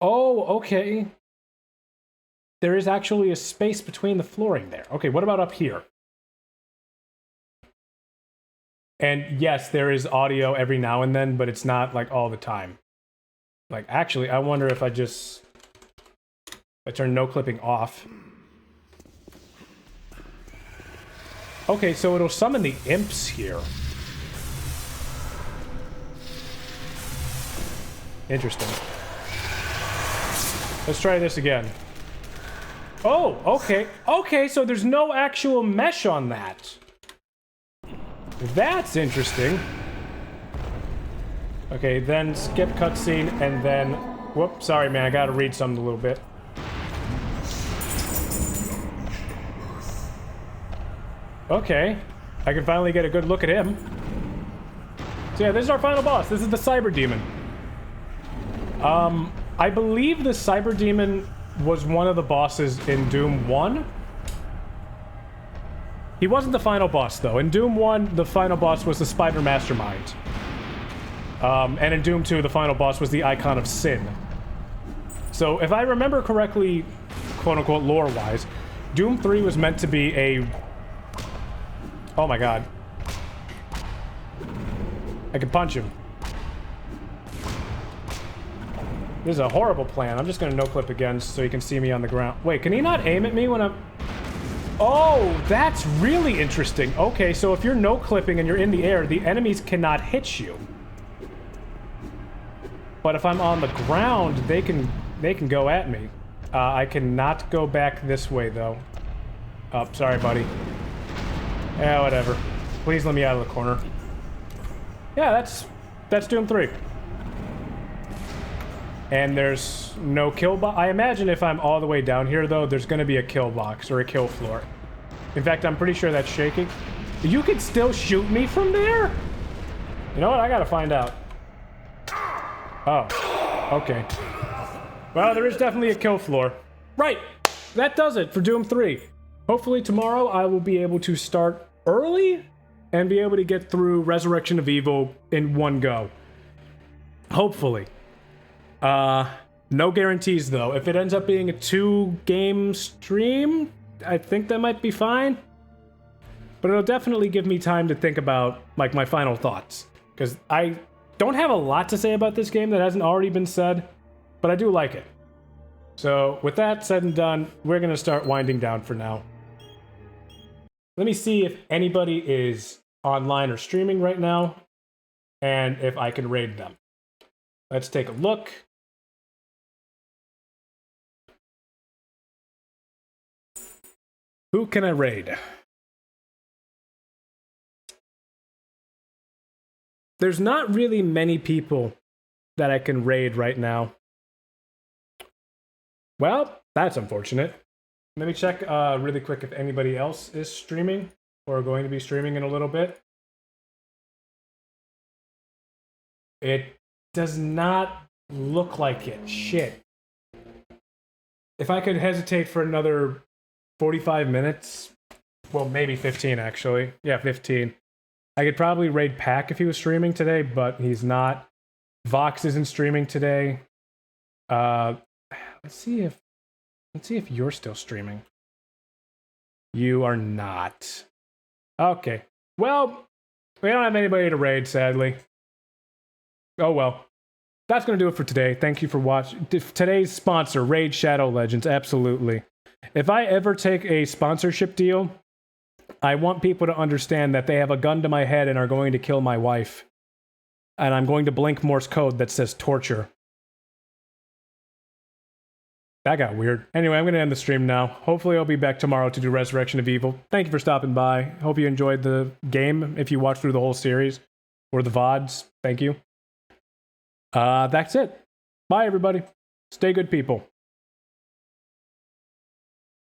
Oh, okay. There is actually a space between the flooring there. Okay, what about up here? And yes, there is audio every now and then, but it's not like all the time. Like, actually, I wonder if I turn no clipping off. Okay, so it'll summon the imps here. Interesting. Let's try this again. Oh, okay. Okay, so there's no actual mesh on that. That's interesting. Okay, then skip cutscene, and then... Whoop, sorry, man, I gotta read something a little bit. Okay, I can finally get a good look at him. So yeah, this is our final boss. This is the Cyber Demon. I believe the Cyber Demon was one of the bosses in Doom 1. He wasn't the final boss, though. In Doom 1, the final boss was the Spider Mastermind. And in Doom 2, the final boss was the Icon of Sin. So, if I remember correctly, quote-unquote lore-wise, Doom 3 was meant to be a... Oh my god. I can punch him. This is a horrible plan. I'm just gonna no-clip again so you can see me on the ground. Wait, can he not aim at me when I'm... Oh, that's really interesting. Okay, so if you're no-clipping and you're in the air, the enemies cannot hit you. But if I'm on the ground, they can go at me. I cannot go back this way, though. Oh, sorry, buddy. Yeah, whatever. Please let me out of the corner. Yeah, that's Doom 3. And there's no kill box. I imagine if I'm all the way down here, though, there's going to be a kill box or a kill floor. In fact, I'm pretty sure that's shaking. You could still shoot me from there? You know what? I got to find out. Oh, okay. Well, there is definitely a kill floor. Right! That does it for Doom 3. Hopefully tomorrow I will be able to start early and be able to get through Resurrection of Evil in one go. Hopefully. No guarantees though. If it ends up being a 2-game stream, I think that might be fine. But it'll definitely give me time to think about, like, my final thoughts. Because I don't have a lot to say about this game that hasn't already been said, but I do like it. So, with that said and done, we're gonna start winding down for now. Let me see if anybody is online or streaming right now, and if I can raid them. Let's take a look. Who can I raid? There's not really many people that I can raid right now. Well, that's unfortunate. Let me check really quick if anybody else is streaming or going to be streaming in a little bit. It does not look like it. Shit. If I could hesitate for another 45 minutes, well, maybe 15 actually. Yeah, 15. I could probably raid Pack if he was streaming today, but he's not. Vox isn't streaming today. Let's see if you're still streaming. You are not. Okay. Well, we don't have anybody to raid, sadly. Oh well. That's going to do it for today. Thank you for watching. Today's sponsor, Raid Shadow Legends. Absolutely. If I ever take a sponsorship deal, I want people to understand that they have a gun to my head and are going to kill my wife. And I'm going to blink Morse code that says torture. That got weird. Anyway, I'm going to end the stream now. Hopefully I'll be back tomorrow to do Resurrection of Evil. Thank you for stopping by. Hope you enjoyed the game if you watched through the whole series. Or the VODs. Thank you. That's it. Bye, everybody. Stay good, people.